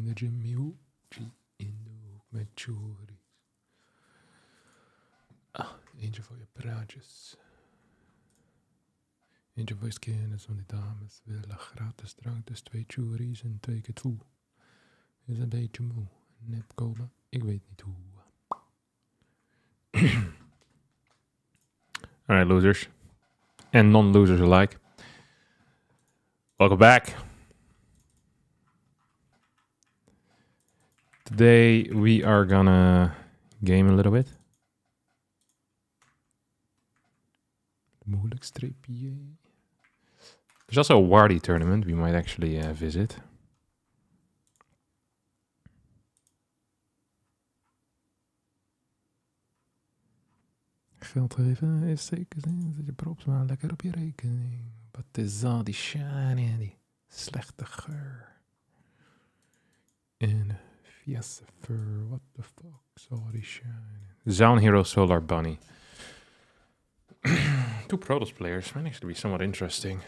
de Jimmy Hoopje in de hoek met Joris. Ah, eentje voor je praatjes. Eentje voor je kennis van die dames willen gratis drank, dus 2 Joris en 2 keer toe. Is een beetje moe. Nep komen, ik weet niet hoe. Alright, losers. And non-losers alike. Welcome back. Today we are gonna game a little bit. Moeilijk stripje. There's also a Wardy tournament we might actually visit. Geld geven is zeker zin. Je props maar lekker op je rekening. Wat is al die shine en die slechte geur. En Fiasfer, what the fuck is all die shine. Zoun Hero Solar Bunny. 2 Protoss players might actually be somewhat interesting.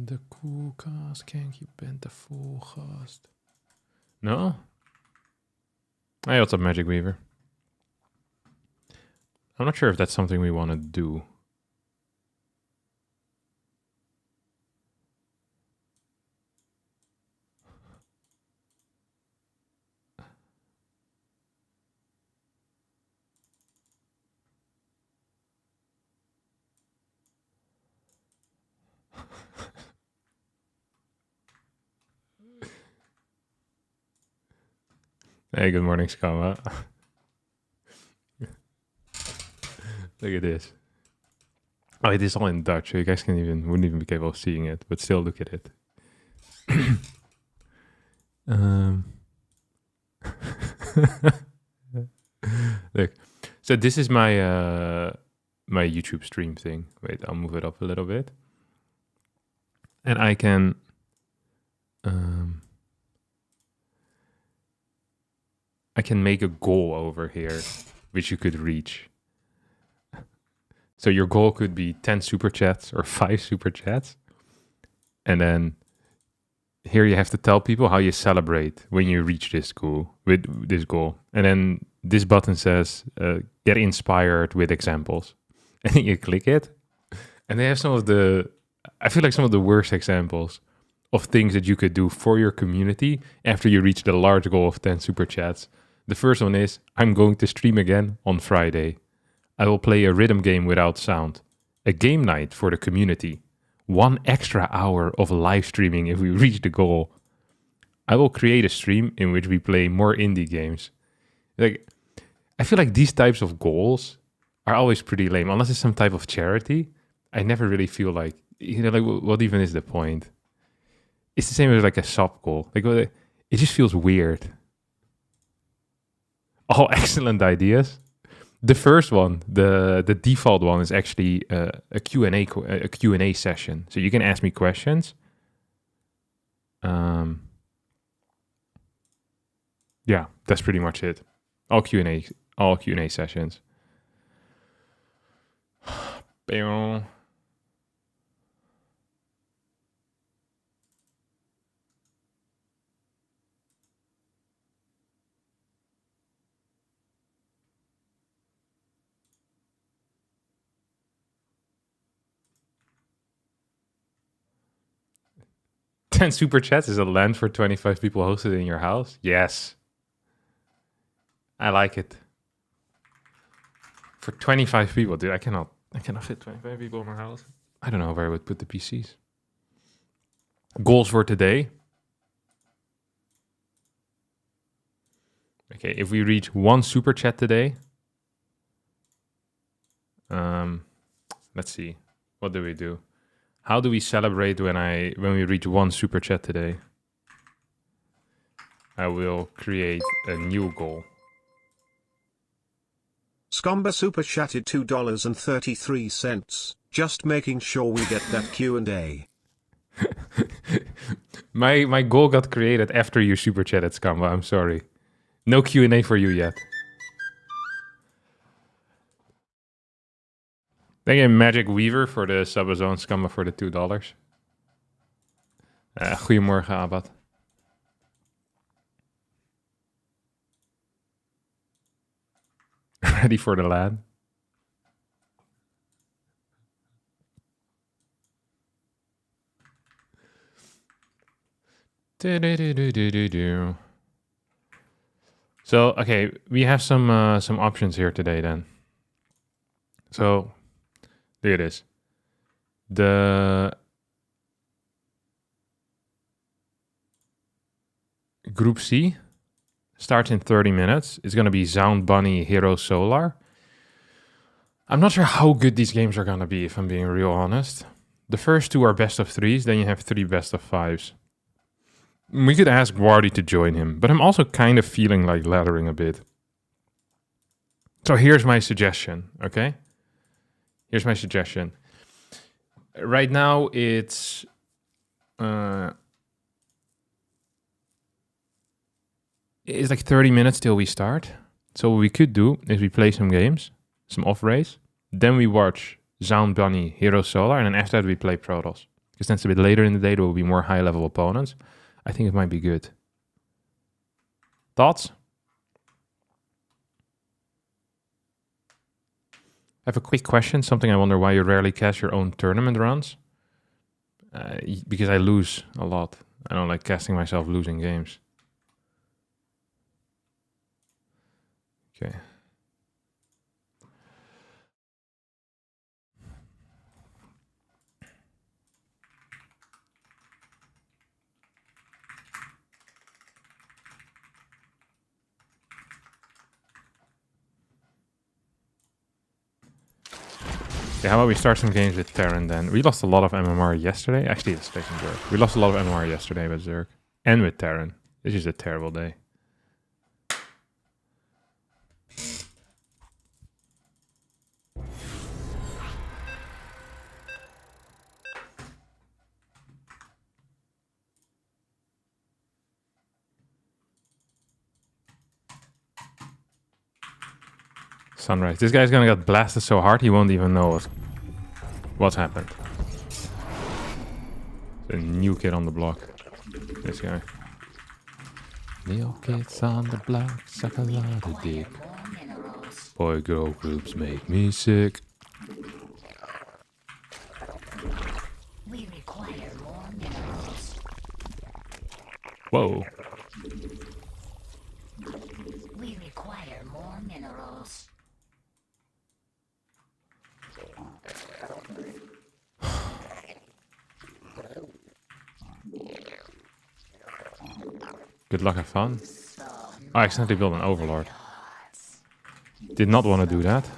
The cool cast, can't you bend the full cast? No? Hey, what's up, Magic Weaver? I'm not sure if that's something we want to do. Hey, good morning, Skama. Look at this. Oh, it is all in Dutch, so you guys wouldn't even be capable of seeing it, but still look at it. Look, so this is my my YouTube stream thing. Wait, I'll move it up a little bit, and I can make a goal over here, which you could reach. So your goal could be 10 super chats or 5 super chats. And then here you have to tell people how you celebrate when you reach this goal. And then this button says, get inspired with examples. And then you click it. And they have some of the worst examples of things that you could do for your community after you reach the large goal of 10 super chats. The first one is, I'm going to stream again on Friday. I will play a rhythm game without sound. A game night for the community. 1 extra hour of live streaming if we reach the goal. I will create a stream in which we play more indie games. Like, I feel like these types of goals are always pretty lame. Unless it's some type of charity, I never really feel like, what even is the point? It's the same as like a sub goal. Like, it just feels weird. All excellent ideas. The first one, the default one, is actually a Q&A session. So you can ask me questions. Yeah, that's pretty much it. All Q&A sessions. Bam. $10 super chats is a LAN for 25 people hosted in your house? Yes. I like it. For 25 people, dude, I cannot fit 25 people in my house. I don't know where I would put the PCs. Goals for today. Okay, if we reach 1 super chat today. Let's see. What do we do? How do we celebrate when we reach 1 super chat today? I will create a new goal. Scomba super chatted $2.33. Just making sure we get that Q&A. My goal got created after you super chatted, Scomba. I'm sorry. No Q&A for you yet. Thank you, Magic Weaver, voor de Subazone, Scammer voor de $2. Goedemorgen, Abad. ready for the lad. So, okay, we have some options here today then. So, look at this. The Group C starts in 30 minutes. It's going to be Zoun, Bunny, Hero, Solar. I'm not sure how good these games are going to be, if I'm being real honest. The first two are best of threes, then you have 3 best of fives. We could ask Wardy to join him, but I'm also kind of feeling like laddering a bit. So here's my suggestion, okay? Here's my suggestion. Right now it's like 30 minutes till we start. So what we could do is we play some games, some off-race. Then we watch Zoun, Bunny, Hero, Solar. And then after that we play Protoss. Because then it's a bit later in the day, there will be more high-level opponents. I think it might be good. Thoughts? I have a quick question. Something I wonder why you rarely cast your own tournament runs. Because I lose a lot. I don't like casting myself losing games. Okay. Okay, how about we start some games with Terran then? We lost a lot of MMR yesterday. Actually, it's facing Zerg. We lost a lot of MMR yesterday with Zerg. And with Terran. This is a terrible day. Sunrise. This guy's gonna get blasted so hard he won't even know what's happened. The new kid on the block. This guy. New kids on the block suck a lot of dick. Boy girl groups make me sick. We require more minerals. Whoa. We require more minerals. Good luck, have fun. I accidentally built an overlord. Did not want to do that.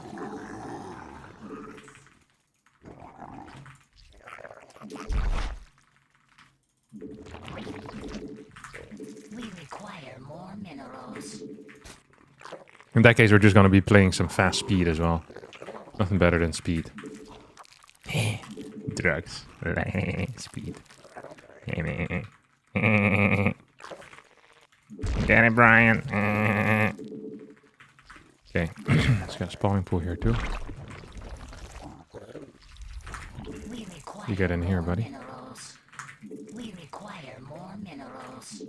We require more minerals. In that case, we're just going to be playing some fast speed as well. Nothing better than speed. Drugs. Speed. Get it, Brian. Okay. Let's get a spawning pool here, too. You get in here, buddy. We require more minerals.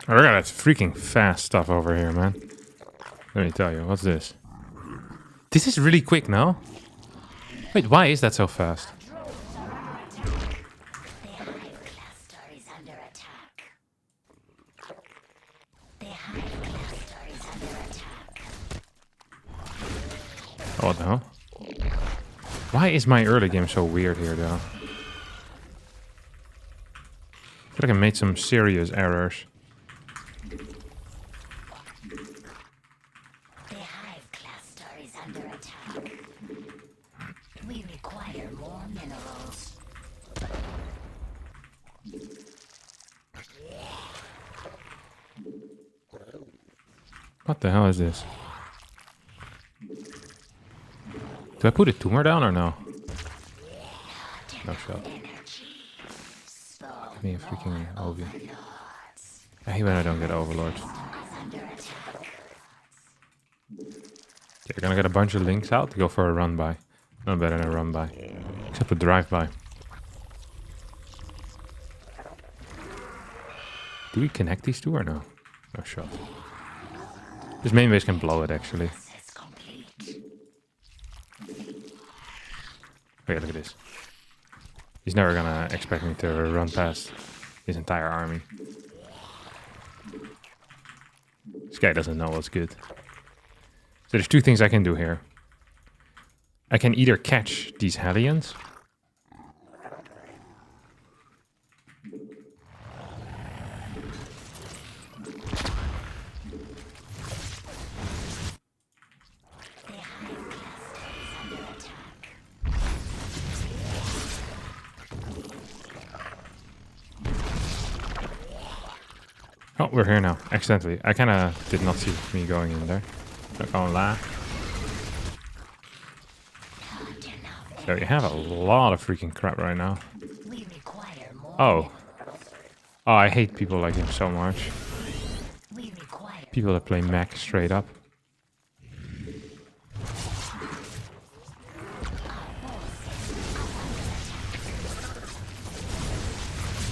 Oh, look at that freaking fast stuff over here, man. Let me tell you, what's this? This is really quick now. Wait, why is that so fast? Oh, what the hell? Why is my early game so weird here, though? I feel like I made some serious errors. What the hell is this? Do I put a tumor down or no? No shot. Give me a freaking Obi. I hate when I don't get Overlords. You're gonna get a bunch of links out to go for a run by. No better than a run by. Except a drive by. Do we connect these two or no? No shot. This main base can blow it actually. Okay, look at this. He's never gonna expect me to run past his entire army. This guy doesn't know what's good. So there's two things I can do here. I can either catch these Hellions. Oh, we're here now. Accidentally. I kind of did not see me going in there. Not gonna lie. So you have a lot of freaking crap right now. Oh. Oh, I hate people like him so much. People that play mech straight up.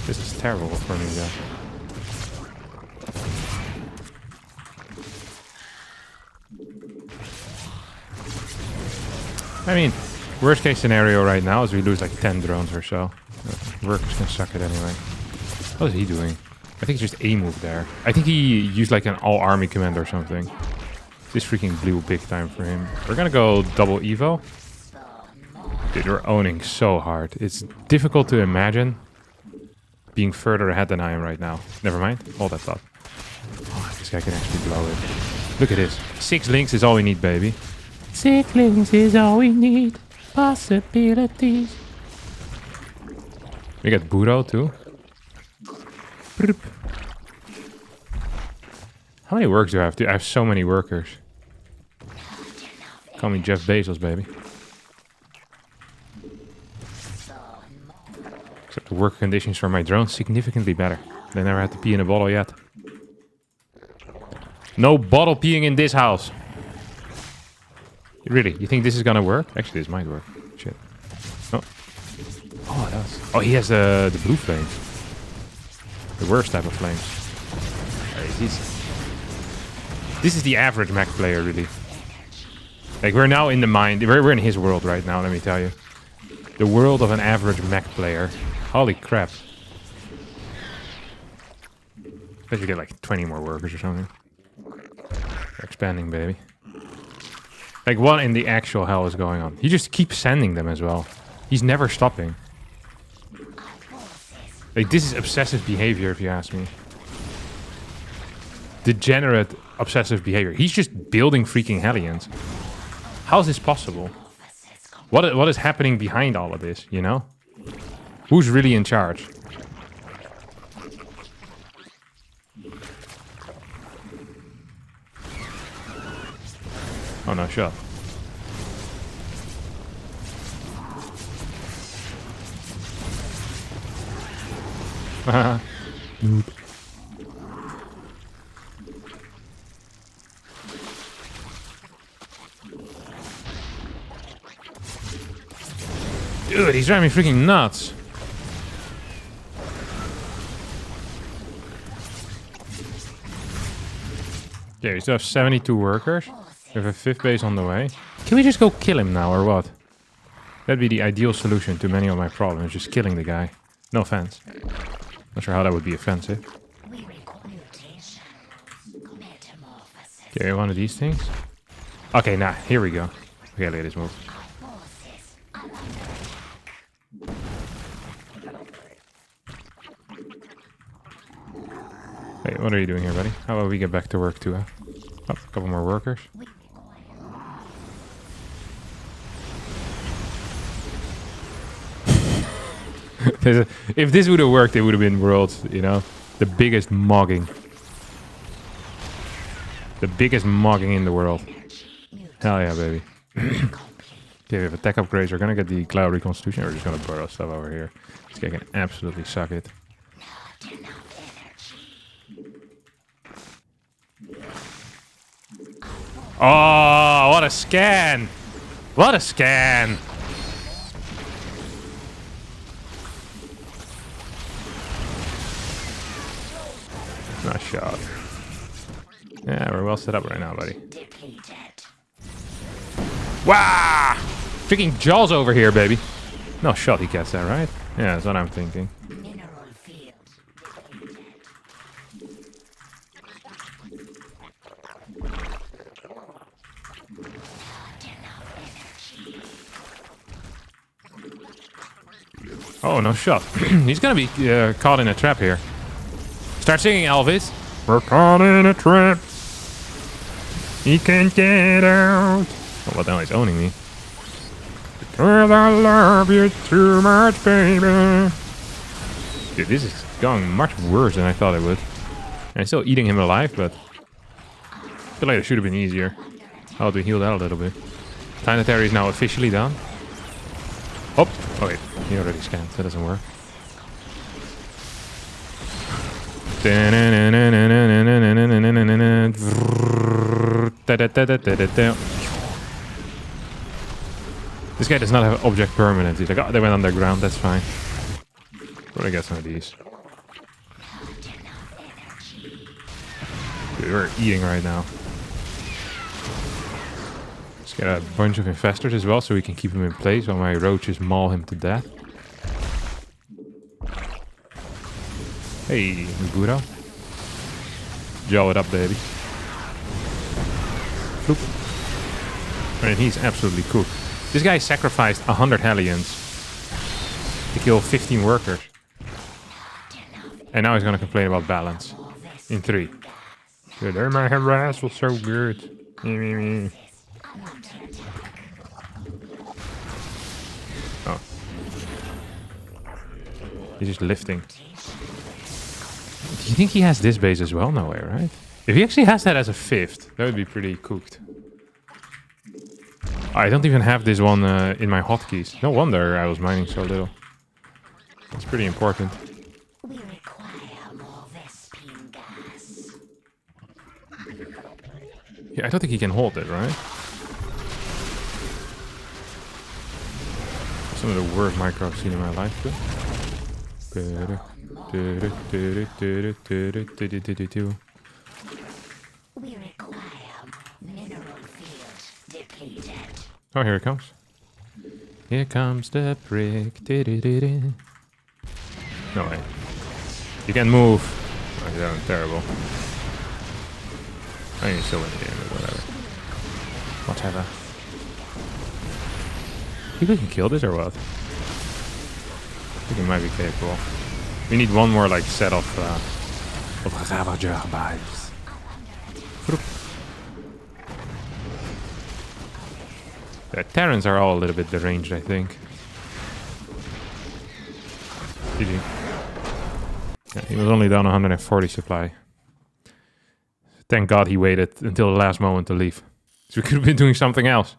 This is terrible for me, though. I mean, worst case scenario right now is we lose like 10 drones or so. Workers can suck it anyway. What is he doing? I think it's just a move there. I think he used like an all army command or something. This freaking blew big time for him. We're gonna go double Evo. Dude, we're owning so hard. It's difficult to imagine being further ahead than I am right now. Never mind. Hold that thought. Oh, this guy can actually blow it. Look at this. 6 links is all we need, baby. 6 links is all we need. Possibilities. We got Budo too. How many workers do I have? I have so many workers. Call me Jeff Bezos, baby. Except the work conditions for my drones significantly better. They never had to pee in a bottle yet. No bottle peeing in this house. Really? You think this is gonna work? Actually, this might work. Shit. Oh. Oh, it does. Oh, he has the blue flames. The worst type of flames. This is the average mech player, really. Like, we're now in the mind. We're in his world right now, let me tell you. The world of an average mech player. Holy crap. Bet you get like 20 more workers or something. We're expanding, baby. Like, what in the actual hell is going on? He just keeps sending them as well. He's never stopping. Like, this is obsessive behavior, if you ask me. Degenerate obsessive behavior. He's just building freaking Hellions. How is this possible? What is happening behind all of this, you know? Who's really in charge? Oh no, shut up. Noob. Dude, he's driving me freaking nuts. Okay, we still have 72 workers. We have a 5th base on the way. Can we just go kill him now, or what? That'd be the ideal solution to many of my problems, just killing the guy. No offense. Not sure how that would be offensive. Okay, one of these things. Okay, nah, here we go. Okay, look at this move. Wait, what are you doing here, buddy? How about we get back to work too, huh? Oh, a couple more workers. If this would have worked, it would have been world's, you know, the biggest mogging. The biggest mugging in the world. Hell yeah, baby. Okay, we have attack upgrades. We're gonna get the Cloud Reconstitution. We're just gonna burrow stuff over here. This guy can absolutely suck it. Oh, what a scan! What a scan! Nice shot. Yeah, we're well set up right now, buddy. Wow! Freaking Jaws over here, baby. No shot he gets that, right? Yeah, that's what I'm thinking. Oh, no shot. He's gonna be caught in a trap here. Start singing, Elvis. We're caught in a trap. He can't get out. Oh, what the hell? He's owning me. Because I love you too much, baby. Dude, this is going much worse than I thought it would. I'm still eating him alive, but I feel like it should have been easier. How to heal that a little bit. Planetary is now officially done. Oh, wait. He already scanned. That doesn't work. This guy does not have object permanence. He's like, oh, they went underground. That's fine. Probably get some of these. Dude, we're eating right now. Let's get a bunch of infestors as well so we can keep him in place while my roaches maul him to death. Hey, Budo. Jaw it up, baby. Bloop. And he's absolutely cooked. This guy sacrificed 100 Hellions to kill 15 workers. And now he's gonna complain about balance. In 3. Dude, my harass was so good. Oh. He's just lifting. Do you think he has this base as well? No way, right? If he actually has that as a 5th, that would be pretty cooked. I don't even have this one in my hotkeys. No wonder I was mining so little. That's pretty important. We require more Vespine gas. Yeah, I don't think he can hold it, right? Some of the worst micro I've seen in my life, too. We require mineral field depleted. Oh, here it comes. Here comes the brick. No way. You can move. Oh, you're doing terrible. I mean, still in the game, but whatever. Whatever. Think we can kill this or what? I think it might be capable. We need one more like set of Ravager vibes. The Terrans are all a little bit deranged, I think. GG. Yeah, he was only down 140 supply. Thank God he waited until the last moment to leave. So we could have been doing something else.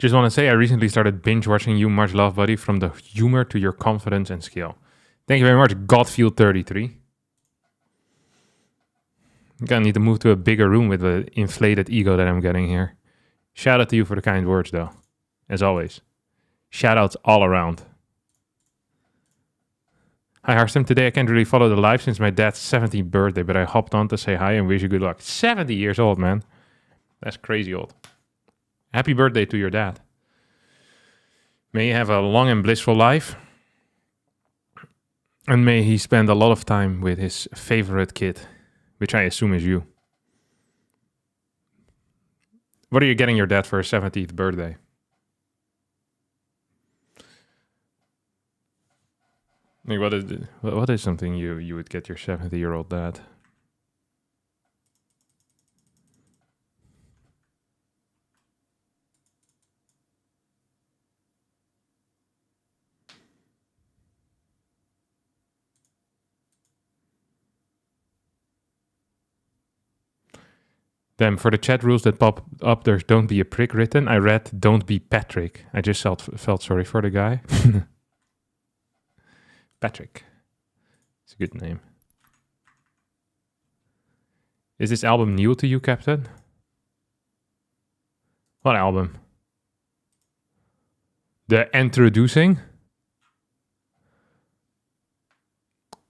Just want to say I recently started binge watching you. Much love, buddy. From the humor to your confidence and skill. Thank you very much, Godfield33. I'm gonna need to move to a bigger room with the inflated ego that I'm getting here. Shout out to you for the kind words, though. As always. Shout outs all around. Hi, Harstem. Today I can't really follow the live since my dad's 70th birthday, but I hopped on to say hi and wish you good luck. 70 years old, man. That's crazy old. Happy birthday to your dad. May you have a long and blissful life. And may he spend a lot of time with his favorite kid, which I assume is you. What are you getting your dad for his 70th birthday? I mean, what is something you would get your 70-year-old dad? Then for the chat rules that pop up, there's don't be a prick written. I read don't be Patrick. I just felt sorry for the guy. Patrick. It's a good name. Is this album new to you, Captain? What album? The Introducing?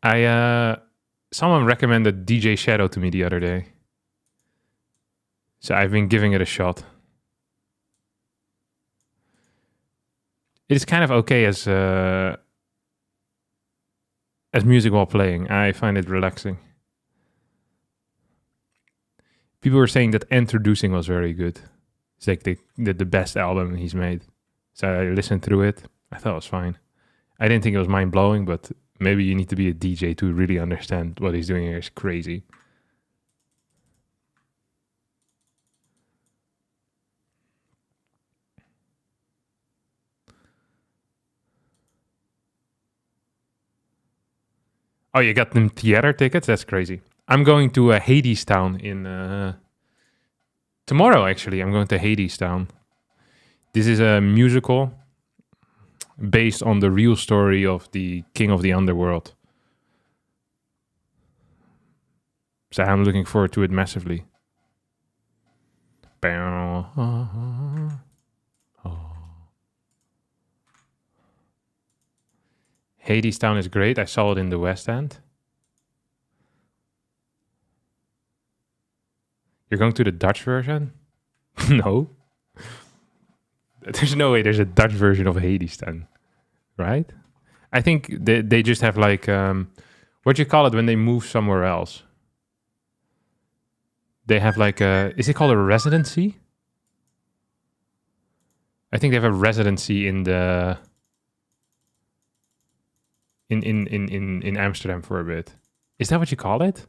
Someone recommended DJ Shadow to me the other day. So I've been giving it a shot. It is kind of okay as music while playing. I find it relaxing. People were saying that Introducing was very good. It's like the best album he's made. So I listened through it. I thought it was fine. I didn't think it was mind-blowing, but maybe you need to be a DJ to really understand what he's doing here is crazy. Oh, you got them theater tickets? That's crazy. I'm going to Hades Town in... tomorrow, actually. I'm going to Hades Town. This is a musical based on the real story of the king of the underworld. So I'm looking forward to it massively. Hades Town is great. I saw it in the West End. You're going to the Dutch version? No. There's no way there's a Dutch version of Hades Town, right? I think they just have like, what do you call it when they move somewhere else? They have like is it called a residency? I think they have a residency in the... In Amsterdam for a bit. Is that what you call it?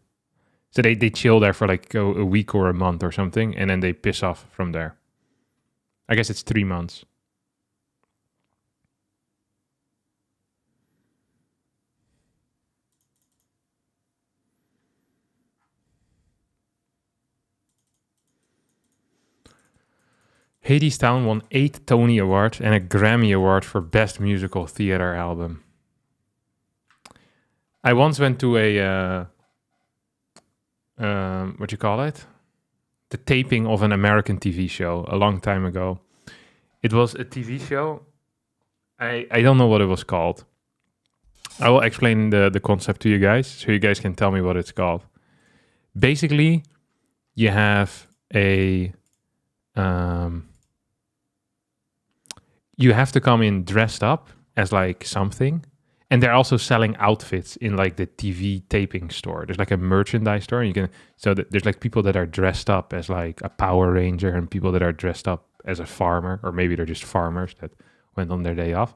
So they chill there for like a week or a month or something, and then they piss off from there. I guess it's 3 months. Hades Town won 8 Tony Awards and a Grammy Award for Best Musical Theater Album. I once went to a, what you call it? The taping of an American TV show a long time ago. It was a TV show. I don't know what it was called. I will explain the concept to you guys so you guys can tell me what it's called. Basically, you have a... you have to come in dressed up as like something. And they're also selling outfits in like the TV taping store. There's like a merchandise store. And you can there's like people that are dressed up as like a Power Ranger and people that are dressed up as a farmer, or maybe they're just farmers that went on their day off.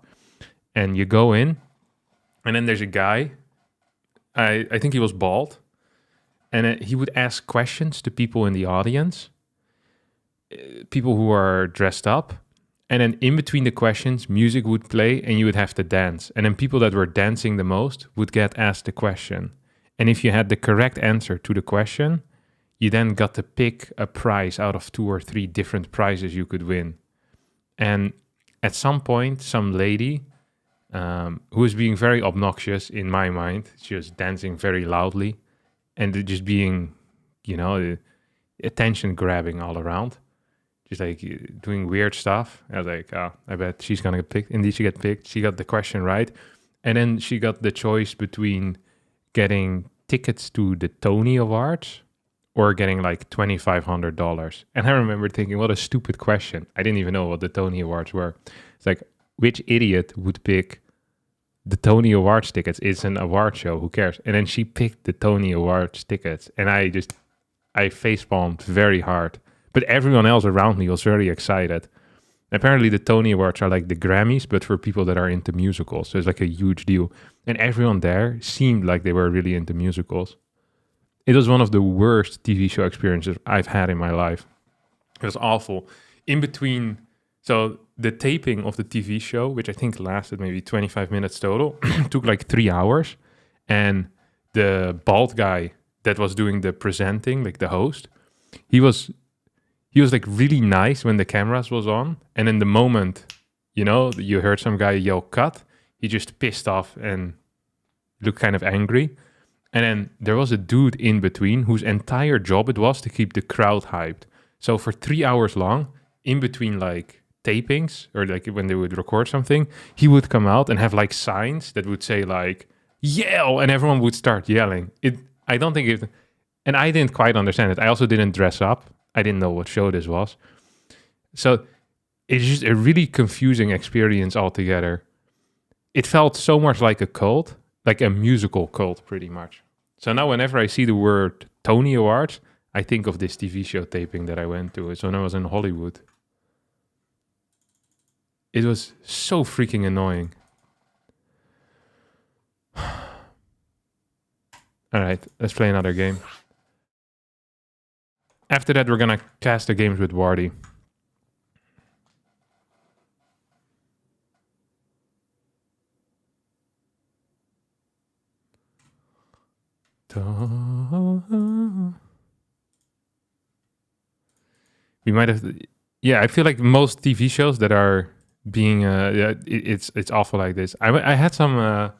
And you go in, and then there's a guy. I think he was bald, and he would ask questions to people in the audience, people who are dressed up. And then in between the questions, music would play and you would have to dance. And then people that were dancing the most would get asked the question. And if you had the correct answer to the question, you then got to pick a prize out of 2 or 3 different prizes you could win. And at some point, some lady who was being very obnoxious in my mind, she was dancing very loudly and just being, attention grabbing all around. Just like doing weird stuff. I was like, oh, I bet she's going to get picked. Indeed, she got picked. She got the question right. And then she got the choice between getting tickets to the Tony Awards or getting like $2,500. And I remember thinking, what a stupid question. I didn't even know what the Tony Awards were. It's like, which idiot would pick the Tony Awards tickets? It's an award show. Who cares? And then she picked the Tony Awards tickets. And I facepalmed very hard. But everyone else around me was very excited. Apparently the Tony Awards are like the Grammys, but for people that are into musicals. So it's like a huge deal. And everyone there seemed like they were really into musicals. It was one of the worst TV show experiences I've had in my life. It was awful. In between, so the taping of the TV show, which I think lasted maybe 25 minutes total, took like 3 hours. And the bald guy that was doing the presenting, like the host, he was like really nice when the cameras was on, and in the moment, you know, you heard some guy yell cut, he just pissed off and looked kind of angry. And then there was a dude in between whose entire job it was to keep the crowd hyped. So for 3 hours long, in between like tapings or like when they would record something, he would come out and have like signs that would say like yell, and everyone would start yelling. I don't think it, and I didn't quite understand it. I also didn't dress up. I didn't know what show this was. So it's just a really confusing experience altogether. It felt so much like a cult, like a musical cult pretty much. So now whenever I see the word Tony Awards, I think of this TV show taping that I went to. It's when I was in Hollywood. It was so freaking annoying. All right, let's play another game. After that, we're gonna cast the games with Wardy. We might have, yeah. I feel like most TV shows that are being, yeah, it's awful like this. I had some.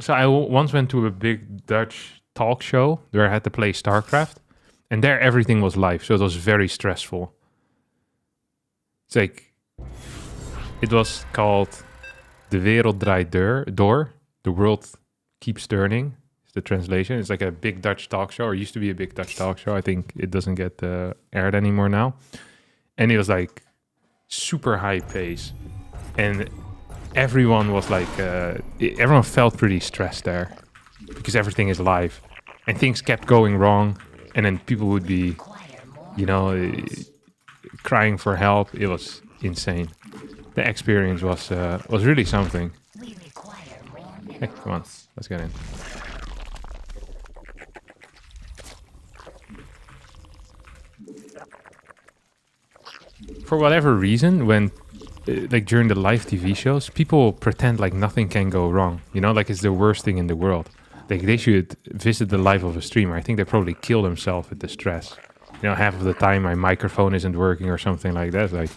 So I once went to a big Dutch talk show where I had to play StarCraft, and there everything was live, so it was very stressful. It's like, it was called De Wereld Draait Door. The world keeps turning. Is the translation. It's like a big Dutch talk show, or used to be a big Dutch talk show. I think it doesn't get aired anymore now. And it was like super high pace, and everyone was like, everyone felt pretty stressed there because everything is live, and things kept going wrong, and then people would be, you know, crying for help. It was insane. The experience was really something. Hey, come on, let's get in. For whatever reason, when like during the live TV shows, people pretend like nothing can go wrong. You know, like it's the worst thing in the world. Like they should visit the life of a streamer. I think they probably kill themselves with the stress. You know, half of the time my microphone isn't working or something like that. Like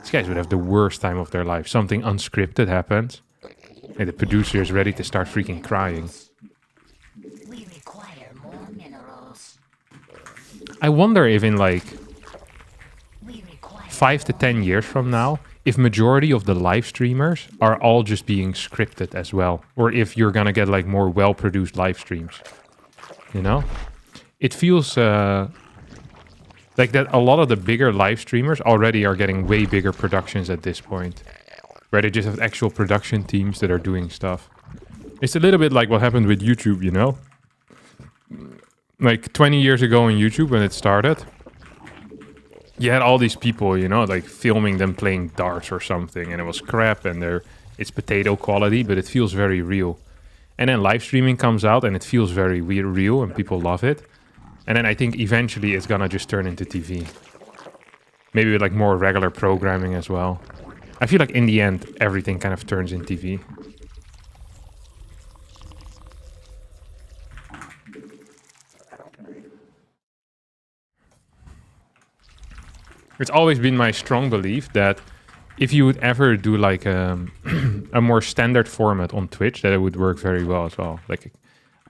these guys would have the worst time of their life. Something unscripted happens, and the producer is ready to start freaking crying. We require more minerals. I wonder if in like We require 5 to 10 years from now, if majority of the live streamers are all just being scripted as well, or if you're gonna get like more well-produced live streams. You know, it feels like that a lot of the bigger live streamers already are getting way bigger productions at this point, where they just have actual production teams that are doing stuff. It's a little bit like what happened with YouTube, you know? Like 20 years ago on YouTube when it started, you had all these people, you know, like filming them playing darts or something, and it was crap, and it's potato quality, but it feels very real. And then live streaming comes out, and it feels very real, and people love it. And then I think eventually it's gonna just turn into TV. Maybe with like more regular programming as well. I feel like in the end, everything kind of turns in TV. It's always been my strong belief that if you would ever do like a more standard format on Twitch, that it would work very well as well. Like,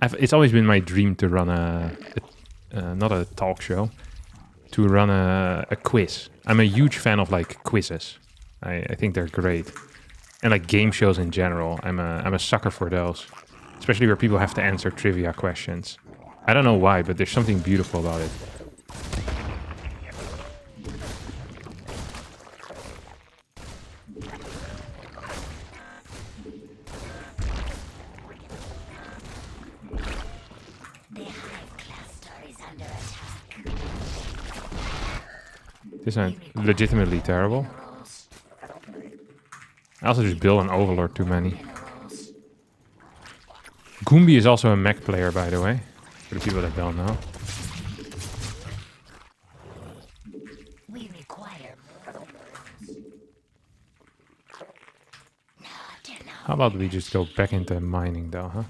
it's always been my dream to run not a talk show, to run a quiz. I'm a huge fan of like quizzes. I think they're great, and like game shows in general. I'm a sucker for those, especially where people have to answer trivia questions. I don't know why, but there's something beautiful about it. This is legitimately terrible. I also just built an overlord too many. Goombi is also a mech player, by the way, for the people that don't know. we require How about we just go back into mining though, huh?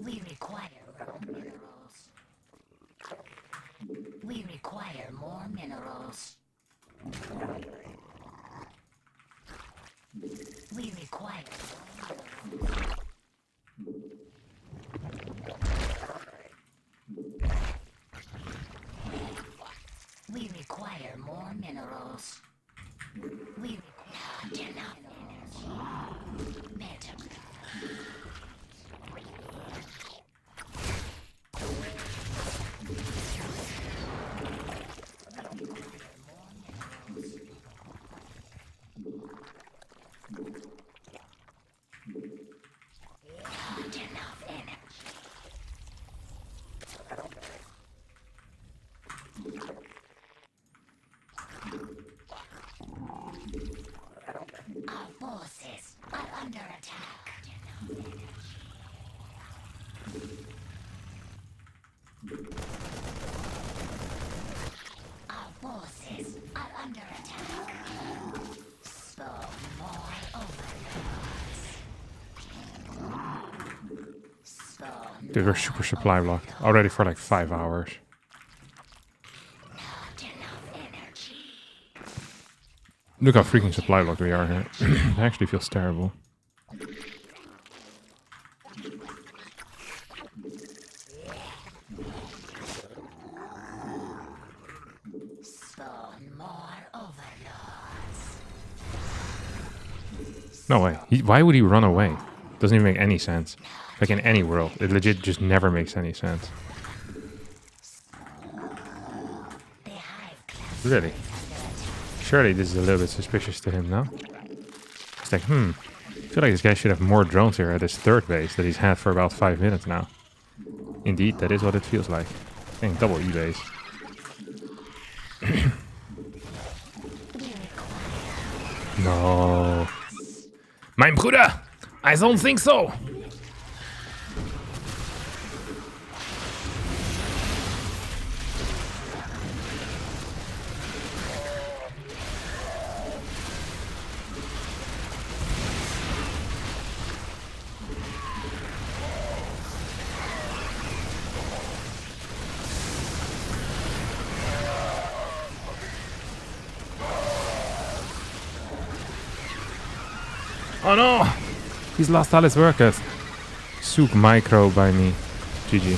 we require more minerals. We not enough energy. Banter. Not enough energy. Our forces are under attack. Our forces are under attack. Spawn more overlords. Spawn Dude, we're super supply blocked. Already for like 5 hours. not enough energy. Look how freaking supply blocked we are here. It actually feels terrible. Spawn more overlords. No way. Why would he run away? Doesn't even make any sense. Like in any world. It legit just never makes any sense. The hive class Really? Surely this is a little bit suspicious to him now. It's like, I feel like this guy should have more drones here at his third base that he's had for about 5 minutes now. Indeed, that is what it feels like. Dang, double E-base. No. Mein Bruder! I don't think so! Oh no! He's lost all his workers. Souk micro by me. GG.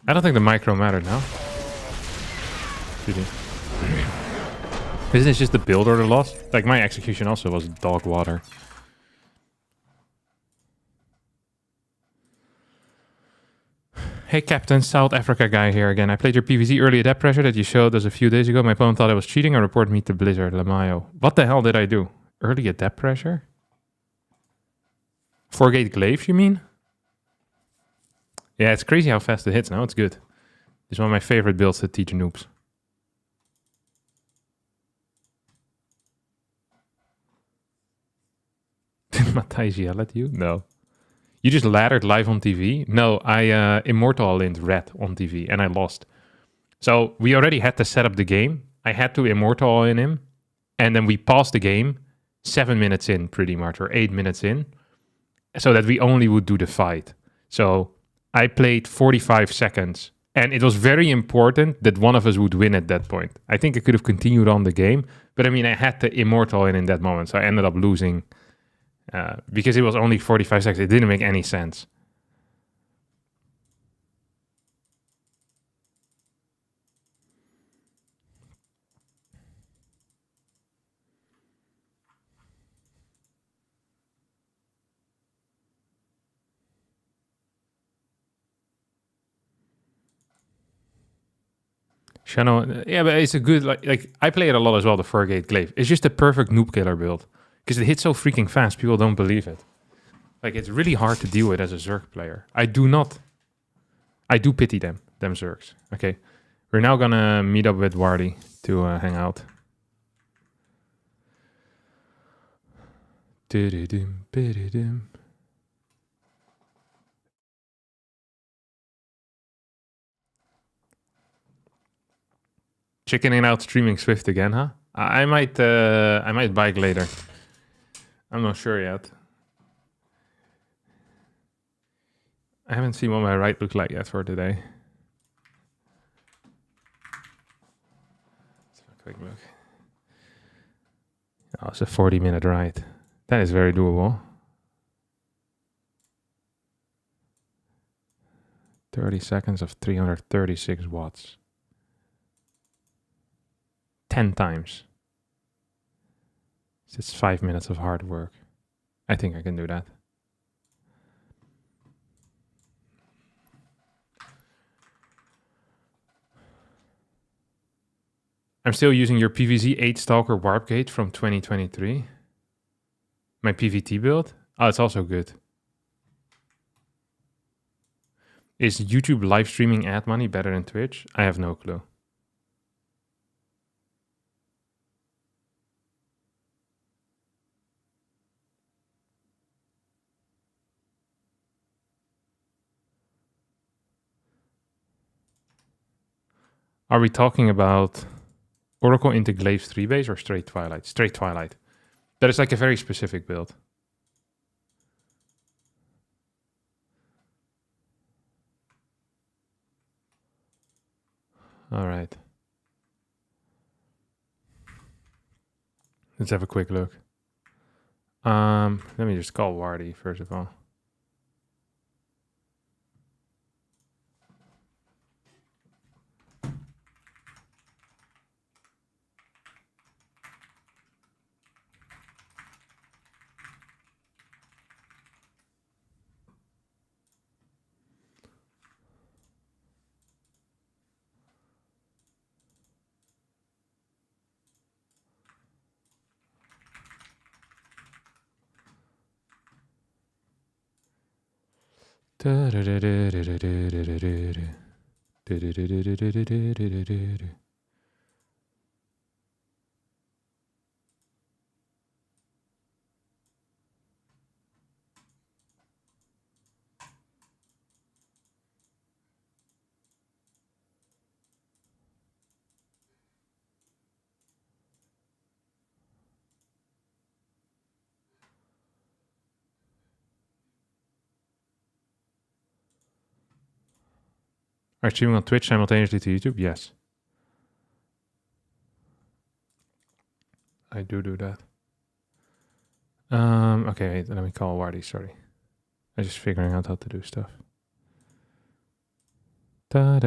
I don't think the micro mattered now. GG. Isn't it just the build order loss? Like my execution also was dog water. Hey Captain, South Africa guy here again. I played your PvZ early adept pressure that you showed us a few days ago. My opponent thought I was cheating and reported me to Blizzard, Lamayo. What the hell did I do? Early adept pressure? 4-gate glaives, you mean? Yeah, it's crazy how fast it hits now. It's good. It's one of my favorite builds to teach noobs. Did Matthijs yell at you? No. You just laddered live on TV? No, I immortal in red on TV and I lost. So we already had to set up the game. I had to immortal in him. And then we paused the game 7 minutes in pretty much, or 8 minutes in. So that we only would do the fight. So I played 45 seconds. And it was very important that one of us would win at that point. I think I could have continued on the game. But I mean, I had to immortal in that moment. So I ended up losing. Because it was only 45 seconds. It didn't make any sense. Shadow, yeah, but it's a good, like I play it a lot as well, the 4-gate glaive. It's just a perfect noob killer build. Because it hits so freaking fast, people don't believe it. Like, it's really hard to deal with as a Zerg player. I do pity them Zergs. Okay, we're now gonna meet up with Wardy to hang out. Chickening out streaming Swift again, huh? I might bike later. I'm not sure yet. I haven't seen what my ride looks like yet for today. Let's have a quick look. Oh, it's a 40-minute ride. That is very doable. 30 seconds of 336 watts. 10 times. So it's 5 minutes of hard work. I think I can do that. I'm still using your PVZ 8 Stalker Warp Gate from 2023. My PVT build. Oh, it's also good. Is YouTube live streaming ad money better than Twitch? I have no clue. Are we talking about Oracle into Glaive 3 base or straight Twilight? Straight Twilight. That is like a very specific build. All right. Let's have a quick look. Let me just call Wardy first of all. Are you streaming on Twitch simultaneously to YouTube? Yes. I do that. Okay, wait, let me call Wardy, sorry. I'm just figuring out how to do stuff. Hello,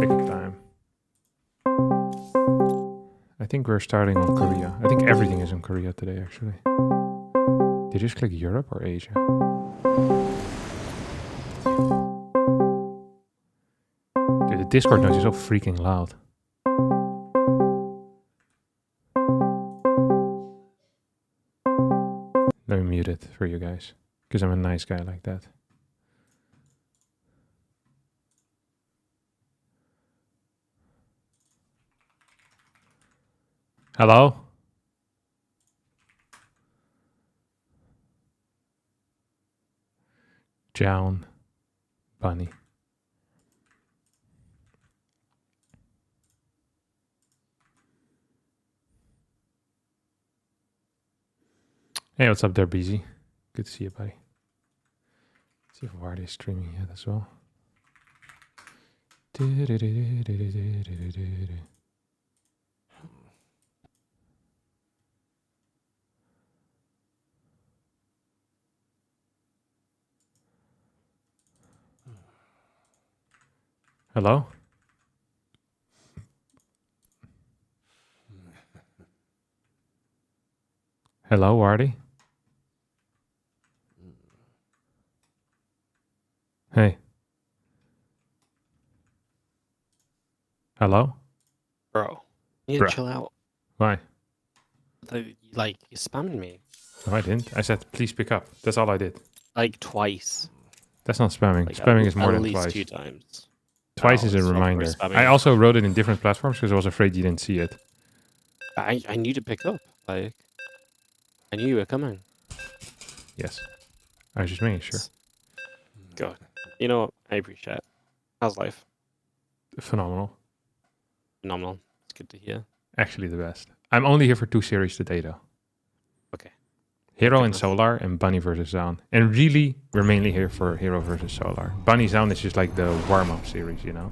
pickup time. I think we're starting on Korea. I think everything is in Korea today, actually. Did you just click Europe or Asia? Dude, the Discord noise is so freaking loud. Let me mute it for you guys, because I'm a nice guy like that. Hello? Zoun, Bunny. Hey, what's up there, BZ? Good to see you, buddy. Let's see if Wardy is streaming yet as well. Hello? Hello, Wardy? Hey. Hello? Bro, you need Bro. to chill out. Why? Like, you're spamming me. No, I didn't. I said, please pick up. That's all I did. Like, twice. That's not spamming. Like, Spamming is more at than least twice. 2 times. Twice No, is a it's not reminder. spamming. I also wrote it in different platforms because I was afraid you didn't see it. I knew to pick up. Like, I knew you were coming. Yes. I was just making sure. Good. You know what? I appreciate it. How's life? Phenomenal. Phenomenal. It's good to hear. Actually the best. I'm only here for 2 series today though. Okay. Hero and Goodness. Solar and Bunny versus Zoun. And really, we're mainly here for Hero versus Solar. Bunny Zoun is just like the warm-up series, you know?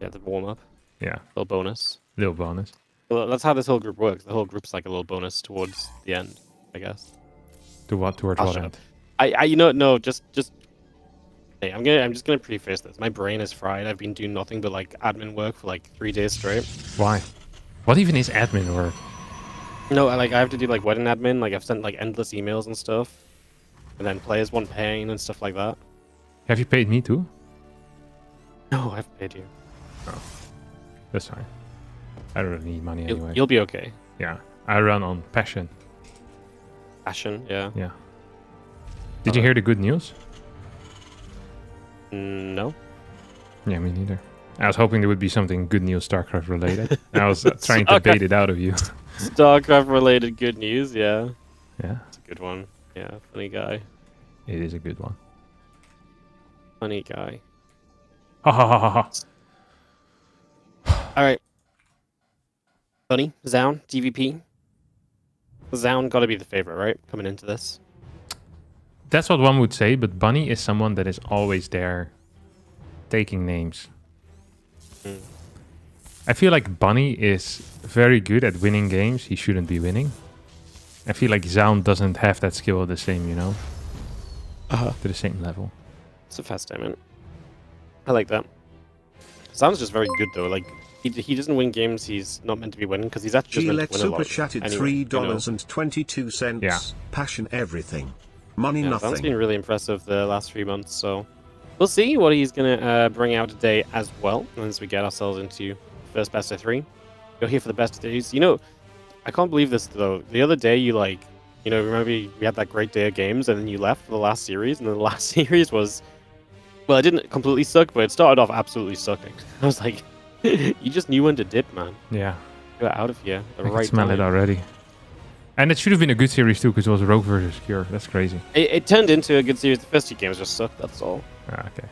Yeah, the warm-up. Yeah, Little bonus. little bonus. Well, that's how this whole group works. The whole group's like a little bonus towards the end, I guess. To what? Towards I'll what shut end? up. You know, no, just Hey, I'm just gonna preface this. My brain is fried. I've been doing nothing but like admin work for like 3 days straight. Why? What even is admin work? No, I have to do like wedding admin. Like I've sent like endless emails and stuff, and then players want paying and stuff like that. Have you paid me too? No, I've paid you. That's fine. I don't need money anyway. You'll be okay. Yeah, I run on passion. Passion, yeah. Yeah. Did you hear the good news? No. Yeah, me neither. I was hoping there would be something good news StarCraft related. I was trying to bait it out of you. StarCraft related good news, yeah. Yeah, It's a good one. Yeah, funny guy. it is a good one. Funny guy. Ha ha ha ha ha. Alright. Bunny, Zoun, GVP. Zoun gotta be the favorite, right? Coming into this. That's what one would say, but Bunny is someone that is always there taking names. Mm. I feel like Bunny is very good at winning games he shouldn't be winning. I feel like Zoun doesn't have that skill the same, you know? To the same level. It's a fast statement. I like that. Zoun's just very good though. Like he doesn't win games he's not meant to be winning because he's actually just meant Gillette to win a lot. super chatted Anyway, $3.22. Yeah. Passion everything. Money Yeah, Zoun's nothing. been really impressive the last 3 months, so we'll see what he's gonna bring out today as well once we get ourselves into first best of 3. Go here for the best of 3s. You know, I can't believe this though. The other day you like, you know, remember we had that great day of games and then you left for the last series, and then the last series was, well, it didn't completely suck, but it started off absolutely sucking. I was like, you just knew when to dip, man. Yeah, You got out of here at the I can right smell time. it already. And it should have been a good series too, because it was Rogue versus Cure. That's crazy. It turned into a good series. The first 2 games just sucked, that's all. Ah, okay.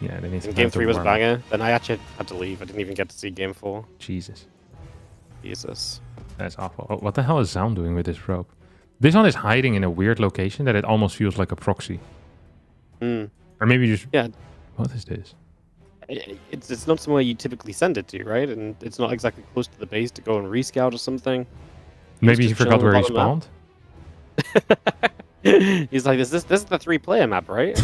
Yeah, they need And to game 3 was a banger. Then I actually had to leave. I didn't even get to see game 4. Jesus, Jesus. that's awful. Oh, what the hell is Zoun doing with this rope? This one is hiding in a weird location that it almost feels like a proxy. Hmm. Or maybe just... Yeah. What is this? It's not somewhere you typically send it to, right? And it's not exactly close to the base to go and rescout or something. Maybe he just forgot chilling where he on the bottom spawned? He's like, this is the 3-player map, right?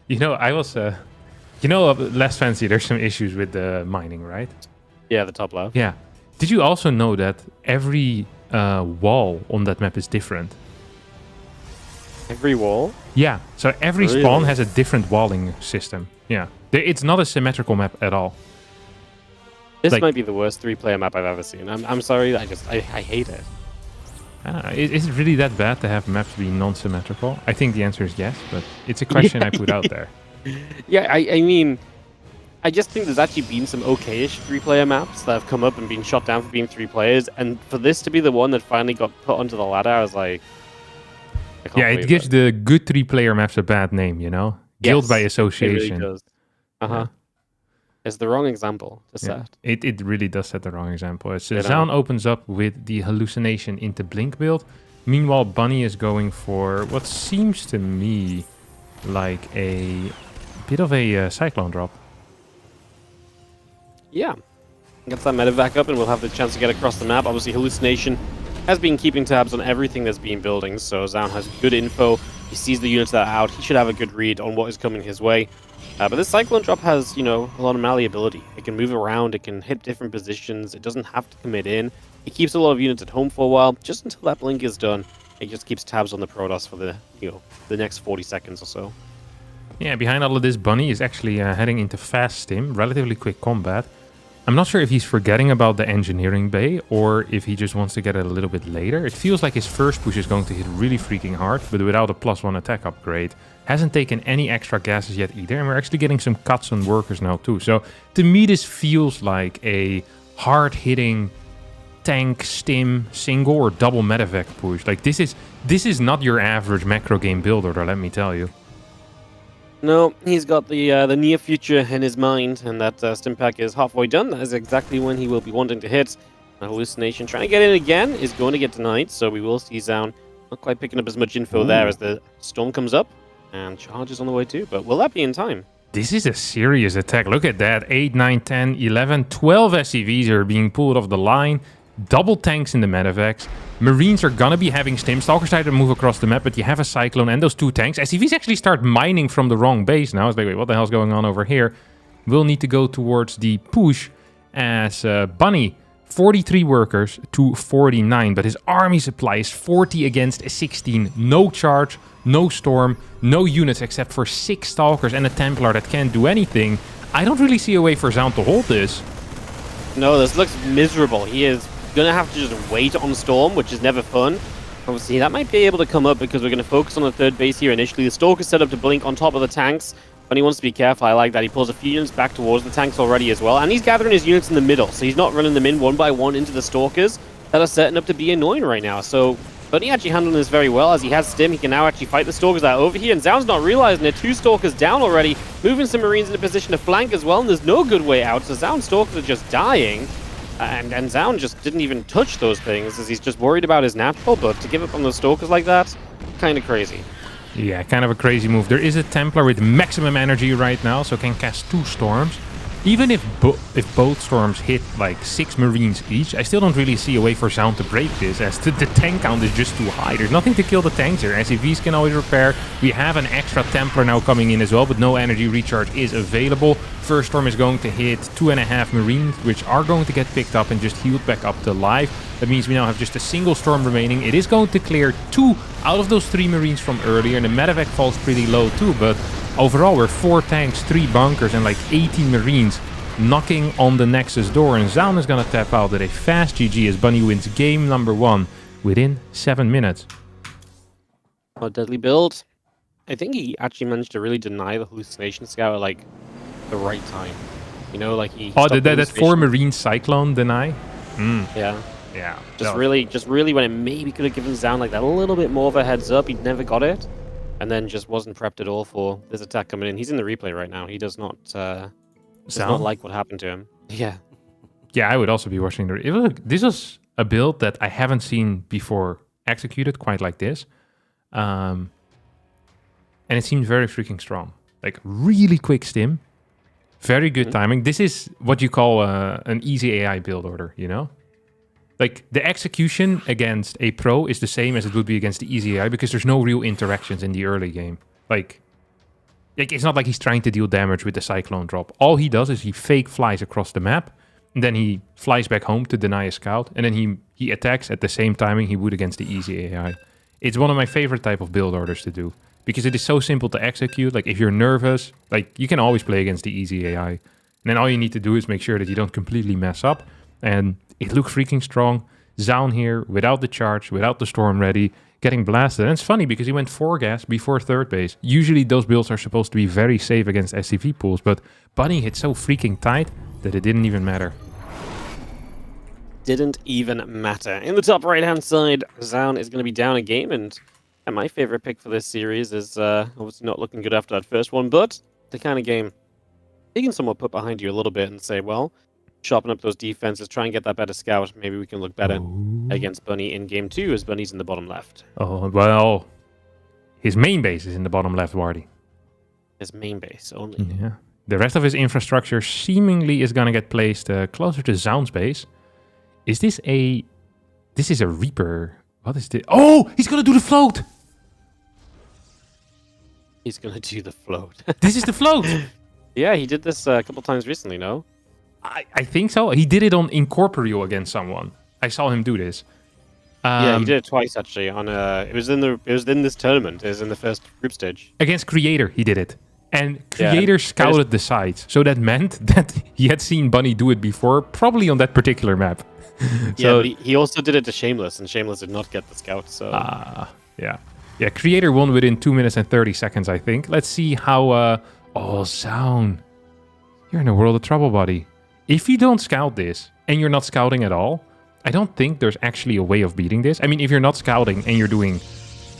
You know, I was... you know, Less Fancy, there's some issues with the mining, right? Yeah, the top left. Yeah. Did you also know that every wall on that map is different? Every wall. Yeah, so every Really? spawn has a different walling system. Yeah. It's not a symmetrical map at all. This Like- might be the worst 3-player map I've ever seen. I'm sorry, I hate it. Is it really that bad to have maps be non-symmetrical? I think the answer is yes, but it's a question I put out there. Yeah, I mean, I just think there's actually been some okay-ish 3-player maps that have come up and been shot down for being 3 players, and for this to be the one that finally got put onto the ladder, I was like, I can't Yeah, it believe gives the good 3-player maps a bad name, you know? Guild Yes, by It really association. does. Uh-huh. Yeah. It's the wrong example to Yeah. set. It really does set the wrong example. It's, You know. Zoun opens up with the hallucination into Blink build. Meanwhile, Bunny is going for what seems to me like a bit of a Cyclone drop. Yeah. Gets that medevac up and we'll have the chance to get across the map. Obviously, Hallucination has been keeping tabs on everything that's been building, so Zoun has good info. He sees the units that are out. He should have a good read on what is coming his way. But this Cyclone drop has, you know, a lot of malleability. It can move around, it can hit different positions, it doesn't have to commit in. It keeps a lot of units at home for a while, just until that blink is done. It just keeps tabs on the Protoss for the, you know, the next 40 seconds or so. Yeah, behind all of this, Bunny is actually heading into fast stim, relatively quick combat. I'm not sure if he's forgetting about the engineering bay or if he just wants to get it a little bit later. It feels like his first push is going to hit really freaking hard, but without a +1 attack upgrade. Hasn't taken any extra gases yet either, and we're actually getting some cuts on workers now too. So to me, this feels like a hard-hitting tank stim single or double medevac push. Like this is not your average macro game builder, let me tell you. No, he's got the near future in his mind, and that stim pack is halfway done. That is exactly when he will be wanting to hit. A Hallucination trying to get in again is going to get denied, so we will see Zoun not quite picking up as much info there as the storm comes up, and charge is on the way too, but will that be in time? This is a serious attack. Look at that. 8, 9, 10, 11, 12 SCVs are being pulled off the line. double tanks in the medevacs. Marines are gonna be having stim. Stalkers try to move across the map, but you have a Cyclone and those 2 tanks. SCVs actually start mining from the wrong base now. It's like, wait, what the hell's going on over here? We'll need to go towards the push as Bunny, 43 workers to 49, but his army supply is 40 against 16. No charge, no storm, no units except for 6 Stalkers and a Templar that can't do anything. I don't really see a way for Zoun to hold this. No, this looks miserable. He is going to have to just wait on Storm, which is never fun. Obviously, that might be able to come up because we're going to focus on the 3rd base here initially. The Stalker is set up to blink on top of the tanks, but he wants to be careful. I like that. He pulls a few units back towards the tanks already as well, and he's gathering his units in the middle, so he's not running them in one by one into the Stalkers that are setting up to be annoying right now. So Bunny actually handling this very well. As he has Stim, he can now actually fight the Stalkers that are over here, and Zoun's not realizing it. 2 Stalkers down already, moving some Marines into position to flank as well, and there's no good way out, so Zoun's Stalkers are just dying. And Zoun just didn't even touch those things as he's just worried about his natural, but to give up on those Stalkers like that, kind of crazy. Yeah, kind of a crazy move. There is a Templar with maximum energy right now, so can cast 2 storms. Even if both storms hit like 6 Marines each, I still don't really see a way for Zoun to break this, as the tank count is just too high. There's nothing to kill the tanks here. SCVs can always repair. We have an extra Templar now coming in as well, but no energy recharge is available. First storm is going to hit 2.5 Marines, which are going to get picked up and just healed back up to life. That means we now have just a single storm remaining. It is going to clear 2 out of those 3 Marines from earlier, and the medevac falls pretty low too, but overall we're 4 tanks, 3 bunkers, and like 18 Marines knocking on the Nexus door, and Zoun is gonna tap out with a fast GG as Bunny wins game number 1 within 7 minutes. Oh, deadly build. I think he actually managed to really deny the hallucination scout at like the right time. You know, like he. Oh, did that 4 Marine Cyclone deny? Yeah. Yeah. Just really when it maybe could have given Zoun like that a little bit more of a heads up, he'd never got it, and then just wasn't prepped at all for this attack coming in. He's in the replay right now. He does not. Does not like what happened to him. Yeah. Yeah, I would also be watching this was a build that I haven't seen before executed quite like this. And it seems very freaking strong. Like, really quick stim. Very good timing. This is what you call an easy AI build order, you know? Like, the execution against a pro is the same as it would be against the easy AI because there's no real interactions in the early game. Like, it's not like he's trying to deal damage with the Cyclone drop. All he does is he fake flies across the map, and then he flies back home to deny a scout, and then he attacks at the same timing he would against the easy AI. It's one of my favorite type of build orders to do, because it is so simple to execute. Like, if you're nervous, like, you can always play against the easy AI. And then all you need to do is make sure that you don't completely mess up, and it looks freaking strong. Zoun here, without the charge, without the storm ready, getting blasted. And it's funny because he went 4 gas before 3rd base. Usually those builds are supposed to be very safe against SCV pools, but Bunny hit so freaking tight that it didn't even matter. Didn't even matter. In the top right-hand side, Zoun is going to be down a game, and my favorite pick for this series is obviously not looking good after that first one, but the kind of game you can somewhat put behind you a little bit and say, well, sharpen up those defenses, try and get that better scout. Maybe we can look better against Bunny in game 2 as Bunny's in the bottom left. Oh, well, his main base is in the bottom left, Wardy. His main base only. Yeah. The rest of his infrastructure seemingly is going to get placed closer to Zoun's base. Is this a... This is a Reaper. What is this? Oh, he's going to do the float! He's going to do the float. This is the float! Yeah, he did this a couple times recently, no? I think so. He did it on Incorporeal against someone. I saw him do this. Yeah, he did it twice actually. On it was in this tournament. It was in the first group stage against Creator. He did it, and Creator scouted the sides, so that meant that he had seen Bunny do it before, probably on that particular map. So, yeah, but he also did it to Shameless, and Shameless did not get the scout. So yeah. Creator won within 2 minutes and 30 seconds, I think. Let's see how. Oh, Zoun, you're in a world of trouble, buddy. If you don't scout this, and you're not scouting at all, I don't think there's actually a way of beating this. I mean, if you're not scouting and you're doing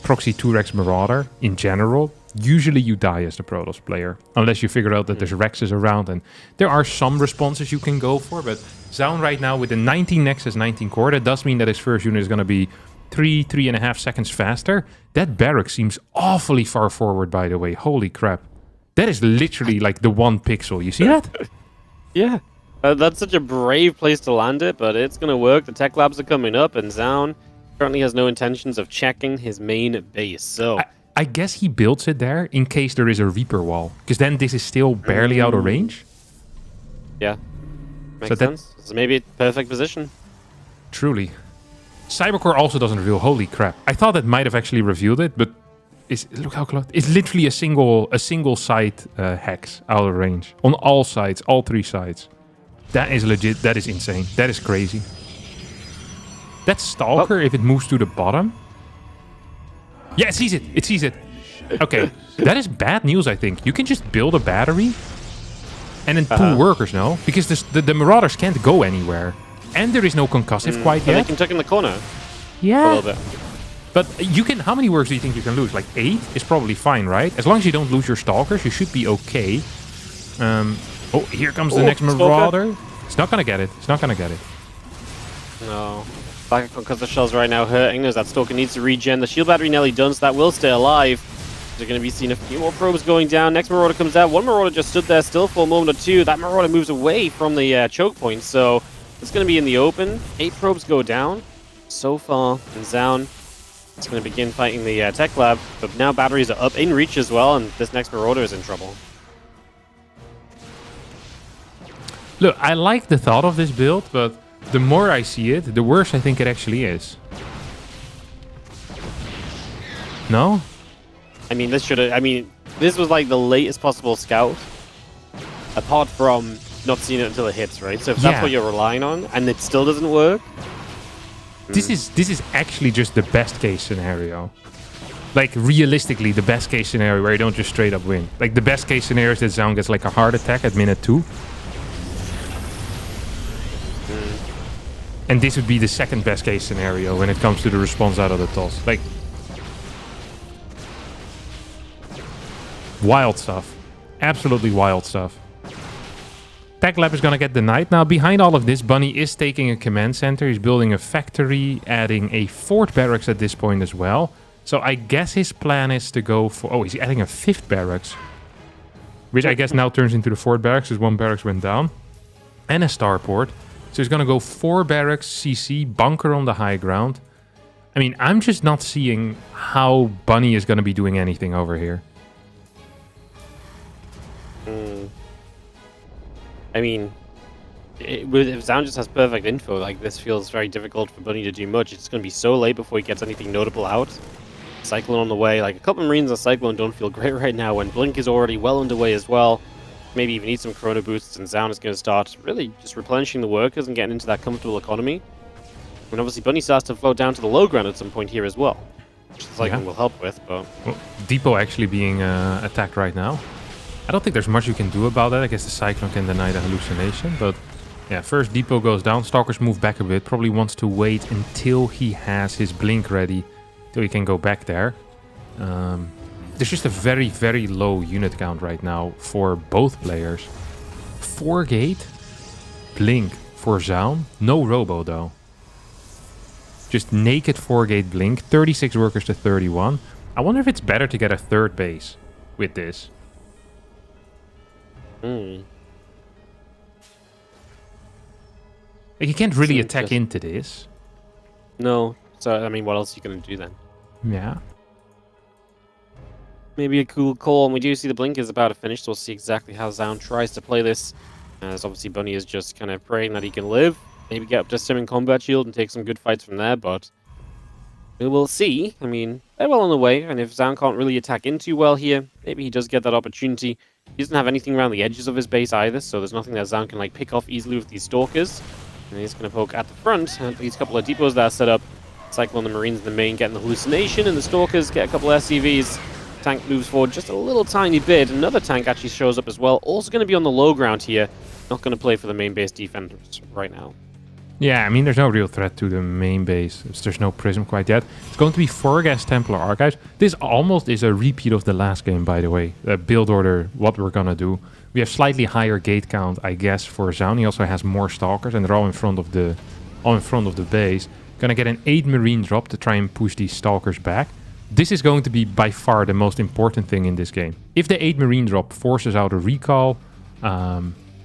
Proxy 2-Rex Marauder in general, usually you die as the Protoss player. Unless you figure out that there's Rexes around, and there are some responses you can go for, but Zoun right now with the 19 Nexus, 19 core, that does mean that his first unit is going to be 3.5 seconds faster. That barrack seems awfully far forward, by the way. Holy crap. That is literally like the 1 pixel. You see that? Yeah. That's such a brave place to land it, but it's going to work. The tech labs are coming up, and Zoun currently has no intentions of checking his main base. So I guess he builds it there in case there is a Reaper wall, because then this is still barely out of range. yeah, makes So that- sense. It's maybe a perfect position. Truly. Cybercore also doesn't reveal. Holy crap. I thought it might have actually revealed it, but look how close. It's literally a single side hex out of range. On all sides, all 3 sides. That is legit. That is insane. That is crazy. That Stalker, if it moves to the bottom. Yeah, it sees it. It sees it. Okay. That is bad news, I think. You can just build a battery and then pull workers, no? Because the Marauders can't go anywhere. And there is no concussive quite But they yet. can tuck in the corner Yeah. a little bit. But you can. How many works do you think you can lose? Like 8 is probably fine, right? As long as you don't lose your Stalkers, you should be okay. Oh, here comes the Oh, next Stalker. Marauder. It's not gonna get it. It's not gonna get it. No. Back of concussive shells right now hurting as that Stalker needs to regen. The shield battery nearly done, so that will stay alive. They're going to be seeing a few more probes going down. Next Marauder comes out. One Marauder just stood there still for a moment or two. That Marauder moves away from the choke point, so it's going to be in the open. 8 probes go down so far, and Zoun is going to begin fighting the tech lab. But now batteries are up in reach as well, and this next Marauder is in trouble. Look, I like the thought of this build, but the more I see it, the worse I think it actually is. No? I mean, this was like the latest possible scout, apart from not seeing it until it hits, right? So if that's Yeah. what you're relying on, and it still doesn't work, This is actually just the best case scenario. Like, realistically, the best case scenario where you don't just straight up win. Like, the best case scenario is that Zoun gets like a heart attack at minute 2. And this would be the second best case scenario when it comes to the response out of the toss. Like, wild stuff. Absolutely wild stuff. Tech Lab is going to get denied. Now, behind all of this, Bunny is taking a command center. He's building a factory, adding a 4th barracks at this point as well. So I guess his plan is to go for... Oh, he's adding a 5th barracks. Which I guess now turns into the 4th barracks, because 1 barracks went down. And a starport. So he's going to go 4 barracks, CC, bunker on the high ground. I mean, I'm just not seeing how Bunny is going to be doing anything over here. I mean, if Zoun just has perfect info, like this feels very difficult for Bunny to do much. It's going to be so late before he gets anything notable out. Cyclone on the way, like a couple of Marines on Cyclone don't feel great right now when Blink is already well underway as well. Maybe even need some Chrono boosts, and Zoun is going to start really just replenishing the workers and getting into that comfortable economy. And obviously Bunny starts to float down to the low ground at some point here as well, which the Cyclone will help with, but... Well, Depot actually being attacked right now. I don't think there's much you can do about that. I guess the Cyclone can deny the hallucination, but... Yeah, first Depot goes down. Stalkers move back a bit. Probably wants to wait until he has his Blink ready, till he can go back there. There's just a very, very low unit count right now for both players. 4 gate, Blink for Zoun. No Robo though. Just naked 4 gate Blink. 36 workers to 31. I wonder if it's better to get a 3rd base with this. Like, you can't really Seems attack just- into this. No. So, I mean, what else are you going to do then? Yeah. Maybe a cool call, and we do see the Blink is about to finish, so we'll see exactly how Zoun tries to play this. As obviously Bunny is just kind of praying that he can live, maybe get up to Sim in Combat Shield and take some good fights from there, but we will see. I mean, they're well on the way, and if Zoun can't really attack in too well here, maybe he does get that opportunity. He doesn't have anything around the edges of his base either, so there's nothing that Zoun can like pick off easily with these Stalkers. And he's going to poke at the front, and these couple of depots that are set up. Cyclone the Marines in the main getting the hallucination, and the Stalkers get a couple of SCVs. Tank moves forward just a little tiny bit. Another tank actually shows up as well. Also going to be on the low ground here. Not going to play for the main base defenders right now. Yeah, I mean, there's no real threat to the main base. There's no Prism quite yet. It's going to be 4 gas Templar Archives. This almost is a repeat of the last game, by the way. Build order, what we're going to do. We have slightly higher gate count, I guess, for Zoun. He also has more Stalkers, and they're all in front of the base. Gonna get an 8 Marine drop to try and push these Stalkers back. This is going to be by far the most important thing in this game. If the 8 Marine drop forces out a recall,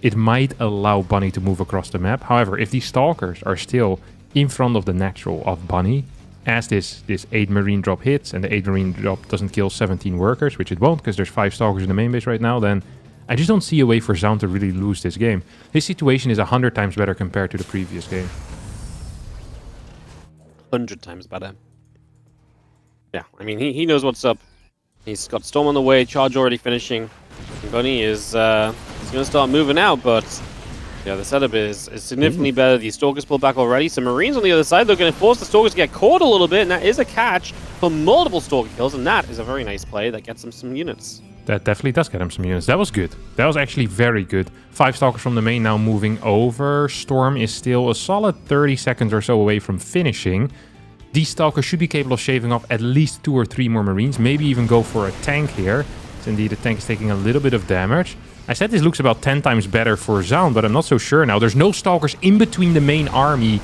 it might allow Bunny to move across the map. However, if these Stalkers are still in front of the natural of Bunny, as this 8 Marine drop hits, and the 8 Marine drop doesn't kill 17 workers, which it won't because there's 5 Stalkers in the main base right now, then I just don't see a way for Zoun to really lose this game. His situation is 100 times better compared to the previous game. 100 times better. Yeah, I mean, he knows what's up. He's got Storm on the way, Charge already finishing. And Bunny is he's going to start moving out, but yeah, the setup is significantly better. The Stalkers pull back already. So Marines on the other side, they're going to force the Stalkers to get caught a little bit, and that is a catch for multiple Stalker kills, and that is a very nice play that gets him some units. That definitely does get him some units. That was good. That was actually very good. 5 Stalkers from the main now moving over. Storm is still a solid 30 seconds or so away from finishing. These Stalkers should be capable of shaving off at least 2 or 3 more Marines. Maybe even go for a tank here. So indeed, the tank is taking a little bit of damage. I said this looks about 10 times better for Zoun, but I'm not so sure now. There's no Stalkers in between the main army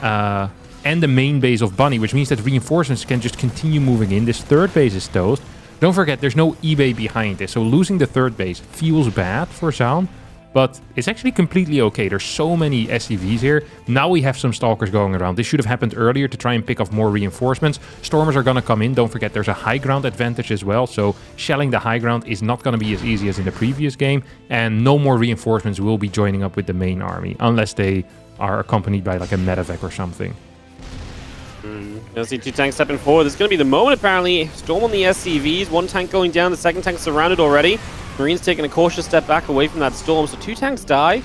and the main base of Bunny, which means that reinforcements can just continue moving in. This third base is toast. Don't forget, there's no eBay behind this, so losing the third base feels bad for Zoun, but it's actually completely okay. There's so many SCVs here. Now we have some Stalkers going around. This should have happened earlier to try and pick off more reinforcements. Stormers are going to come in. Don't forget, there's a high ground advantage as well, so shelling the high ground is not going to be as easy as in the previous game, and no more reinforcements will be joining up with the main army, unless they are accompanied by like a medevac or something. You'll see 2 tanks stepping forward. This is going to be the moment, apparently. Storm on the SCVs. 1 tank going down. The second tank surrounded already. Marines taking a cautious step back away from that Storm. So 2 tanks die.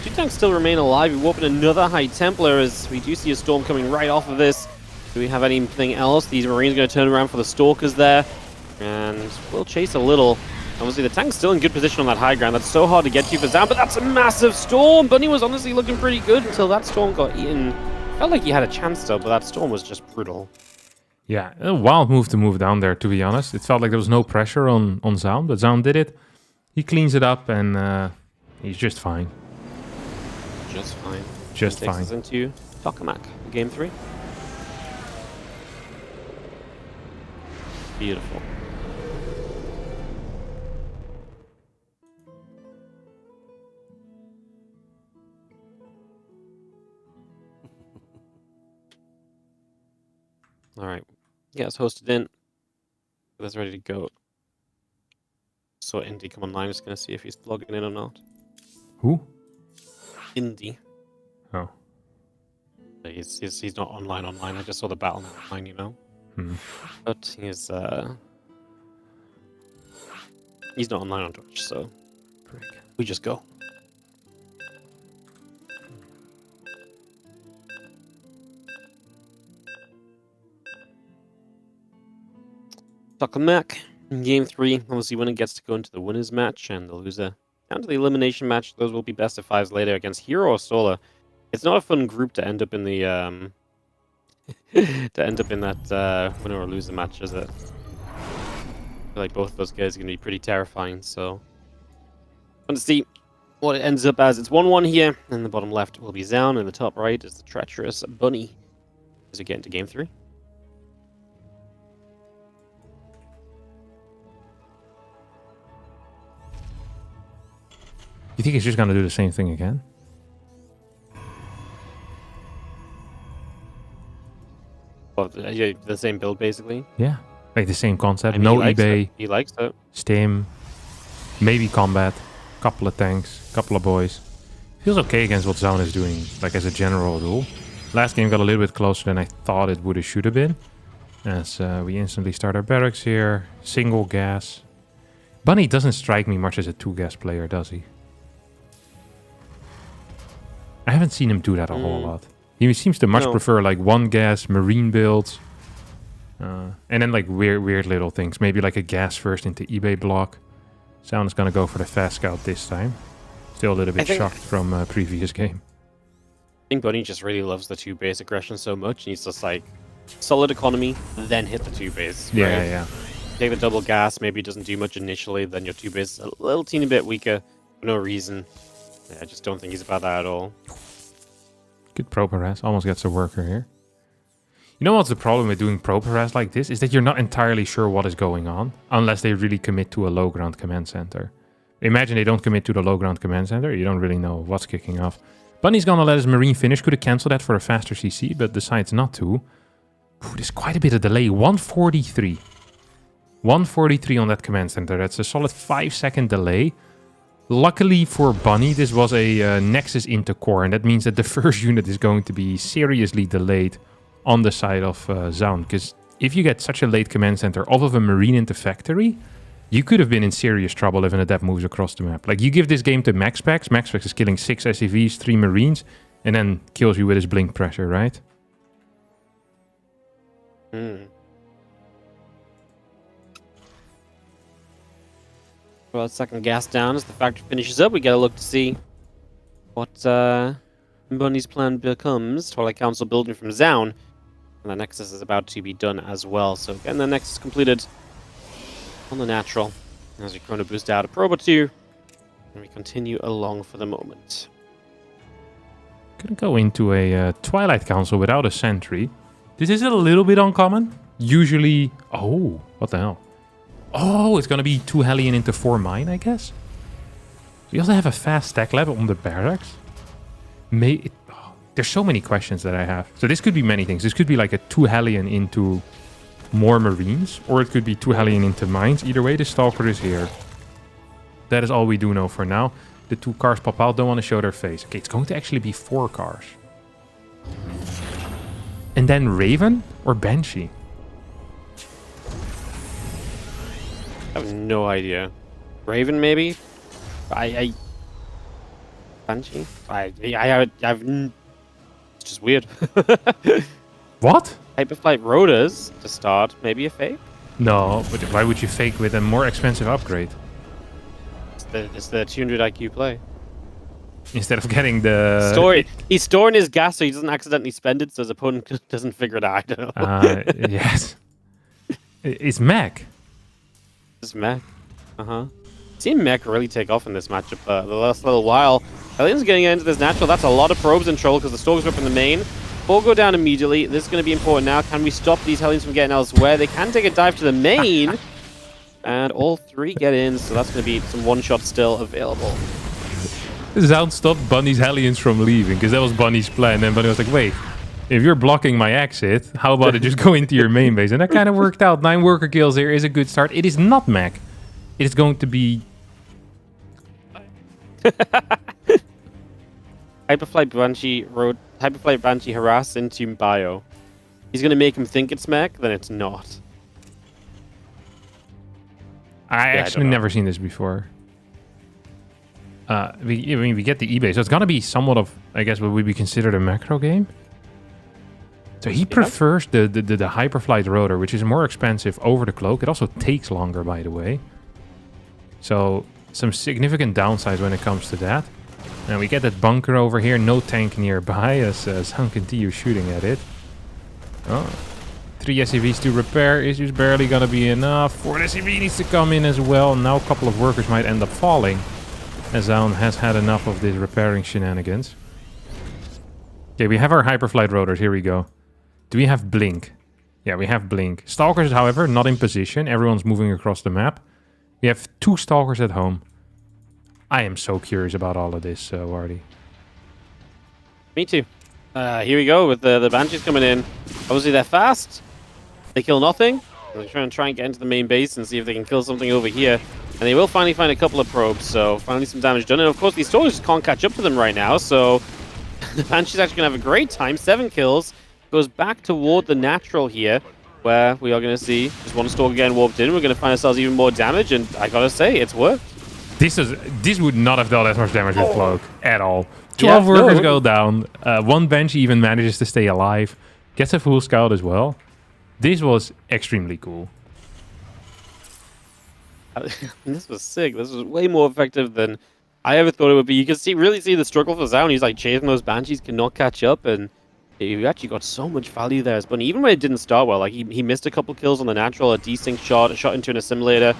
2 tanks still remain alive. We warp in another High Templar as we do see a Storm coming right off of this. Do we have anything else? These Marines are going to turn around for the Stalkers there. And we'll chase a little. Obviously, the tank's still in good position on that high ground. That's so hard to get to for Zoun, but that's a massive Storm. Bunny was honestly looking pretty good until that Storm got eaten. Felt like he had a chance though, but that Storm was just brutal. Yeah, a wild move to move down there, to be honest. It felt like there was no pressure on Zoun, but Zoun did it. He cleans it up, and he's just fine. Just fine. Just takes fine. us into Tokamak, game 3. Beautiful. All right. Yeah, it's hosted in. That's ready to go. So Indy come online. Just gonna see if he's logging in or not. Who? Indy. Oh. He's not online. I just saw the battle online, you know. But he's not online on Twitch, so we just go. Tokamak in game 3. Obviously, winner gets to go into the winners match, and the loser down to the elimination match. Those will be best of 5s later against Hero or Solar. It's not a fun group to end up in the that winner or loser match, is it? I feel like both of those guys are gonna be pretty terrifying. So, fun to see what it ends up as. It's 1-1 here, and the bottom left will be Zoun, and the top right is the treacherous Bunny. As we get into game 3. You think he's just gonna do the same thing again? Well, yeah, the same build basically. Yeah, like the same concept. I mean, No he likes eBay. it. He likes it. Stim, maybe combat, couple of tanks, couple of boys. Feels okay against what Zoun is doing, like as a general rule. Last game got a little bit closer than I thought it would have should have been. As we instantly start our barracks here. Single gas. Bunny doesn't strike me much as a 2-gas player, does he? I haven't seen him do that a whole lot. He seems to much prefer like 1-gas marine builds. And then like weird little things. Maybe like a gas first into eBay block. Zoun is going to go for the fast scout this time. Still a little bit shocked from previous game. I think Bunny just really loves the 2-base aggression so much. And he's just like, solid economy, then hit the 2-base. Right? Yeah. Take the double gas, maybe it doesn't do much initially, then your 2-base is a little teeny bit weaker for no reason. Yeah, I just don't think he's about that at all. Good pro harass. Almost gets a worker here. You know what's the problem with doing pro harass like this? Is that you're not entirely sure what is going on. Unless they really commit to a low ground command center. Imagine they don't commit to the low ground command center. You don't really know what's kicking off. Bunny's gonna let his Marine finish. Could have canceled that for a faster CC, but decides not to. Ooh, there's quite a bit of delay. 143. 143 on that command center. That's a solid 5-second delay. Luckily for Bunny, this was a Nexus into core, and that means that the first unit is going to be seriously delayed on the side of Zoun. Because if you get such a late command center off of a Marine into factory, you could have been in serious trouble if an adept moves across the map. Like, you give this game to Maxpax. Maxpax is killing 6 SCVs, 3 Marines, and then kills you with his blink pressure, right? Well, second gas down as the factory finishes up. We get a look to see what Bunny's plan becomes. Twilight Council building from Zoun. And the Nexus is about to be done as well. So getting the Nexus completed on the natural. As we chrono boost out a probe or two. And we continue along for the moment. Gonna go into a Twilight Council without a sentry. This is a little bit uncommon. Usually... Oh, what the hell? Oh, it's gonna be 2 Hellion into 4 mine, I guess. We also have a fast stack lab on the barracks. There's so many questions that I have. So this could be many things. This could be like a 2 Hellion into more Marines, or it could be 2 Hellion into mines. Either way, the Stalker is here. That is all we do know for now. The 2 cars pop out, don't want to show their face. Okay, it's going to actually be 4 cars. And then Raven or Banshee? I have no idea. Raven, maybe? Banshee? It's just weird. What? Hyperflight Rotors to start. Maybe a fake? No, but why would you fake with a more expensive upgrade? It's the 200 IQ play. Instead of getting the... He's storing his gas so he doesn't accidentally spend it so his opponent doesn't figure it out. I don't know. Yes. It's mech. It's mech. Seen mech really take off in this matchup the last little while. Hellions getting into this natural. That's a lot of probes in Troll because the Stalkers are up in the main. 4 go down immediately. This is going to be important now. Can we stop these Hellions from getting elsewhere? They can take a dive to the main. And all 3 get in, so that's going to be some one-shots still available. Zoun stopped Bunny's Hellions from leaving, because that was Bunny's plan. And Bunny was like, wait, if you're blocking my exit, how about it just go into your main base? And that kind of worked out. 9 worker kills here is a good start. It is not mech. It is going to be... Hyperflight Banshee harass into bio. He's going to make him think it's mech, then it's not. I actually never seen this before. We get the eBay, so it's gonna be somewhat of, I guess, what would be considered a macro game. So he prefers the Hyperflight Rotor, which is more expensive over the cloak. It also takes longer, by the way. So some significant downsides when it comes to that. And we get that bunker over here, no tank nearby, as Zoun continues shooting at it. Oh. 3 SCVs to repair is just barely gonna be enough. 4 SCV needs to come in as well. Now a couple of workers might end up falling, as Zoun has had enough of this repairing shenanigans. Okay, we have our Hyperflight Rotors. Here we go. Do we have Blink? Yeah, we have Blink. Stalkers, however, not in position. Everyone's moving across the map. We have 2 Stalkers at home. I am so curious about all of this, Wardy. Me too. Here we go with the Banshees coming in. Obviously, they're fast. They kill nothing. They're trying to get into the main base and see if they can kill something over here. And they will finally find a couple of probes, so finally some damage done. And of course, these Stalkers just can't catch up to them right now, so the Banshee's actually going to have a great time. 7 kills. Goes back toward the natural here, where we are going to see just one Stalker getting warped in. We're going to find ourselves even more damage, and I gotta say, it's worked. This would not have done as much damage with Cloak at all. 12 workers go down. 1 Banshee even manages to stay alive. Gets a full scout as well. This was extremely cool. This was sick. This was way more effective than I ever thought it would be. You can really see the struggle for Zoun. He's like chasing those Banshees, cannot catch up, and you actually got so much value there as Bunny. Even when it didn't start well, like he missed a couple kills on the natural, a desync shot, a shot into an assimilator.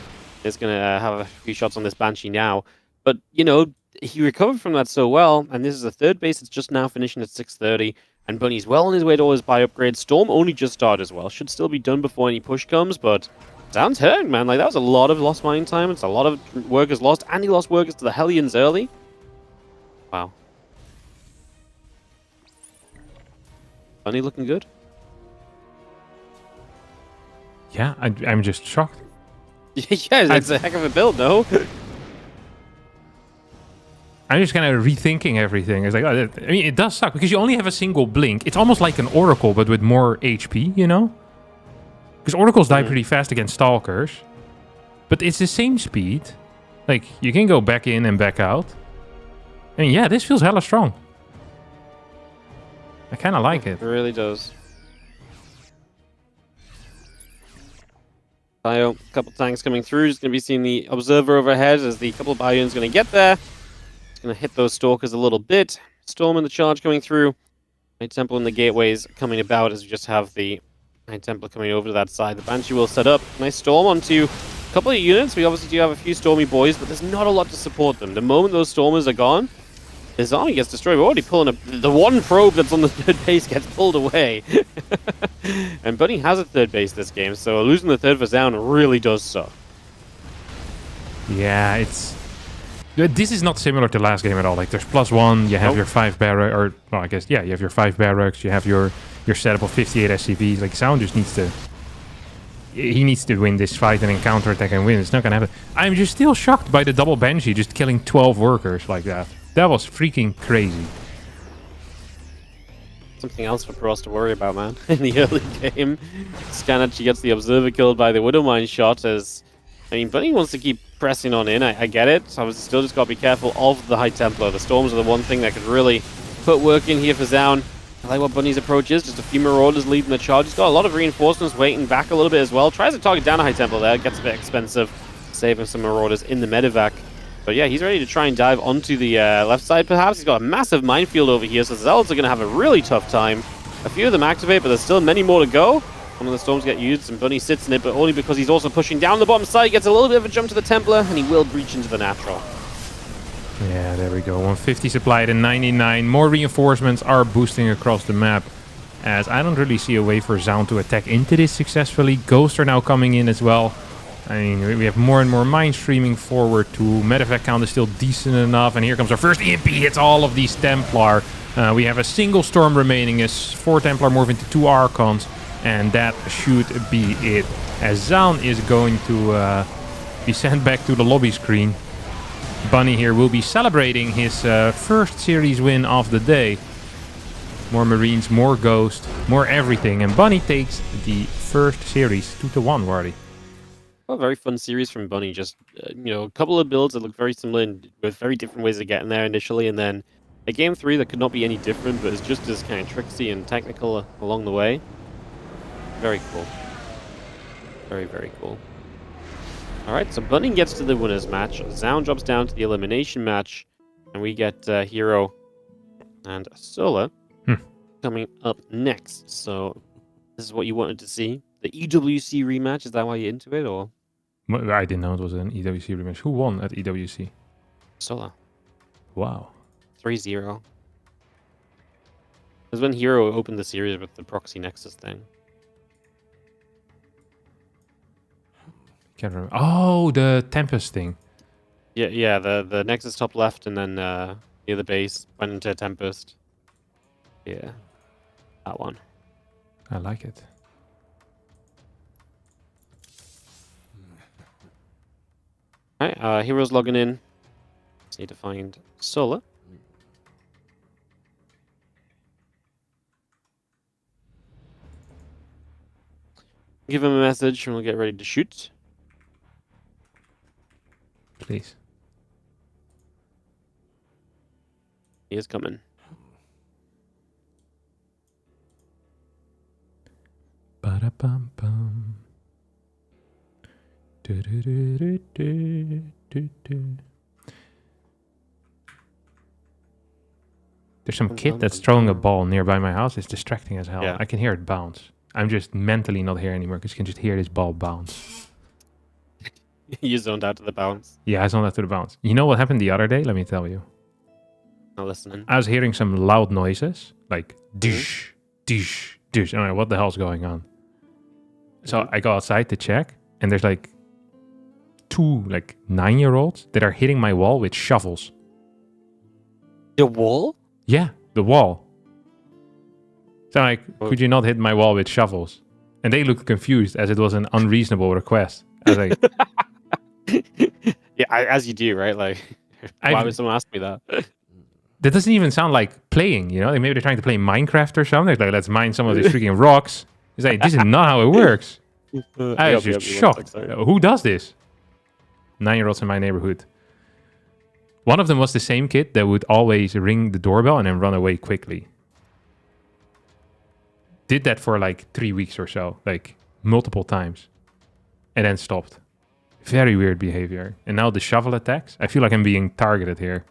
It's going to have a few shots on this Banshee now. But, you know, he recovered from that so well, and this is the 3rd base. It's just now finishing at 6:30, and Bunny's well on his way to all his buy upgrades. Storm only just started as well. Should still be done before any push comes, but Sounds hurt, man. Like, that was a lot of lost mining time. It's a lot of workers lost, and he lost workers to the Hellions early. Wow. Bunny looking good. Yeah, I'm just shocked. Yeah, it's a heck of a build, no? I'm just kind of rethinking everything. It's like, oh, I mean, it does suck because you only have a single blink. It's almost like an Oracle, but with more HP, you know? Because Oracles die pretty fast against Stalkers. But it's the same speed. Like, you can go back in and back out. I mean, yeah, this feels hella strong. I kind of like it. It really does. Bio, a couple tanks coming through. Just going to be seeing the Observer overhead as the couple of Bio's going to get there. It's going to hit those Stalkers a little bit. Storm in the charge coming through. Knight Templar in the gateways coming about as we just have the Knight Templar coming over to that side. The Banshee will set up. Nice Storm onto a couple of units. We obviously do have a few Stormy boys, but there's not a lot to support them. The moment those Stormers are gone, his army gets destroyed. We're already pulling the one probe that's on the third base gets pulled away. And Bunny has a third base this game, so losing the third for Zoun really does suck. Yeah, it's... This is not similar to last game at all. Like, there's +1, you have your 5 barracks, or... Well, I guess, yeah, you have your 5 barracks, you have your setup of 58 SCVs. Like, Zoun just needs to... He needs to win this fight and then counterattack and win. It's not gonna happen. I'm just still shocked by the double Banshee just killing 12 workers like that. That was freaking crazy. Something else for Pros to worry about, man. In the early game, Scan she gets the Observer killed by the Widowmine shot as... I mean, Bunny wants to keep pressing on in. I get it. So obviously still just got to be careful of the High Templar. The Storms are the one thing that could really put work in here for Zoun. I like what Bunny's approach is. Just a few Marauders leading the charge. He's got a lot of reinforcements waiting back a little bit as well. Tries to target down a High Templar there. Gets a bit expensive. Saving some Marauders in the medevac. But yeah, he's ready to try and dive onto the left side perhaps. He's got a massive minefield over here, so the Zealots are going to have a really tough time. A few of them activate, but there's still many more to go. One of the Storms get used, and Bunny sits in it, but only because he's also pushing down the bottom side. Gets a little bit of a jump to the Templar, and he will breach into the natural. Yeah, there we go. 150 supplied and 99. More reinforcements are boosting across the map, as I don't really see a way for Zoun to attack into this successfully. Ghosts are now coming in as well. I mean, we have more and more mines streaming forward too. Medevac count is still decent enough. And here comes our first EMP. Hits all of these Templar. We have a single Storm remaining as 4 Templar move into 2 Archons. And that should be it. As Zoun is going to be sent back to the lobby screen. Bunny here will be celebrating his first series win of the day. More Marines, more Ghost, more everything. And Bunny takes the first series 2-1, Wardy. Well, a very fun series from Bunny. Just, you know, a couple of builds that look very similar and with very different ways of getting there initially. And then a game 3 that could not be any different, but is just as kind of tricksy and technical along the way. Very cool. Very, very cool. Alright, so Bunny gets to the winner's match. Zoun drops down to the elimination match. And we get Hero and Sola coming up next. So, this is what you wanted to see. The EWC rematch, is that why you're into it, or? I didn't know it was an EWC rematch. Who won at EWC? Sola. Wow. 3-0. It was when Hero opened the series with the Proxy Nexus thing. Can't remember. Oh, the Tempest thing. Yeah, the Nexus top left, and then near the base went into Tempest. Yeah, that one. I like it. Alright, Hero's logging in. Just need to find Sola. Give him a message, and we'll get ready to shoot. Please. He is coming. Ba-da-bum-bum. There's some kid that's throwing a ball nearby my house. It's distracting as hell. Yeah. I can hear it bounce. I'm just mentally not here anymore because you can just hear this ball bounce. You zoned out to the bounce. Yeah, I zoned out to the bounce. You know what happened the other day? Let me tell you. Not listening. I was hearing some loud noises, like dish, dish, dish. I don't know what the hell's going on. So I go outside to check. and there's like 2 like 9-year-olds that are hitting my wall with shovels. The wall? Yeah, the wall. So like, could you not hit my wall with shovels? And they looked confused as it was an unreasonable request. I was like, Yeah, as you do, right? Like, why would someone ask me that? that doesn't even sound like playing, you know? Like maybe they're trying to play Minecraft or something. Like, let's mine some of these freaking rocks. It's like, this is not how it works. I was just shocked. Who does this? 9-year-olds in my neighborhood. One of them was the same kid that would always ring the doorbell and then run away quickly. Did that for like 3 weeks or so, like multiple times, and then stopped. Very weird behavior. And now the shovel attacks. I feel like I'm being targeted here.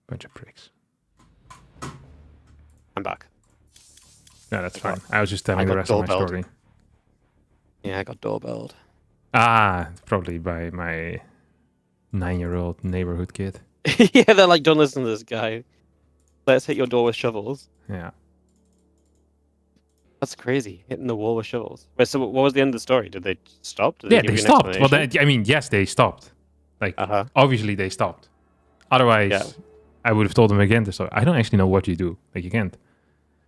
Bunch of pricks. I'm back. No, that's fine. I was just telling the rest of my story. Yeah, I got doorbelled. Ah, probably by my 9-year-old neighborhood kid. Yeah, they're like, don't listen to this guy. Let's hit your door with shovels. Yeah. That's crazy. Hitting the wall with shovels. Wait, so what was the end of the story? Did they stop? Did Yeah, give they you an stopped. Well, explanation? I mean, yes, they stopped. Like, obviously they stopped. Otherwise, I would have told them again to stop. I don't actually know what you do. Like, you can't.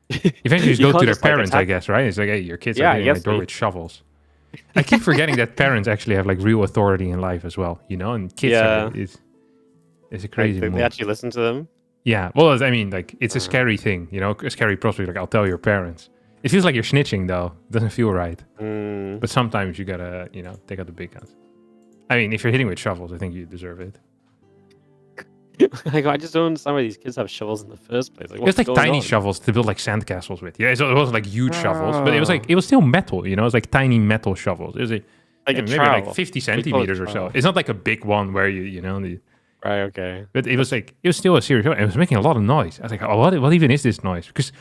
Eventually, you just go to their parents, I guess, right? It's like, hey, your kids are hitting my door with shovels. I keep forgetting that parents actually have like real authority in life as well, you know? And kids it's a crazy like, move. they actually listen to them? Yeah, well, I mean, like, it's a scary thing, you know? A scary prospect, like, I'll tell your parents. It feels like you're snitching, though. It doesn't feel right. But sometimes you gotta, you know, take out the big guns. I mean, if you're hitting with shovels, I think you deserve it. Like, I just don't understand why these kids have shovels in the first place. Like, It's like tiny shovels to build like sandcastles with. Yeah, so it wasn't like huge shovels, but it was still metal, you know? It was like tiny metal shovels. It was like maybe like 50 centimeters or so. It's not like a big one where you know... Right, okay. But it was still a serious shovel. It was making a lot of noise. I was like, oh, what even is this noise? Because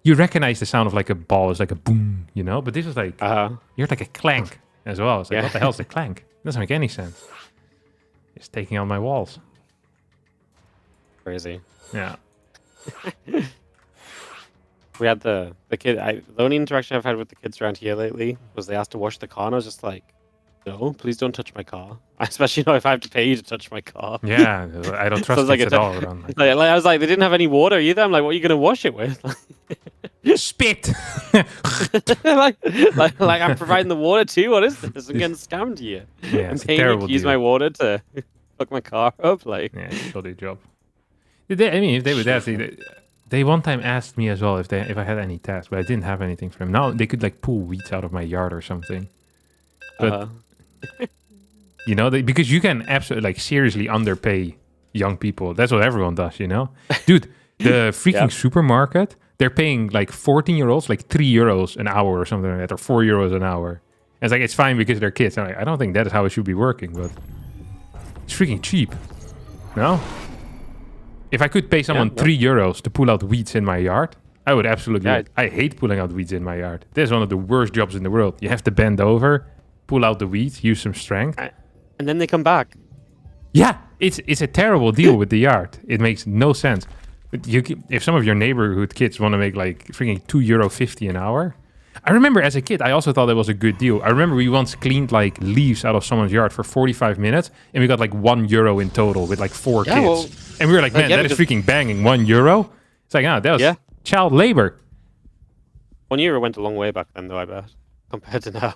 you recognize the sound of like a ball. It's like a boom, you know? But this was like, you heard like a clank as well. It's like, what the hell's the clank? It doesn't make any sense. It's taking out my walls. Crazy. Yeah. We had the kid. The only interaction I've had with the kids around here lately was they asked to wash the car, and I was just like, no, please don't touch my car. I especially know if I have to pay you to touch my car. Yeah, I don't trust like kids at all. Around, like, I was like, they didn't have any water either. I'm like, what are you going to wash it with? Spit! like I'm providing the water too? What is this? I'm getting scammed here. Yeah, I'm paying you to use my water to fuck my car up. Like, yeah, show their job. I mean, if they would ask, they one time asked me as well if I had any tasks, but I didn't have anything for them. Now they could like pull weeds out of my yard or something. But you know, because you can absolutely like seriously underpay young people. That's what everyone does, you know, dude. The freaking supermarket, they're paying like 14-year-olds like €3 an hour or something like that, or €4 an hour. And it's like it's fine because they're kids. I'm like, I don't think that is how it should be working, but it's freaking cheap. No. If I could pay someone €3 to pull out weeds in my yard, I would absolutely. Yeah. I hate pulling out weeds in my yard. This is one of the worst jobs in the world. You have to bend over, pull out the weeds, use some strength, and then they come back. Yeah, it's a terrible deal with the yard. It makes no sense. But if some of your neighborhood kids want to make like freaking €2.50 an hour, I remember as a kid, I also thought that was a good deal. I remember we once cleaned like leaves out of someone's yard for 45 minutes, and we got like €1 in total with like 4 kids. Well, and we were like, man, that is freaking banging. €1. It's like, that was child labor. €1 went a long way back then, though, I bet, compared to now.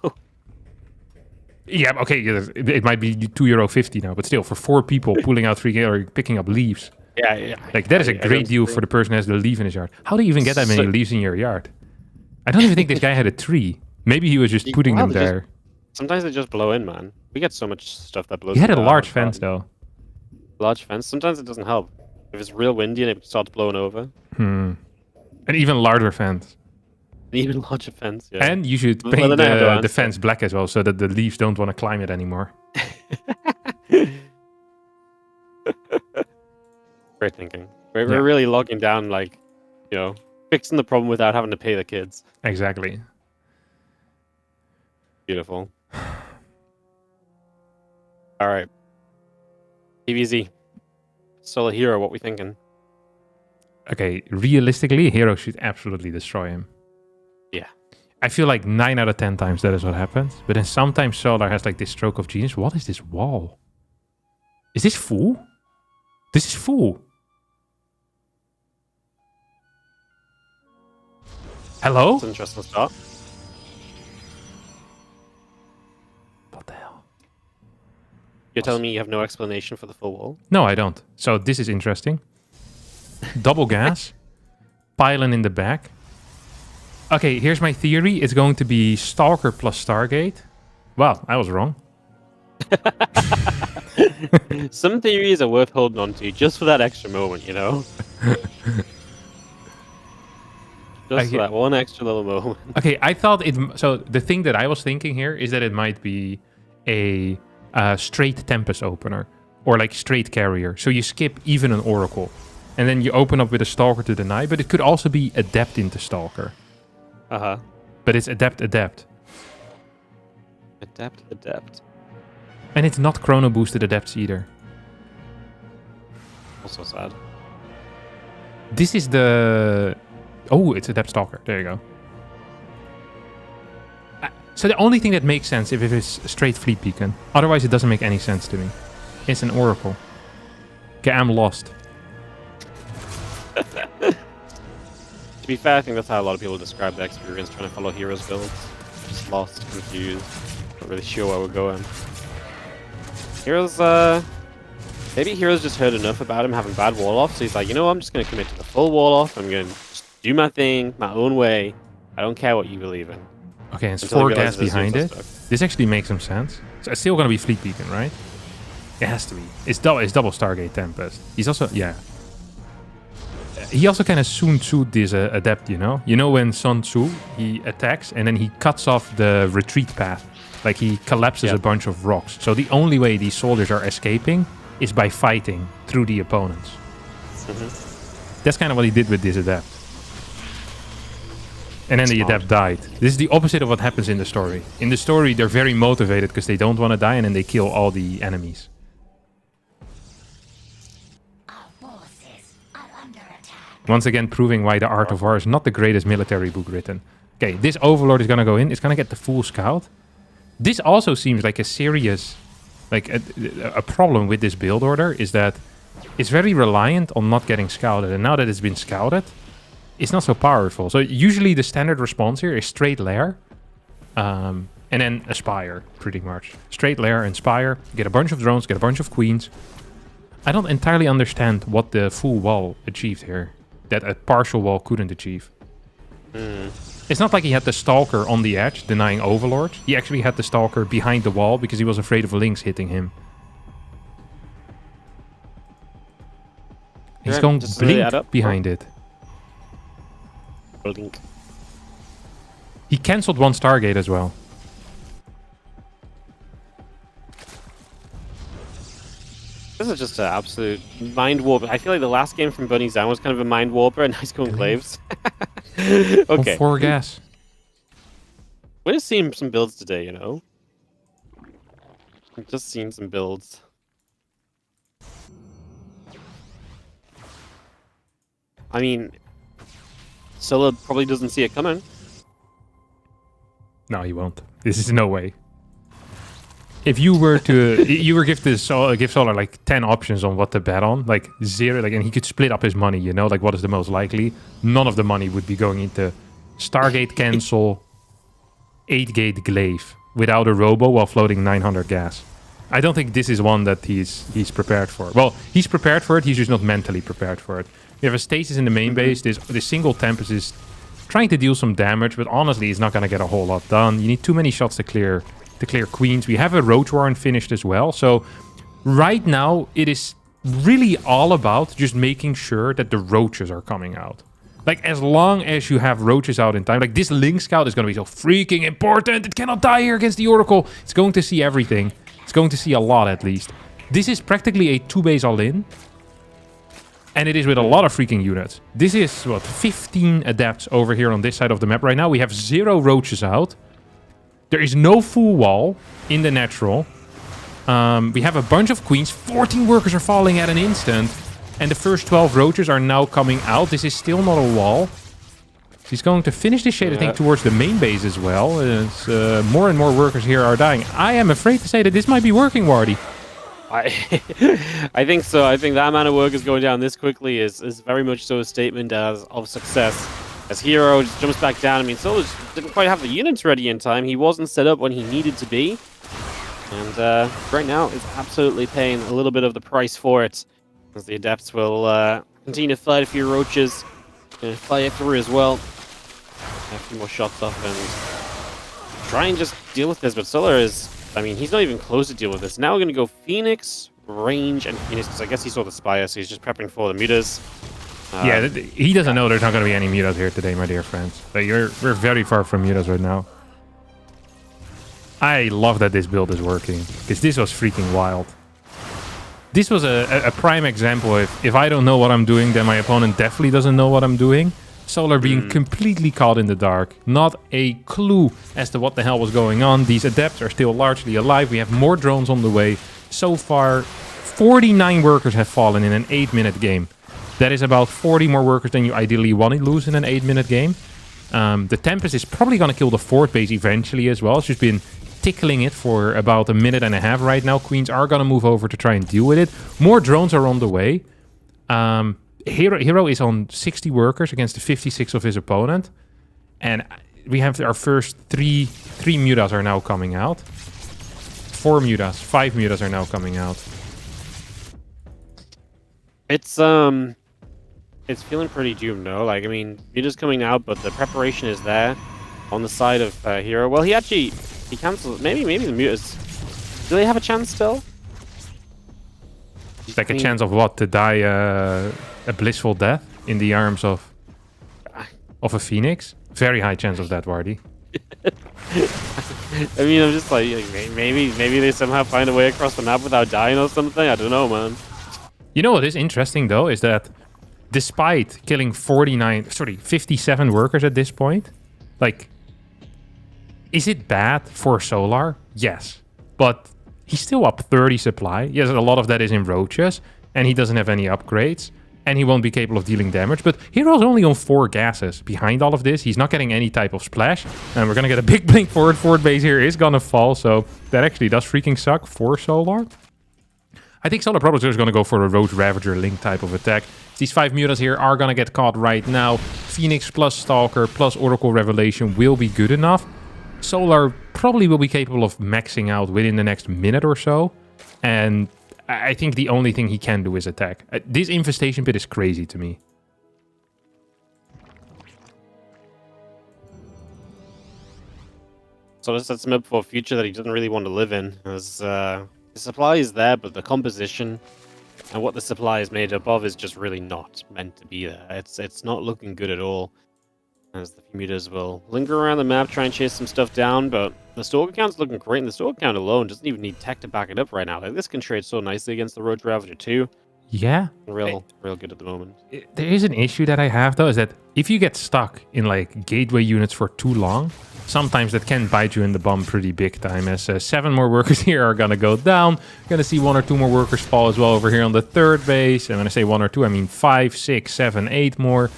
Yeah, okay, it might be €2.50 now, but still, for 4 people pulling out 3 or picking up leaves. Yeah. Like, that is a great deal for the person who has the leaf in his yard. How do you even get that many leaves in your yard? I don't even think this guy had a tree. Maybe he was just putting them there. Sometimes they just blow in, man. We get so much stuff that blows in. He had a large fence, though. Large fence? Sometimes it doesn't help. If it's real windy and it starts blowing over. An even larger fence. An even larger fence, yeah. And you should paint the fence black as well, so that the leaves don't want to climb it anymore. Great thinking. We're really logging down, like, fixing the problem without having to pay the kids. Exactly. Beautiful. All right. TVZ. Solo hero, what we thinking? Okay, realistically, Hero should absolutely destroy him. Yeah. I feel like 9 out of 10 times that is what happens. But then sometimes Solar has like this stroke of genius. What is this wall? Is this full? This is full. Hello? That's an interesting start. What the hell? You're telling me you have no explanation for the full wall? No, I don't. So this is interesting. Double gas. Pylon in the back. Okay, here's my theory. It's going to be Stalker plus Stargate. Wow, I was wrong. Some theories are worth holding on to just for that extra moment, you know? Just for that one extra little moment. Okay, I thought it... So the thing that I was thinking here is that it might be a straight Tempest opener. Or like straight Carrier. So you skip even an Oracle. And then you open up with a Stalker to deny. But it could also be Adept into Stalker. Uh-huh. But it's Adept. Adept. And it's not Chrono Boosted Adepts either. Also sad. This is the... Oh, it's Adept Stalker. There you go. So the only thing that makes sense if it is straight Fleet Beacon. Otherwise, it doesn't make any sense to me. It's an Oracle. Okay, I'm lost. To be fair, I think that's how a lot of people describe the experience trying to follow Heroes builds. Just lost, confused, not really sure where we're going. Heroes, maybe Heroes just heard enough about him having bad wall off, so he's like, you know what, I'm just going to commit to the full wall off, I'm going to just do my thing, my own way, I don't care what you believe in. Okay, it's Until he 4 gas realizes behind he's it. stuck. This actually makes some sense. So it's still going to be Fleet Beacon, right? It has to be. It's double Stargate Tempest. He's also... Yeah. He also kind of Sun Tzu this Adept, you know? You know when Sun Tzu, he attacks and then he cuts off the retreat path. Like he collapses a bunch of rocks. So the only way these soldiers are escaping is by fighting through the opponents. Mm-hmm. That's kind of what he did with this Adept. And then the Adept died. This is the opposite of what happens in the story. In the story, they're very motivated because they don't want to die and then they kill all the enemies. Once again, proving why the Art of War is not the greatest military book written. Okay, this Overlord is going to go in. It's going to get the full scout. This also seems like a serious... Like, a problem with this build order is that it's very reliant on not getting scouted. And now that it's been scouted, it's not so powerful. So usually the standard response here is straight lair. And then Aspire, pretty much. Straight lair and Spire. Get a bunch of drones, get a bunch of queens. I don't entirely understand what the full wall achieved here. That a partial wall couldn't achieve. It's not like he had the Stalker on the edge, denying Overlords. He actually had the Stalker behind the wall because he was afraid of Lynx hitting him. He's going Blink behind it. Blink. He cancelled one Stargate as well. This is just an absolute mind warp. I feel like the last game from Bunny Zoun was kind of a mind warper, and nice going Claves. Okay. 4 gas. We're just seeing some builds today, you know? I've just seen some builds. I mean, Solo probably doesn't see it coming. No, he won't. This is no way. If you were to, give Solar like 10 options on what to bet on, like 0, like, and he could split up his money, you know, like what is the most likely? None of the money would be going into Stargate cancel, 8-gate glaive without a robo while floating 900 gas. I don't think this is one that he's prepared for. Well, he's prepared for it. He's just not mentally prepared for it. We have a stasis in the main base. This single Tempest is trying to deal some damage, but honestly, it's not going to get a whole lot done. You need too many shots to clear queens. We have a Roach Warren finished as well. So right now, it is really all about just making sure that the roaches are coming out. Like, as long as you have roaches out in time, like this Link Scout is going to be so freaking important. It cannot die here against the Oracle. It's going to see everything. It's going to see a lot at least. This is practically a 2-base all-in. And it is with a lot of freaking units. This is, what, 15 Adepts over here on this side of the map right now. We have 0 roaches out. There is no full wall in the natural. We have a bunch of queens. 14 workers are falling at an instant. And the first 12 roaches are now coming out. This is still not a wall. He's going to finish this shade, I think, towards the main base as well. It's, more and more workers here are dying. I am afraid to say that this might be working, Wardy. I think so. I think that amount of workers going down this quickly is very much so a statement of success. As Hero just jumps back down. I mean, Solar didn't quite have the units ready in time. He wasn't set up when he needed to be. And right now is absolutely paying a little bit of the price for it. As the Adepts will continue to fight a few roaches. Fly it through as well. A few more shots off and try and just deal with this. But Solar is, I mean, he's not even close to deal with this. Now we're going to go Phoenix, Range, and Phoenix. Because I guess he saw the Spire, so he's just prepping for the mutas. Yeah, he doesn't know there's not going to be any mutas here today, my dear friends. But we're very far from mutas right now. I love that this build is working. Because this was freaking wild. This was a prime example. If I don't know what I'm doing, then my opponent definitely doesn't know what I'm doing. Solar being completely caught in the dark. Not a clue as to what the hell was going on. These Adepts are still largely alive. We have more drones on the way. So far, 49 workers have fallen in an 8-minute game. That is about 40 more workers than you ideally want to lose in an 8-minute game. The Tempest is probably going to kill the fort base eventually as well. It's just been tickling it for about a minute and a half right now. Queens are going to move over to try and deal with it. More drones are on the way. Hero is on 60 workers against the 56 of his opponent. And we have our first three mutas are now coming out. 4 mutas, 5 mutas are now coming out. It's feeling pretty doomed, no? Like, I mean, mutas coming out, but the preparation is there on the side of Hero. Well, he cancelled. Maybe the mutas. Do they have a chance still? It's like a chance of what? To die a blissful death in the arms of a phoenix? Very high chance of that, Wardy. I mean, I'm just like maybe they somehow find a way across the map without dying or something. I don't know, man. You know what is interesting though is that despite killing 57 workers at this point, like, is it bad for Solar? Yes, but he's still up 30 supply. Yes, a lot of that is in roaches, and he doesn't have any upgrades, and he won't be capable of dealing damage. But Hero's only on 4 gases. Behind all of this, he's not getting any type of splash, and we're gonna get a big blink forward. Fort base here is gonna fall, so that actually does freaking suck for Solar. I think Solar probably is going to go for a Roach Ravager Link type of attack. These 5 mutas here are going to get caught right now. Phoenix plus Stalker plus Oracle Revelation will be good enough. Solar probably will be capable of maxing out within the next minute or so. And I think the only thing he can do is attack. This Infestation Pit is crazy to me. So this sets him up for a future that he doesn't really want to live in. As the supply is there, but the composition and what the supply is made up of is just really not meant to be there. It's not looking good at all. As the mutas will linger around the map, try and chase some stuff down, but the Stalker count's looking great, and the Stalker count alone doesn't even need tech to back it up right now. Like, this can trade so nicely against the Roach Ravager too. Yeah. Real good at the moment. There is an issue that I have though, is that if you get stuck in like gateway units for too long, sometimes that can bite you in the bum pretty big time. As 7 more workers here are gonna go down. Gonna see 1 or 2 more workers fall as well over here on the 3rd base. And when I say 1 or 2, I mean 5, 6, 7, 8 more.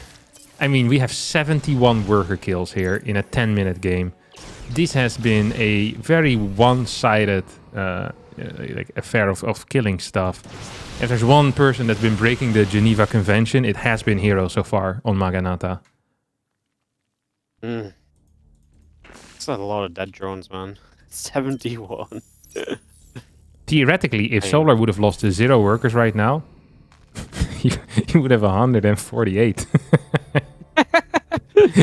I mean, we have 71 worker kills here in a 10-minute game. This has been a very one-sided like affair of killing stuff. If there's one person that's been breaking the Geneva Convention, it has been Hero so far on Maganata. That's a lot of dead drones, man. 71. Theoretically, if Solar would have lost the 0 workers right now, he would have 148.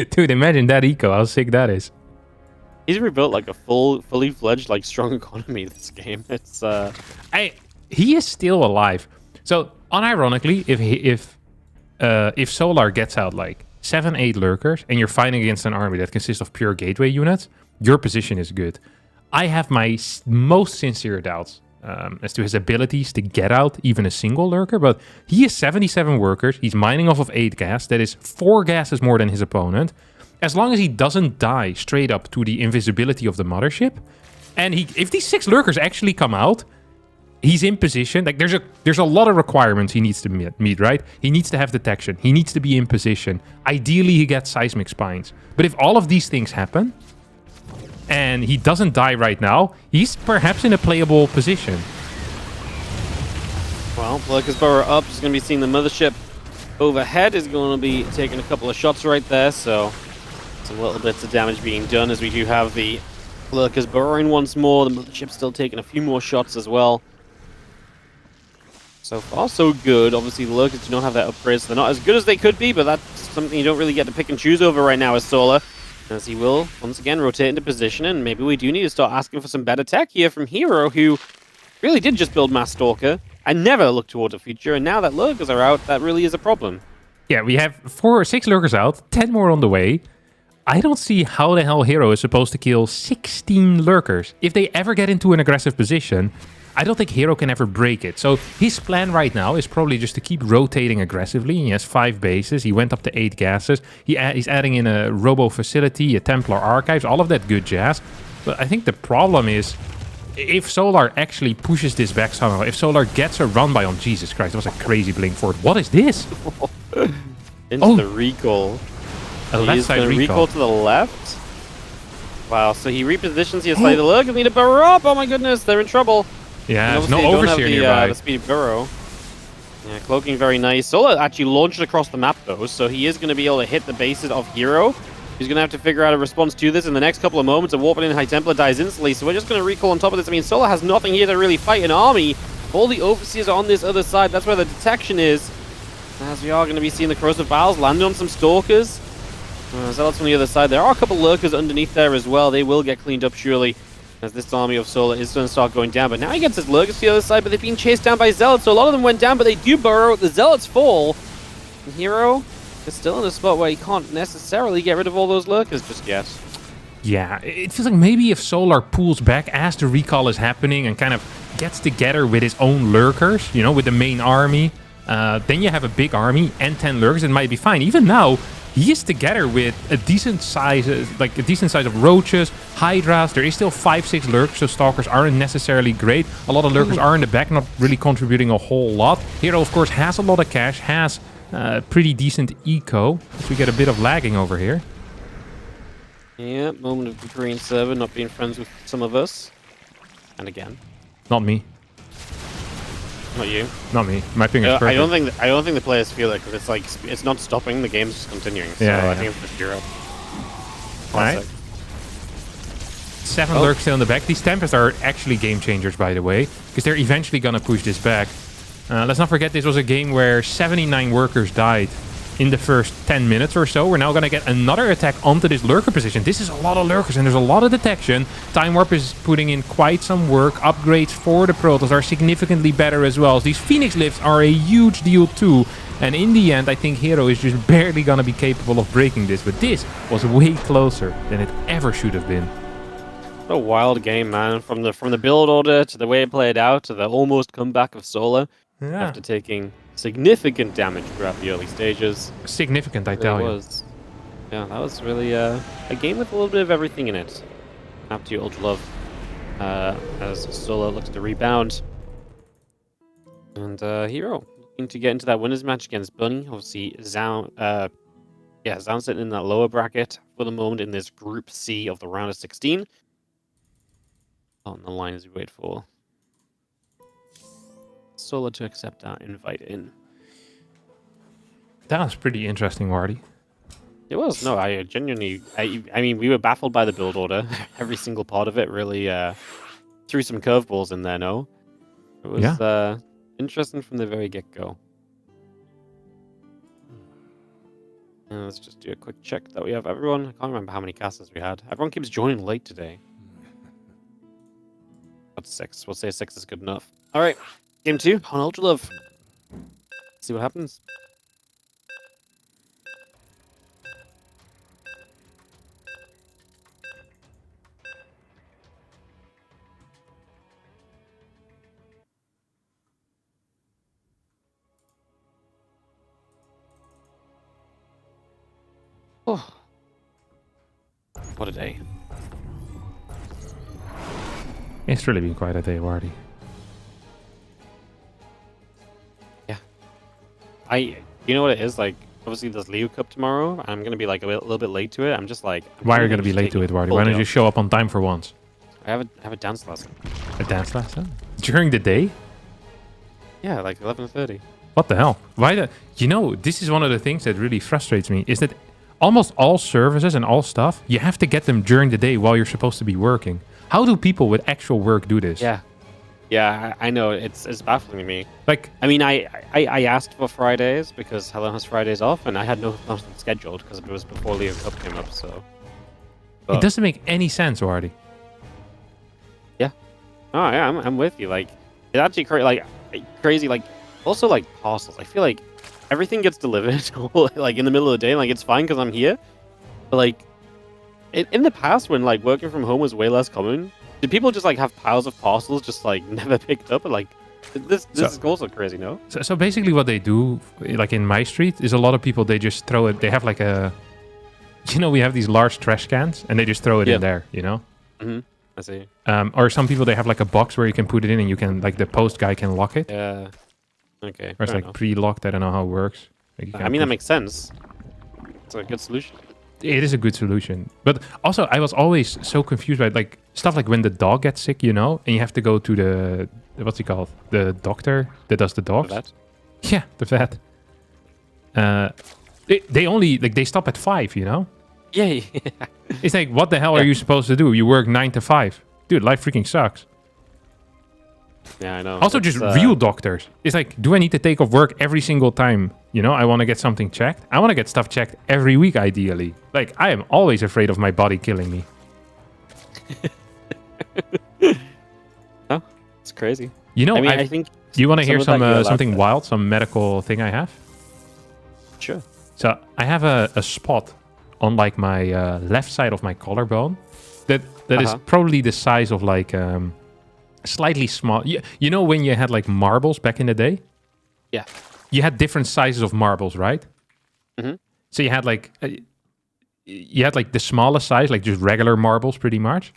Dude, imagine that eco, how sick that is. He's rebuilt like a fully fledged, like, strong economy this game. It's he is still alive. So unironically, if Solar gets out like 7-8 lurkers and you're fighting against an army that consists of pure gateway units, your position is good. I have my most sincere doubts as to his abilities to get out even a single lurker, but he is 77 workers. He's mining off of 8 gas. That is 4 gases more than his opponent. As long as he doesn't die straight up to the invisibility of the mothership, and if these 6 lurkers actually come out, he's in position. Like there's a lot of requirements he needs to meet, right? He needs to have detection. He needs to be in position. Ideally, he gets seismic spines. But if all of these things happen, and he doesn't die right now, he's perhaps in a playable position. Well, Lurker's Burrow up. He's going to be seeing the mothership overhead. Is going to be taking a couple of shots right there. So some little bits of damage being done as we do have the Lurkers burrowing once more. The mothership's still taking a few more shots as well. So far, so good. Obviously, the Lurkers do not have that upgrade, so they're not as good as they could be, but that's something you don't really get to pick and choose over right now as Solar. As he will, once again, rotate into position, and maybe we do need to start asking for some better tech here from Hero, who really did just build Mass Stalker and never look towards the future, and now that Lurkers are out, that really is a problem. Yeah, we have 4 or 6 Lurkers out, 10 more on the way. I don't see how the hell Hero is supposed to kill 16 Lurkers. If they ever get into an aggressive position, I don't think Hero can ever break it. So his plan right now is probably just to keep rotating aggressively. He has 5 bases. He went up to 8 gases. He's adding in a Robo Facility, a Templar Archives, all of that good jazz. But I think the problem is, if Solar actually pushes this back somehow, if Solar gets a run by on... Jesus Christ, that was a crazy blink for it. What is this? Into the recall. A left side recall to the left. Wow, so he repositions here slightly. The Lurkers need to burrow up. Oh my goodness, they're in trouble. Yeah, there's no overseer nearby. The speed burrow. Yeah, cloaking very nice. Solar actually launched across the map though, so he is going to be able to hit the bases of Hero. He's going to have to figure out a response to this in the next couple of moments. A Warping in High Templar dies instantly, so we're just going to recall on top of this. I mean, Solar has nothing here to really fight an army. All the overseers are on this other side. That's where the detection is. As we are going to be seeing the Corrosive Bowels landing on some Stalkers. Zealots on the other side. There are a couple Lurkers underneath there as well. They will get cleaned up surely, as this army of Solar is going to start going down. But now he gets his Lurkers to the other side, but they've been chased down by Zealots, so a lot of them went down, but they do burrow. The Zealots fall. And Hero is still in a spot where he can't necessarily get rid of all those Lurkers just yet. Yeah, it feels like maybe if Solar pulls back as the recall is happening and kind of gets together with his own Lurkers, you know, with the main army, then you have a big army and 10 Lurkers, it might be fine. Even now, he is together with a decent size, of roaches, hydras. There is still 5-6 lurkers, so stalkers aren't necessarily great. A lot of lurkers are in the back, not really contributing a whole lot. Hero, of course, has a lot of cash, has pretty decent eco. So we get a bit of lagging over here. Yeah, moment of the green server not being friends with some of us. And again. Not me. Not you. Not me. My ping is perfect. I don't think the players feel it, because it's like it's not stopping. The game's just continuing. So Yeah, I yeah. think it's just Europe. Alright. 7 lurks still in the back. These Tempests are actually game changers, by the way, because they're eventually gonna push this back. Let's not forget this was a game where 79 workers died in the first 10 minutes or so. We're now going to get another attack onto this lurker position. This is a lot of lurkers and there's a lot of detection. Time Warp is putting in quite some work. Upgrades for the Protoss are significantly better as well. These Phoenix lifts are a huge deal too. And in the end, I think Hero is just barely going to be capable of breaking this. But this was way closer than it ever should have been. What a wild game, man. From the build order to the way it played out to the almost comeback of Solar. Yeah. After taking significant damage throughout the early stages. Significant, I It tell you. was. Yeah, that was really a game with a little bit of everything in it. Up to you, Ultra Love. As Solar looks to rebound. And Hero looking to get into that winner's match against Bunny. Obviously, Zoun, Zoun sitting in that lower bracket for the moment in this Group C of the round of 16. On the line as we wait for Solar to accept that invite in. That was pretty interesting, Wardy. It was. No, I genuinely... I mean, we were baffled by the build order. Every single part of it really threw some curveballs in there, no? It was interesting from the very get-go. And let's just do a quick check that we have everyone. I can't remember how many casters we had. Everyone keeps joining late today. That's 6. We'll say 6 is good enough. All right. Game 2 on Ultra Love. See what happens. Oh. What a day. It's really been quite a day, Wardy. You know what it is? Like, obviously there's Leo Cup tomorrow. I'm gonna be like a little bit late to it. I'm just like. Why are you gonna be late to it, Wardy? Why don't you show up on time for once? I have a dance lesson. A dance lesson? During the day? Yeah, like 11:30. What the hell? Why the? You know, this is one of the things that really frustrates me. Is that almost all services and all stuff, you have to get them during the day while you're supposed to be working. How do people with actual work do this? Yeah, I know. It's baffling to me. Like, I mean, I asked for Fridays because Helen has Fridays off, and I had nothing scheduled because it was before Leo Cup came up. So it doesn't make any sense, Wardy. Yeah. Oh yeah, I'm with you. Like, it's actually crazy. Like, also like parcels. I feel like everything gets delivered like in the middle of the day. Like, it's fine because I'm here. But like, in the past when like working from home was way less common, did people just like have piles of parcels just like never picked up? And like, this is also crazy, no? So basically what they do, like in my street, is a lot of people, they just throw it, they have like a, you know, we have these large trash cans and they just throw it in there, you know? Mm-hmm. I see. Or some people, they have like a box where you can put it in and you can, like the post guy can lock it. Yeah. Okay. Or it's like pre-locked, I don't know how it works. Like I mean, that makes sense. It's a good solution. It is a good solution. But also, I was always so confused by like stuff like when the dog gets sick, you know, and you have to go to the, what's he called? The doctor that does the dogs. The vet? Yeah, the vet. They only, like, they stop at 5, you know? Yeah. It's like, what the hell are you supposed to do? You work 9 to 5. Dude, life freaking sucks. Yeah, I know. Also, just real doctors. It's like, do I need to take off work every single time? You know, I want to get something checked. I want to get stuff checked every week, ideally. Like, I am always afraid of my body killing me. Oh, it's crazy. You know, I mean, I think... You want to hear something to. wild? Some medical thing I have? Sure. So, I have a spot on, like, my left side of my collarbone. That is probably the size of, like... slightly small. You know when you had like marbles back in the day? Yeah. You had different sizes of marbles, right? Mm-hmm. So you had like the smallest size, like just regular marbles, pretty much.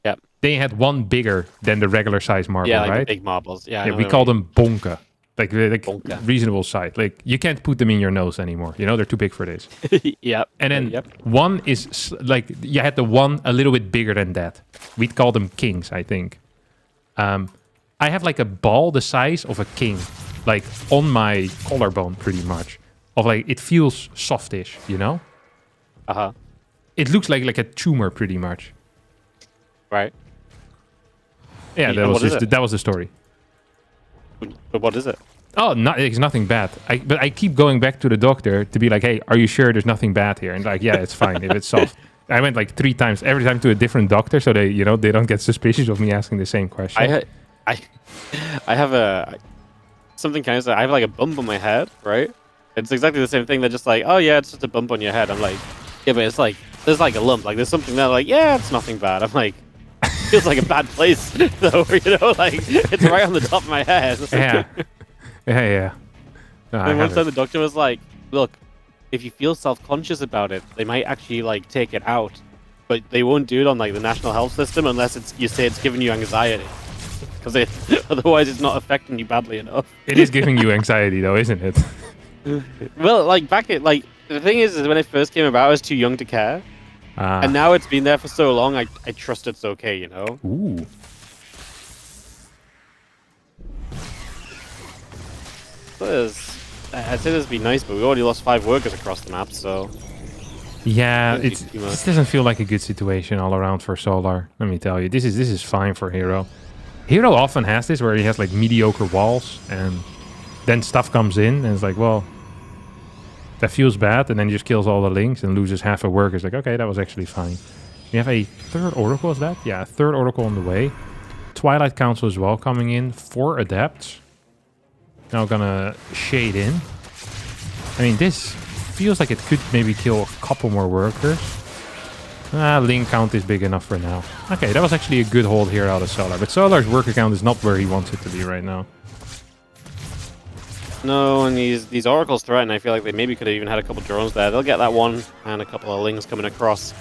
Yeah. Then you had one bigger than the regular size marble, yeah, like right? The big marbles. Yeah. We call them bonka. Like bonka. Reasonable size. Like you can't put them in your nose anymore. You know, they're too big for this. Yep. And then one is like, you had the one a little bit bigger than that. We'd call them kings, I think. I have like a ball the size of a king, like on my collarbone, pretty much. Of like, it feels softish, you know? It looks like a tumor, pretty much. Right. Yeah, that was the story. But what is it? Oh, it's nothing bad. But I keep going back to the doctor to be like, hey, are you sure there's nothing bad here? And like, yeah, it's fine if it's soft. I went like 3 times, every time to a different doctor, so they, you know, they don't get suspicious of me asking the same question. I have something kind of. I have like a bump on my head, right? It's exactly the same thing. They're just like, oh yeah, it's just a bump on your head. I'm like, yeah, but it's like there's like a lump, like there's something there. Like, yeah, it's nothing bad. I'm like, feels like a bad place though, you know, like it's right on the top of my head. Yeah. No, and one time the doctor was like, look, if you feel self-conscious about it, they might actually like take it out, but they won't do it on like the national health system unless you say it's giving you anxiety, because otherwise it's not affecting you badly enough. It is giving you anxiety though, isn't it? Well, like the thing is when it first came about, I was too young to care, and now it's been there for so long, I trust it's okay, you know. Ooh. I'd say this would be nice, but we already lost 5 workers across the map, so... Yeah, this doesn't feel like a good situation all around for Solar. Let me tell you, this is fine for Hero. Hero often has this where he has like mediocre walls, and then stuff comes in, and it's like, well, that feels bad, and then he just kills all the links and loses half a worker. It's like, okay, that was actually fine. We have a 3rd Oracle, is that? Yeah, a 3rd Oracle on the way. Twilight Council as well coming in. 4 Adepts. Now gonna shade in. I mean, this feels like it could maybe kill a couple more workers. Link count is big enough for now. Okay, that was actually a good hold here out of Solar. But Solar's worker count is not where he wants it to be right now. No, and these Oracles threaten. I feel like they maybe could have even had a couple drones there. They'll get that one and a couple of links coming across.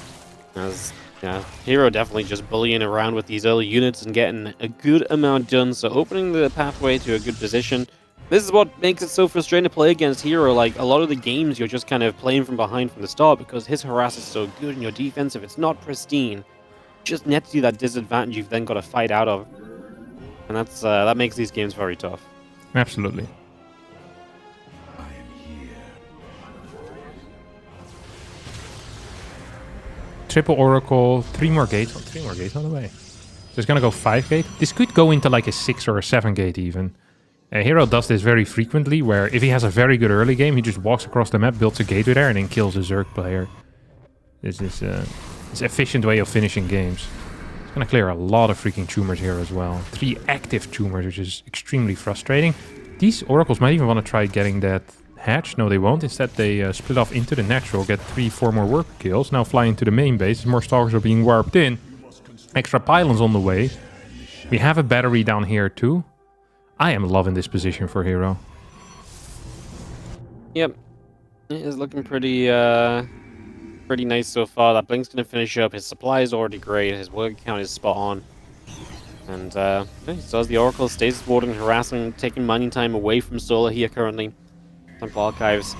As yeah, Hero definitely just bullying around with these early units and getting a good amount done. So opening the pathway to a good position. This is what makes it so frustrating to play against Hero. Like, a lot of the games, you're just kind of playing from behind from the start because his harass is so good and your defense, if it's not pristine, just nets you that disadvantage you've then got to fight out of. And that makes these games very tough. Absolutely. Triple Oracle, 3 more gates. 3 more gates on the way. So it's gonna go 5 gate. This could go into like a 6 or a 7 gate even. Hero does this very frequently, where if he has a very good early game, he just walks across the map, builds a gateway there, and then kills a Zerg player. This is an efficient way of finishing games. It's gonna clear a lot of freaking tumors here as well. 3 active tumors, which is extremely frustrating. These oracles might even want to try getting that hatch. No, they won't. Instead, they split off into the natural, get 3-4 more worker kills. Now fly into the main base. More stalkers are being warped in. Extra pylons on the way. We have a battery down here too. I am loving this position for Hero. Yep. It is looking pretty pretty nice so far. That Blink's going to finish up. His supply is already great. His work count is spot on. And he still has the Oracle, stasis warding, harassing, taking mining time away from Solar here currently. Temple Archives.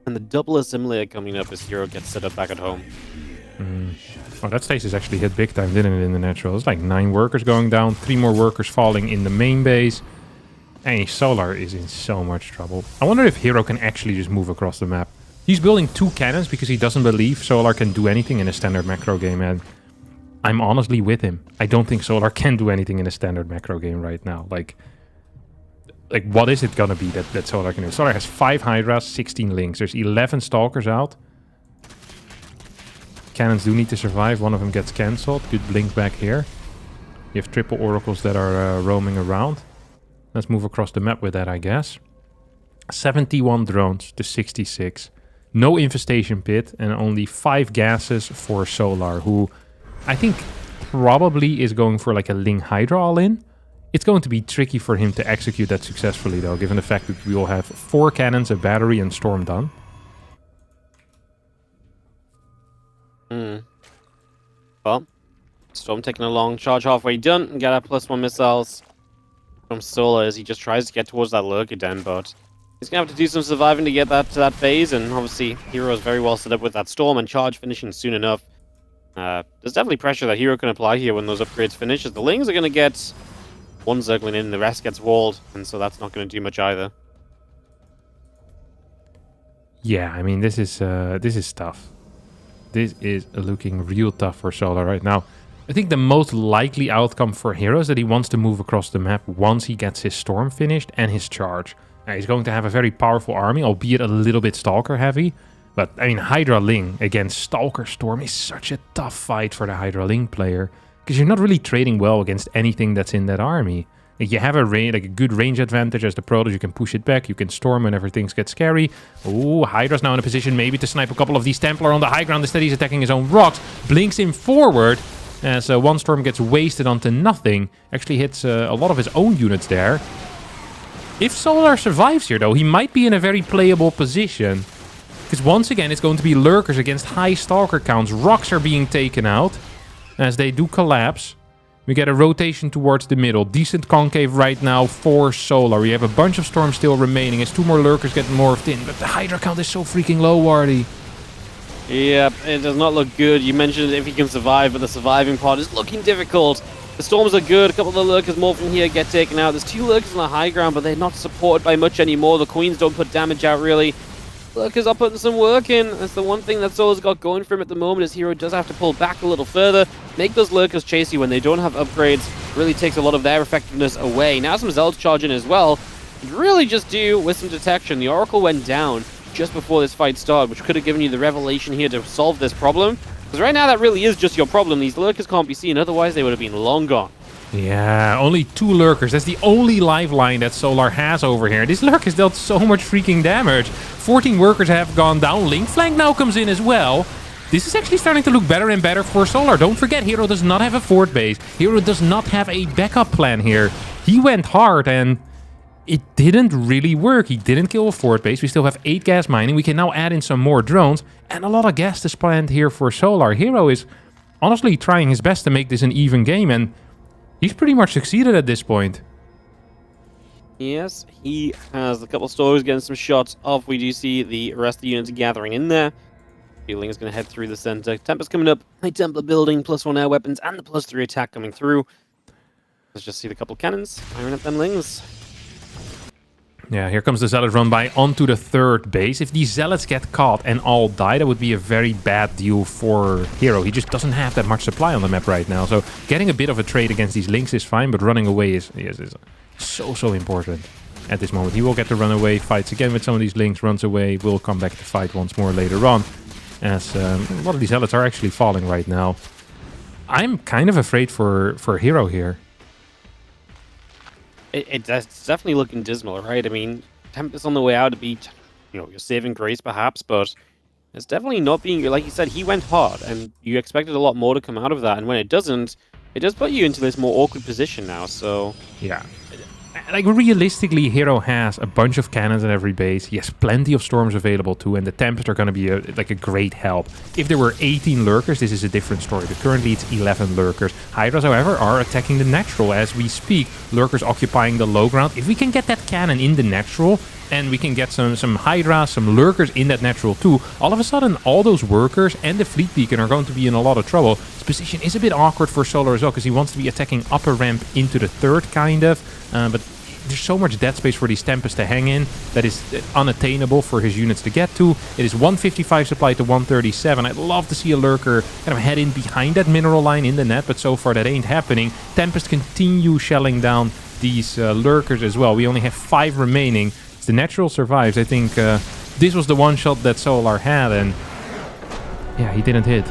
And the double assimilator coming up as Hero gets set up back at home. Oh, that stasis actually hit big time, didn't it, in the natural? It's like 9 workers going down, 3 more workers falling in the main base. And Solar is in so much trouble. I wonder if Hero can actually just move across the map. He's building 2 cannons because he doesn't believe Solar can do anything in a standard macro game, and I'm honestly with him. I don't think Solar can do anything in a standard macro game right now. Like what is it gonna be that Solar can do? Solar has 5 Hydras, 16 Links. There's 11 Stalkers out. Cannons do need to survive. One of them gets cancelled. Good Blink back here. You have triple Oracles that are roaming around. Let's move across the map with that, I guess. 71 drones to 66. No infestation pit and only 5 gases for Solar, who I think probably is going for like a Ling Hydra all-in. It's going to be tricky for him to execute that successfully, though, given the fact that we will have 4 cannons, a battery, and Storm done. Well, Storm taking a long charge halfway done and get our +1 missiles from Solar as he just tries to get towards that Lurker Den, but he's going to have to do some surviving to get that to that phase, and obviously Hero is very well set up with that Storm and charge finishing soon enough. There's definitely pressure that Hero can apply here when those upgrades finish, as the Lings are going to get 1 Zergling in, the rest gets walled, and so that's not going to do much either. Yeah, I mean, this is tough. This is looking real tough for Solar right now. I think the most likely outcome for Hero is that he wants to move across the map once he gets his Storm finished and his charge. He's going to have a very powerful army, albeit a little bit Stalker heavy. But, I mean, Hydra Ling against Stalker Storm is such a tough fight for the Hydra Ling player. Because you're not really trading well against anything that's in that army. Like, you have a good range advantage as the Protoss. You can push it back. You can Storm whenever things get scary. Ooh, Hydra's now in a position maybe to snipe a couple of these Templar on the high ground. Instead, he's attacking his own rocks. Blinks him forward. As 1 Storm gets wasted onto nothing. Actually hits a lot of his own units there. If Solar survives here, though, he might be in a very playable position. Because once again, it's going to be Lurkers against high Stalker counts. Rocks are being taken out as they do collapse. We get a rotation towards the middle. Decent concave right now for Solar. We have a bunch of Storms still remaining as 2 more Lurkers get morphed in. But the Hydra count is so freaking low, Wardy. Yep, it does not look good. You mentioned if he can survive, but the surviving part is looking difficult. The Storms are good. A couple of the Lurkers morphing here get taken out. There's 2 Lurkers on the high ground, but they're not supported by much anymore. The Queens don't put damage out, really. Lurkers are putting some work in. That's the one thing that Solar's got going for him at the moment. His Hero does have to pull back a little further. Make those Lurkers chase you when they don't have upgrades. Really takes a lot of their effectiveness away. Now some Zelds charge in as well. Really just do with some detection. The Oracle went down just before this fight started, which could have given you the revelation here to solve this problem. Because right now that really is just your problem. These Lurkers can't be seen, otherwise they would have been long gone. Yeah, only 2 Lurkers. That's the only lifeline that Solar has over here. This Lurkers dealt so much freaking damage. 14 workers have gone down. Link Flank now comes in as well. This is actually starting to look better and better for Solar. Don't forget, Hero does not have a fort base. Hero does not have a backup plan here. He went hard and it didn't really work. He didn't kill a fort base. We still have 8 gas mining. We can now add in some more drones. And a lot of gas is planned here for Solar. Hero is honestly trying his best to make this an even game. And he's pretty much succeeded at this point. Yes, he has a couple of stores getting some shots off. We do see the rest of the units gathering in there. Feeling is going to head through the center. Tempest coming up. High Templar building, +1 air weapons, and the +3 attack coming through. Let's just see the couple of cannons firing at them lings. Yeah, here comes the Zealot run by onto the third base. If these Zealots get caught and all die, that would be a very bad deal for Hero. He just doesn't have that much supply on the map right now. So getting a bit of a trade against these links is fine, but running away is so important at this moment. He will get the runaway, fights again with some of these links, runs away, will come back to fight once more later on. As a lot of these Zealots are actually falling right now. I'm kind of afraid for Hero here. It's definitely looking dismal, right? I mean, Tempest on the way out to be, your saving grace perhaps, but it's definitely not being, like you said, he went hard, and you expected a lot more to come out of that, and when it doesn't, it does put you into this more awkward position now, so... Yeah. Like, realistically, Hero has a bunch of cannons at every base. He has plenty of storms available too, and the Tempest are going to be a great help. If there were 18 lurkers, this is a different story, but currently it's 11 lurkers. Hydras, however, are attacking the natural as we speak. Lurkers occupying the low ground. If we can get that cannon in the natural, and we can get some Hydras, some lurkers in that natural too, all of a sudden all those workers and the fleet beacon are going to be in a lot of trouble. His position is a bit awkward for Solar as well, because he wants to be attacking upper ramp into the third, kind of, but there's so much dead space for these Tempests to hang in that is unattainable for his units to get to. It is 155 supply to 137. I'd love to see a lurker kind of head in behind that mineral line in the net, but so far that ain't happening. Tempest continue shelling down these lurkers as well. We only have 5 remaining. If the natural survives, I think this was the one shot that Solar had, and yeah, he didn't hit.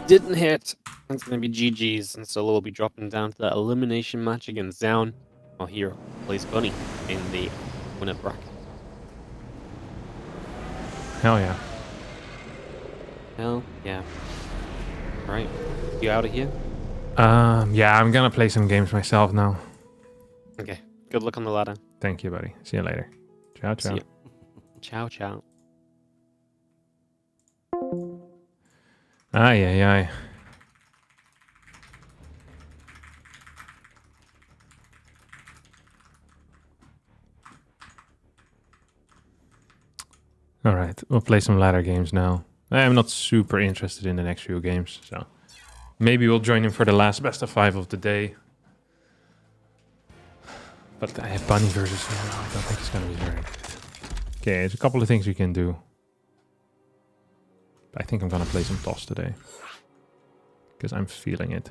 Didn't hit. It's going to be GG's, and Solar will be dropping down to that elimination match against Zoun. While Hero plays Bunny in the winner bracket. Hell yeah. Hell yeah. Alright, you out of here? Yeah, I'm gonna play some games myself now. Okay, good luck on the ladder. Thank you, buddy. See you later. Ciao, ciao. See ya. Ciao, ciao. Ay, ay, ay. Alright, we'll play some ladder games now. I'm not super interested in the next few games, so maybe we'll join him for the last best of 5 of the day. But I have Bunny versus him. I don't think it's gonna be very good. Okay, there's a couple of things we can do. I think I'm gonna play some toss today, because I'm feeling it.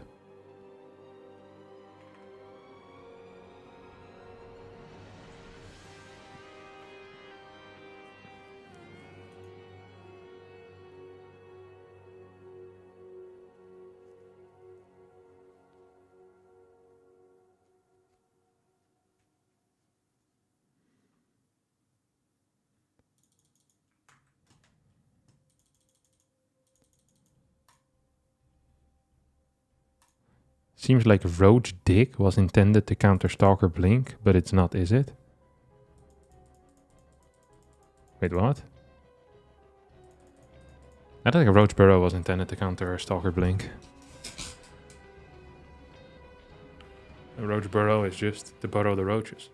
Seems like Roach Dig was intended to counter Stalker Blink, but it's not, is it? Wait, what? I don't think Roach Burrow was intended to counter Stalker Blink. A Roach Burrow is just to burrow the roaches.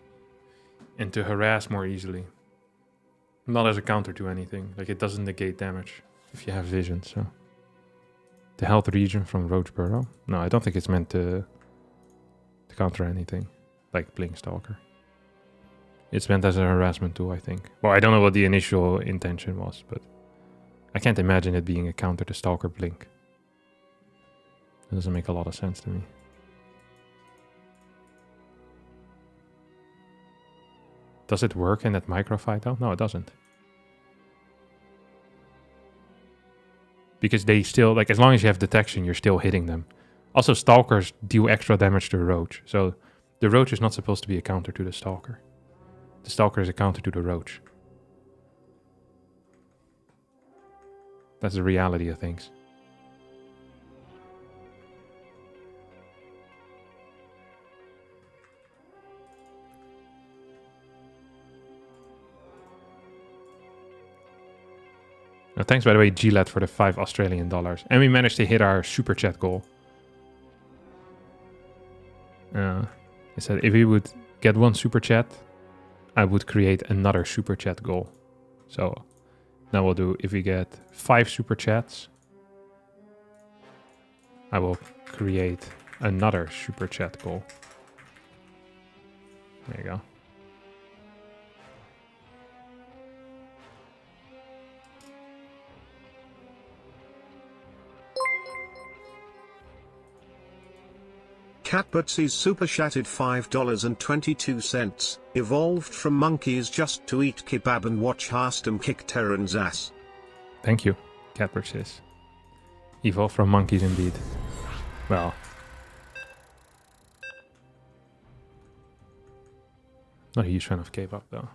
And to harass more easily. Not as a counter to anything. Like, it doesn't negate damage if you have vision, so... The health region from Roach Burrow? No, I don't think it's meant to counter anything, like Blink Stalker. It's meant as a harassment tool, I think. Well, I don't know what the initial intention was, but I can't imagine it being a counter to Stalker Blink. It doesn't make a lot of sense to me. Does it work in that microfight though? No, it doesn't. Because they still, like, as long as you have detection, you're still hitting them. Also, Stalkers do extra damage to Roach. So, the Roach is not supposed to be a counter to the Stalker. The Stalker is a counter to the Roach. That's the reality of things. Thanks, by the way, Gillette, for the $5 Australian. And we managed to hit our super chat goal. He said if we would get 1 super chat, I would create another super chat goal. So now we'll do, if we get 5 super chats, I will create another super chat goal. There you go. Catbutsy's super chatted $5.22. Evolved from monkeys just to eat kebab and watch Harstem kick Terran's ass. Thank you, Catbirds. Evolve from monkeys indeed. Well. Not a huge fan of K-pop though.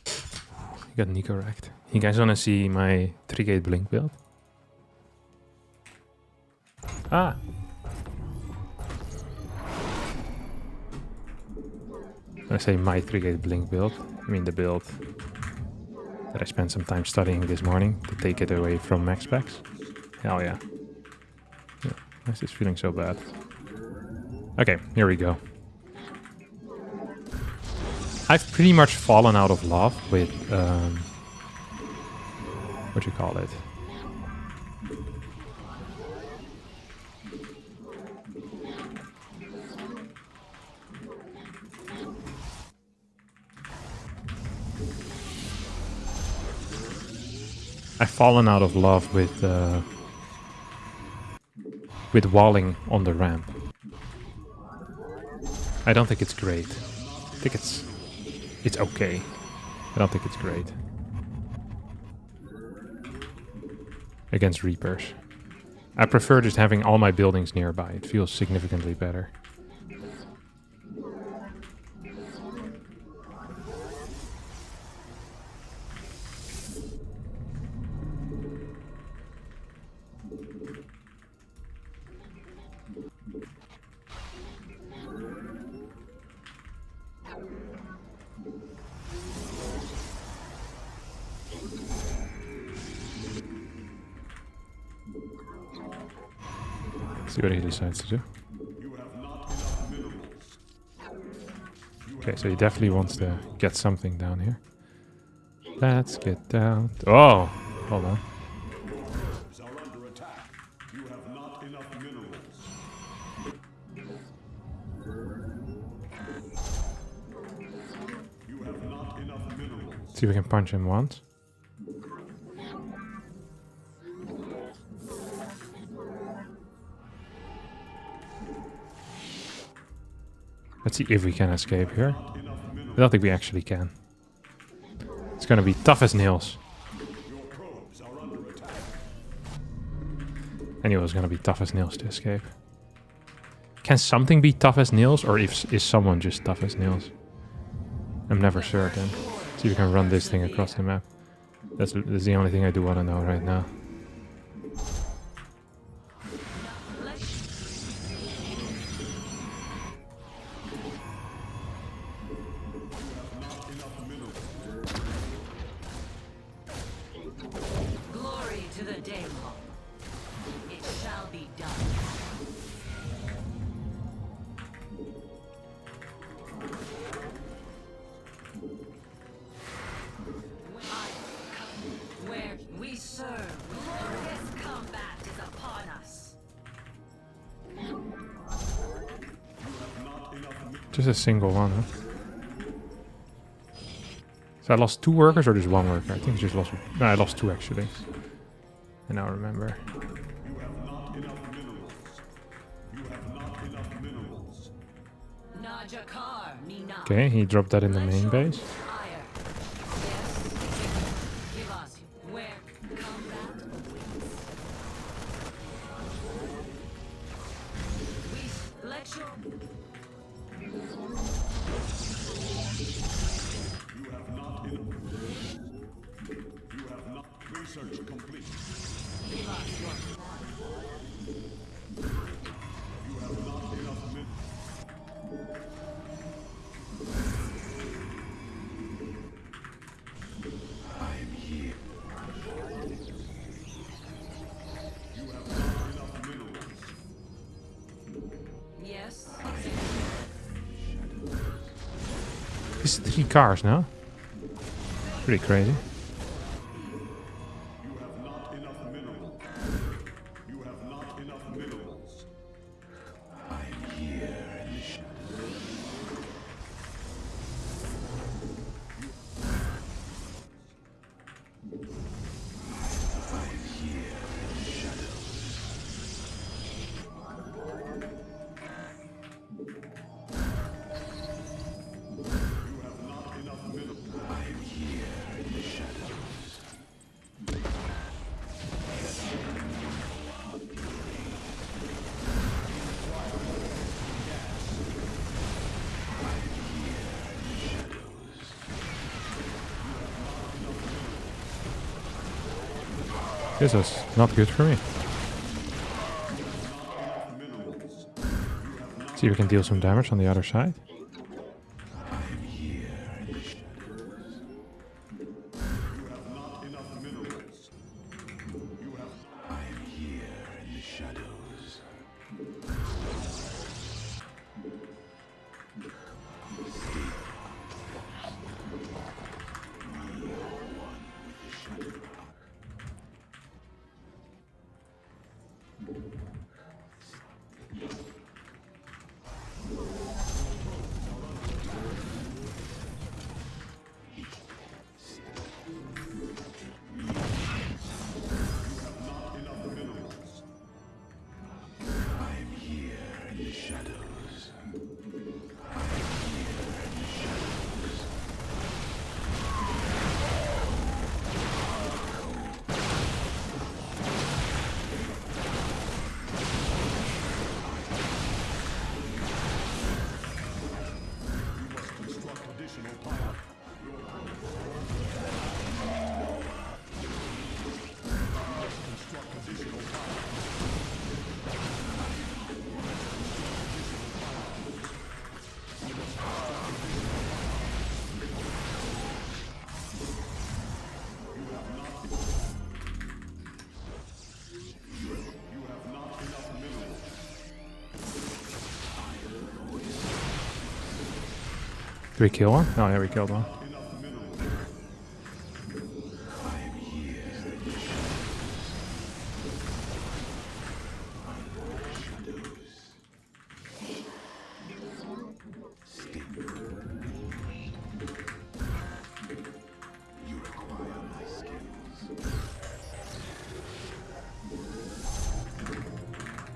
You got Nico wrecked. You guys wanna see my 3-gate blink build? Ah! When I say my 3-gate blink build, I mean the build that I spent some time studying this morning to take it away from max specs. Hell yeah. Why is this feeling so bad? Okay, here we go. I've pretty much fallen out of love with, what you call it? I've fallen out of love with walling on the ramp. I don't think it's great. I think it's okay. I don't think it's great. Against Reapers. I prefer just having all my buildings nearby. It feels significantly better. See what he decides to do. Okay, so he definitely wants to get something down here. Let's get down. Oh, hold on. See if we can punch him once. Let's see if we can escape here. I don't think we actually can. It's gonna be tough as nails. I knew it was gonna be tough as nails to escape. Can something be tough as nails, or is someone just tough as nails? I'm never certain. See if we can run this thing across the map. That's the only thing I do want to know right now. Glory to the Daemon. It shall be done. Where we serve, glorious combat is upon us. Just a single one, huh? So I lost 2 workers or just 1 worker? I think I just lost... No, I lost 2 actually. I now remember. Okay, he dropped that in the main base. It's 3 cars now. Pretty crazy. This is not good for me. See if we can deal some damage on the other side. Did we kill one? Oh yeah, we killed one.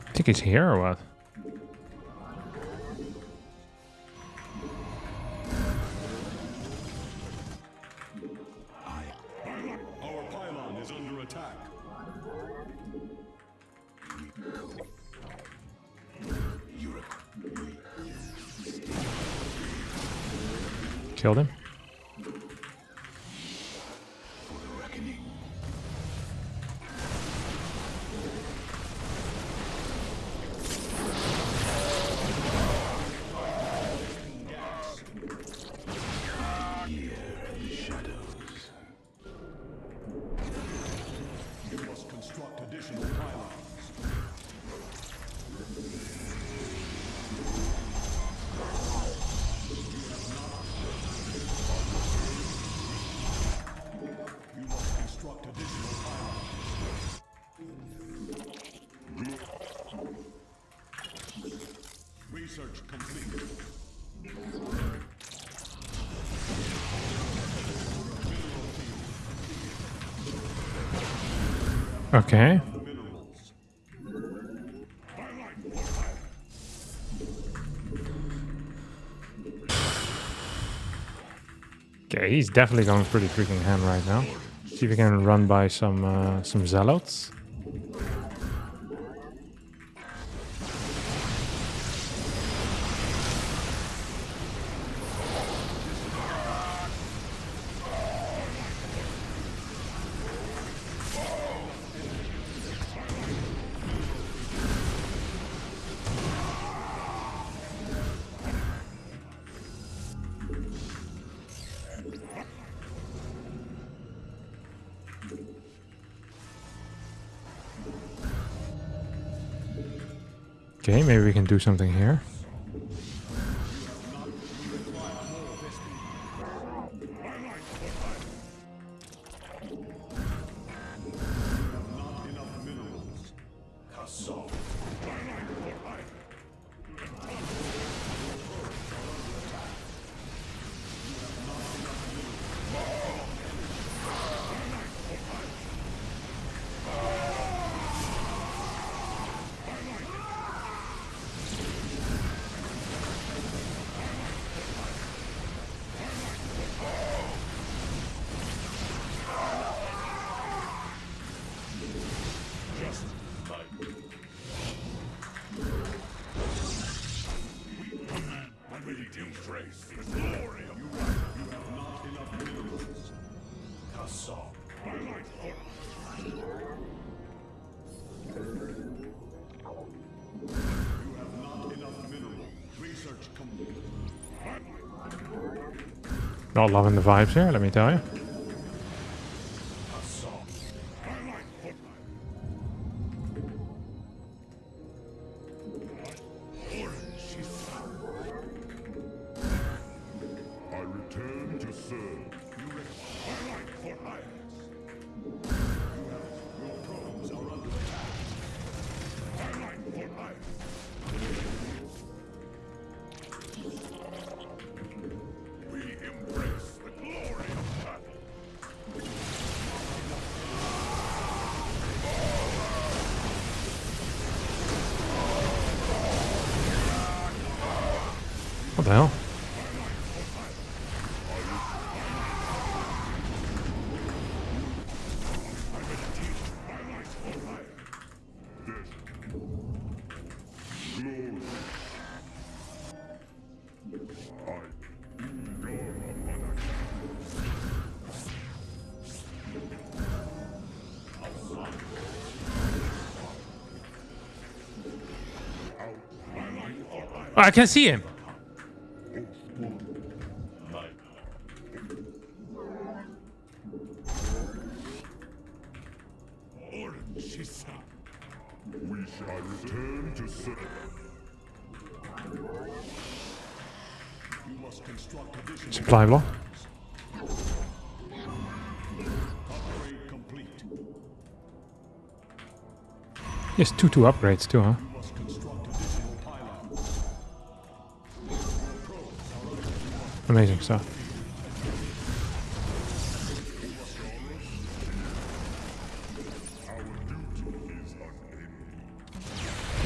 I think he's here or what? Killed him. Research complete. Okay. Okay, he's definitely going pretty freaking ham right now. See if we can run by some zealots. Okay, maybe we can do something here. Not loving the vibes here, let me tell you. I return to serve. We embrace the glory of battle. What the hell? Oh, I can see him. We shall return to serve. You must construct additional Supply block. upgrade complete. Yes, 2 upgrades too, huh? You must construct additional pylons. Amazing stuff. Our duty is unending.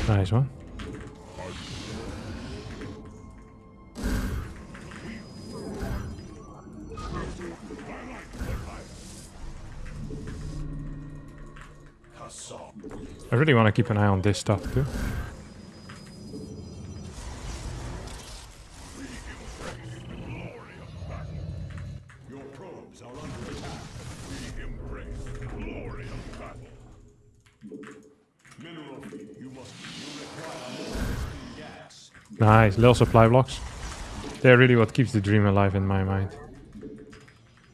Nice one. I really want to keep an eye on this stuff too. Your probes are under attack. We embrace the glory of battle. Mineral feed, you require more crispy gas. Nice, little supply blocks. They're really what keeps the dream alive in my mind.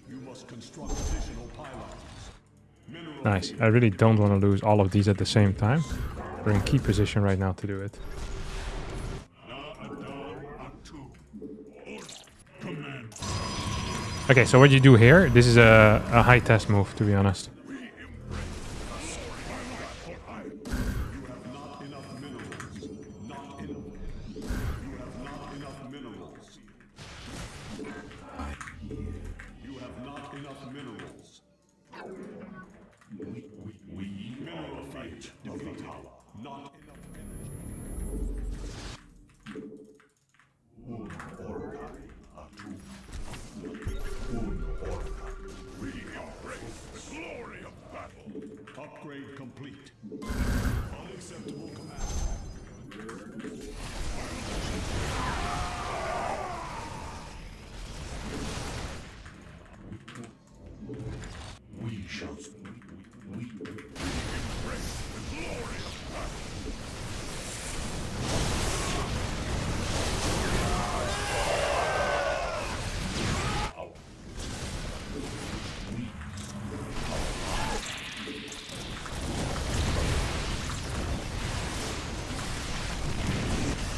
You must construct additional pylons. Mineral Nice. I really don't want to lose all of these at the same time. We're in key position right now to do it. Okay, so what you do here, this is a high test move, to be honest. Upgrade complete. Unacceptable command. We shall we embrace the glory of battle.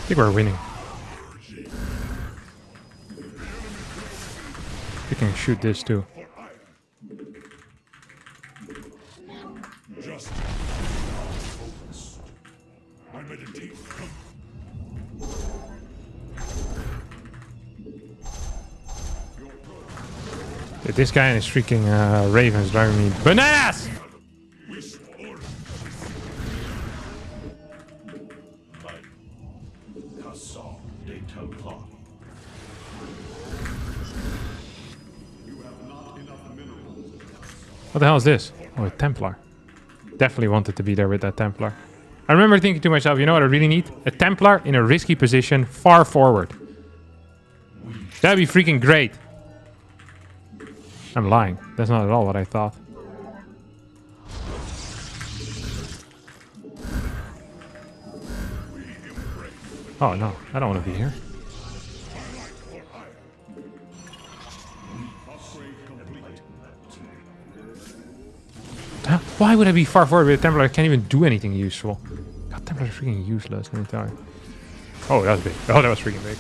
I think we're winning. We can shoot this too. Just focused. I meditate. Yeah, this guy and his freaking ravens driving me bananas! What the hell is this? Oh, a Templar. Definitely wanted to be there with that Templar. I remember thinking to myself, you know what I really need? A Templar in a risky position far forward. That'd be freaking great. I'm lying. That's not at all what I thought. Oh no, I don't want to be here. Why would I be far forward with a Templar? I can't even do anything useful. God, Templar is freaking useless. Let me tell you. Oh, that was big. Oh, that was freaking big.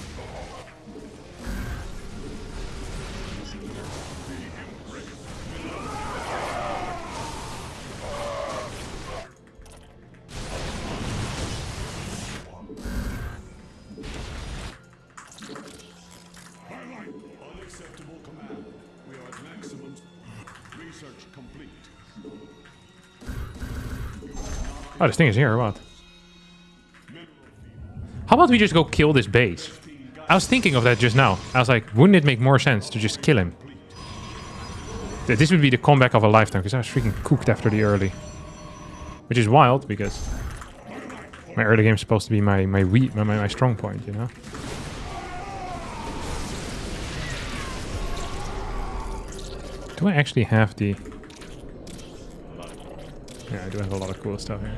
Unacceptable command. We are at maximum. Research complete. Oh, this thing is here or what? How about we just go kill this base? I was thinking of that just now. I was like, wouldn't it make more sense to just kill him? This would be the comeback of a lifetime, because I was freaking cooked after the early. Which is wild, because my early game is supposed to be my strong point, you know? Do I actually have the... Yeah, I do have a lot of cool stuff here.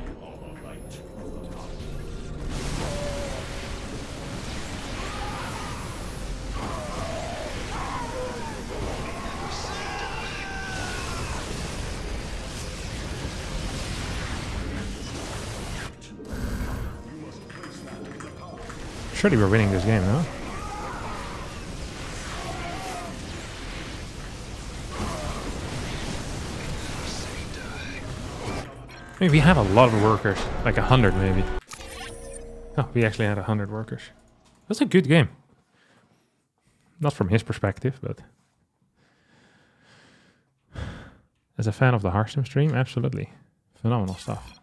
Surely we're winning this game, no? I mean, we have a lot of workers, like 100 maybe. Oh, we actually had 100 workers. That's a good game. Not from his perspective, but... As a fan of the Harstem stream, absolutely. Phenomenal stuff.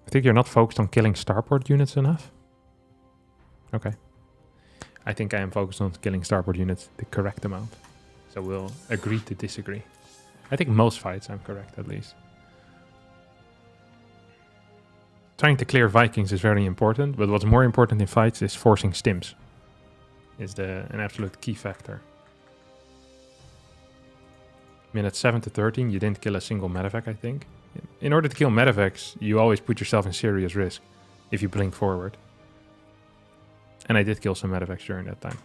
I think you're not focused on killing starport units enough. Okay. I think I am focused on killing starport units the correct amount. So we'll agree to disagree. I think most fights I'm correct, at least. Trying to clear Vikings is very important, but what's more important in fights is forcing stims. Is an absolute key factor. Minute 7 to 13, you didn't kill a single medevac, I think. In order to kill medevacs, you always put yourself in serious risk if you blink forward. And I did kill some medevacs during that time.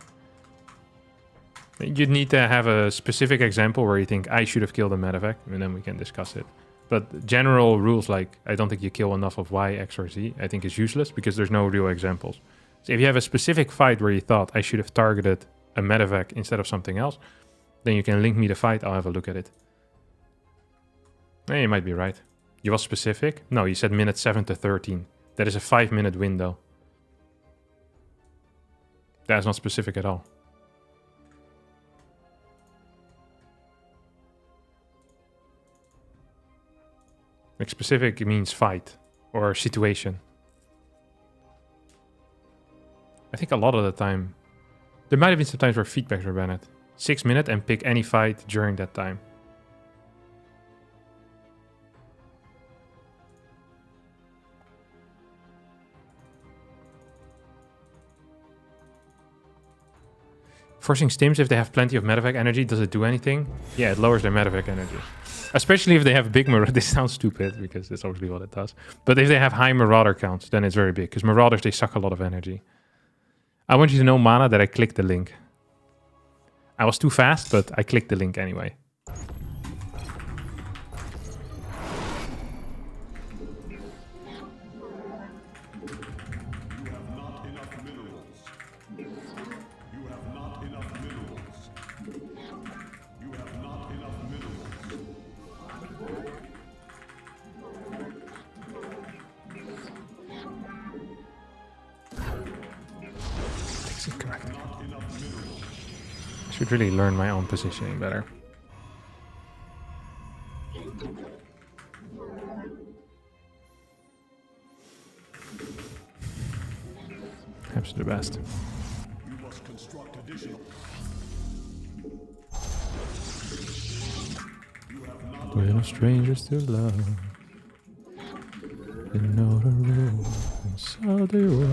You'd need to have a specific example where you think I should have killed a medevac, and then we can discuss it. But general rules like, I don't think you kill enough of Y, X, or Z, I think is useless because there's no real examples. So if you have a specific fight where you thought I should have targeted a medevac instead of something else, then you can link me the fight, I'll have a look at it. You might be right. You was specific? No, you said minute 7 to 13. That is a 5-minute window. That is not specific at all. Like specific means fight or situation. I think a lot of the time... There might have been some times where feedbacks were banned. 6 minutes and pick any fight during that time. Forcing stims if they have plenty of medevac energy, does it do anything? Yeah, it lowers their medevac energy. Especially if they have big marauder. This sounds stupid because that's obviously what it does. But if they have high marauder counts, then it's very big. Because marauders, they suck a lot of energy. I want you to know, Mana, that I clicked the link. I was too fast, but I clicked the link anyway. Should really learn my own positioning better. Perhaps the best. You We're no strangers to love. You know the rules, and so do I.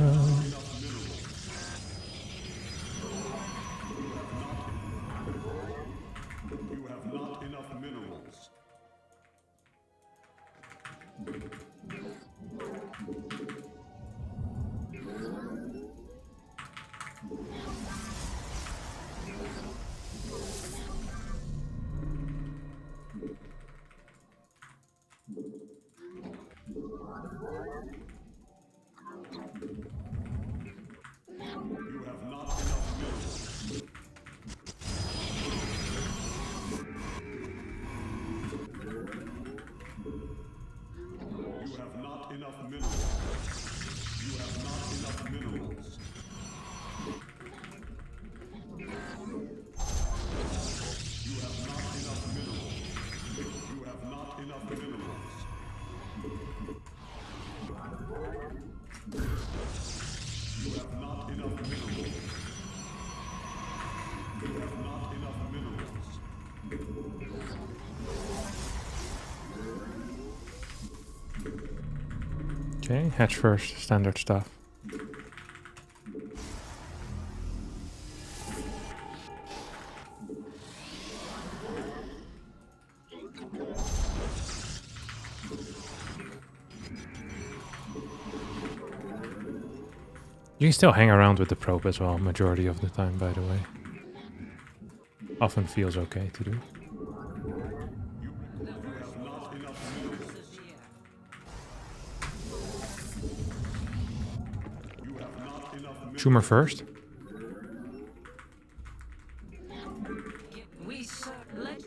You have not enough minerals. You have not enough minerals. You have not enough minerals. You have not enough minerals. You have not enough minerals. You have not enough minerals. You have not enough minerals. You have not enough minerals. Okay, hatch first, standard stuff. You can still hang around with the probe as well, majority of the time, by the way. Often feels okay to do. Schumer first. We serve. Let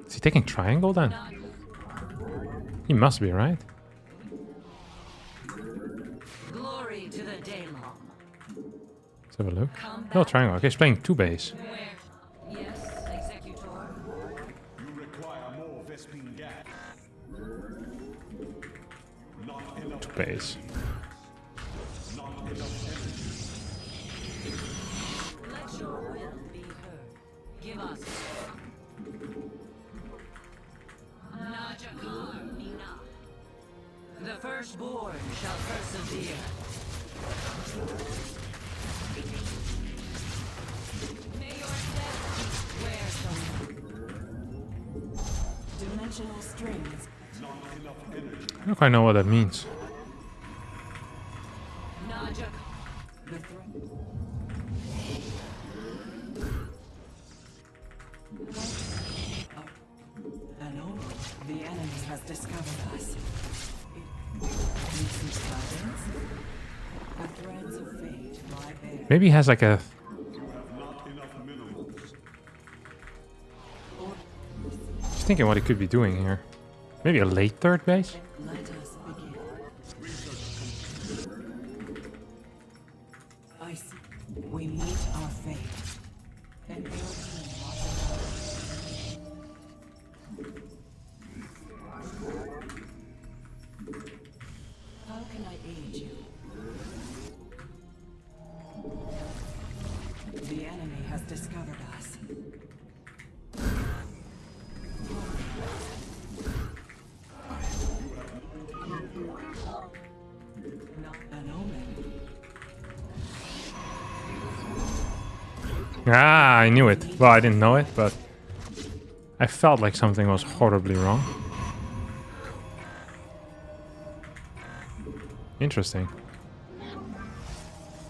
Is he taking triangle then? He must be, right? glory to the Daylong. Let's have a look. No triangle. Okay, he's playing 2 base. Where? Yes, Executor. You require more Vespine gas. Not enough. 2 base. Not enough energy. Let your will be heard. Give us. Najakar Nina. The firstborn shall persevere. May your death wear some. Dimensional strings. Not enough energy. I don't quite know what that means. Najakar. The throne. An omen. The enemy has discovered us. Recent tidings? The threads of fate lie bare. Maybe he has like a... You have not enough minerals. Just thinking what he could be doing here. Maybe a late 3rd base? Let us begin. I see. We meet our fate. And your team watches us. How can I aid you? The enemy has discovered us. Not an omen. Ah, I knew it. Well, I didn't know it, but I felt like something was horribly wrong. Interesting.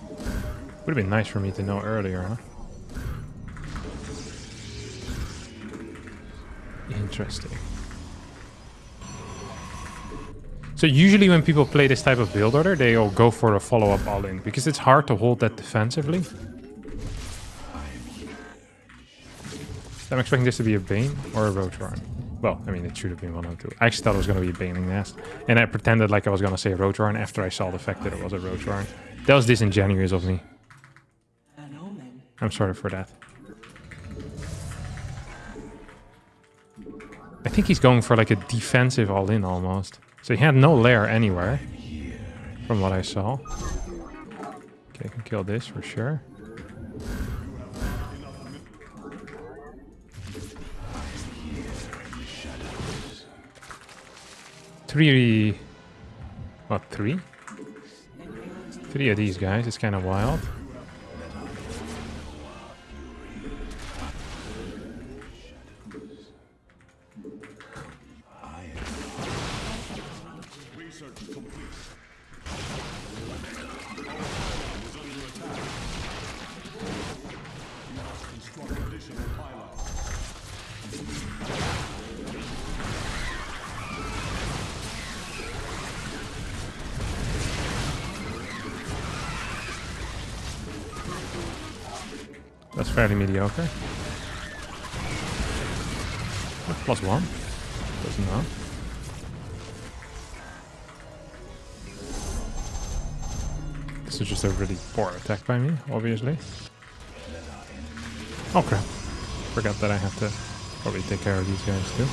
Would have been nice for me to know earlier, huh? Interesting. So usually when people play this type of build order, they all go for a follow-up all-in, because it's hard to hold that defensively. I'm expecting this to be a Bane or a Roach Warren. Well, I mean, it should have been one of the two. I actually thought it was going to be a Baning Nest. And I pretended like I was going to say a Roach Warren after I saw the fact that it was a Roach Warren. That was disingenuous of me. An omen. I'm sorry for that. I think he's going for like a defensive all-in almost. So he had no lair anywhere, from what I saw. Okay, I can kill this for sure. three... What, three? Three of these guys. It's kind of wild. Research complete. Construct additional pylons. That's fairly mediocre. +1. Doesn't know. This is just a really poor attack by me, obviously. Okay. Forgot that I have to probably take care of these guys too.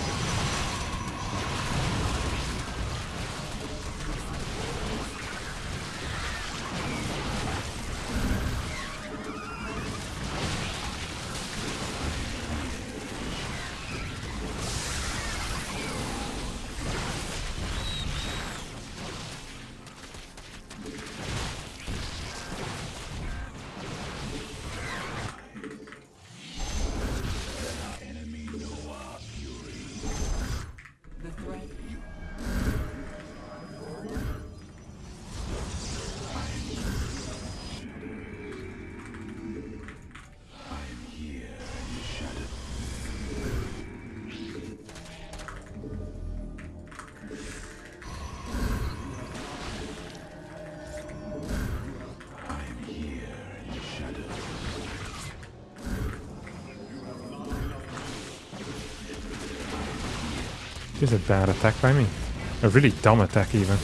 The threat. This is a bad attack by me. A really dumb attack even.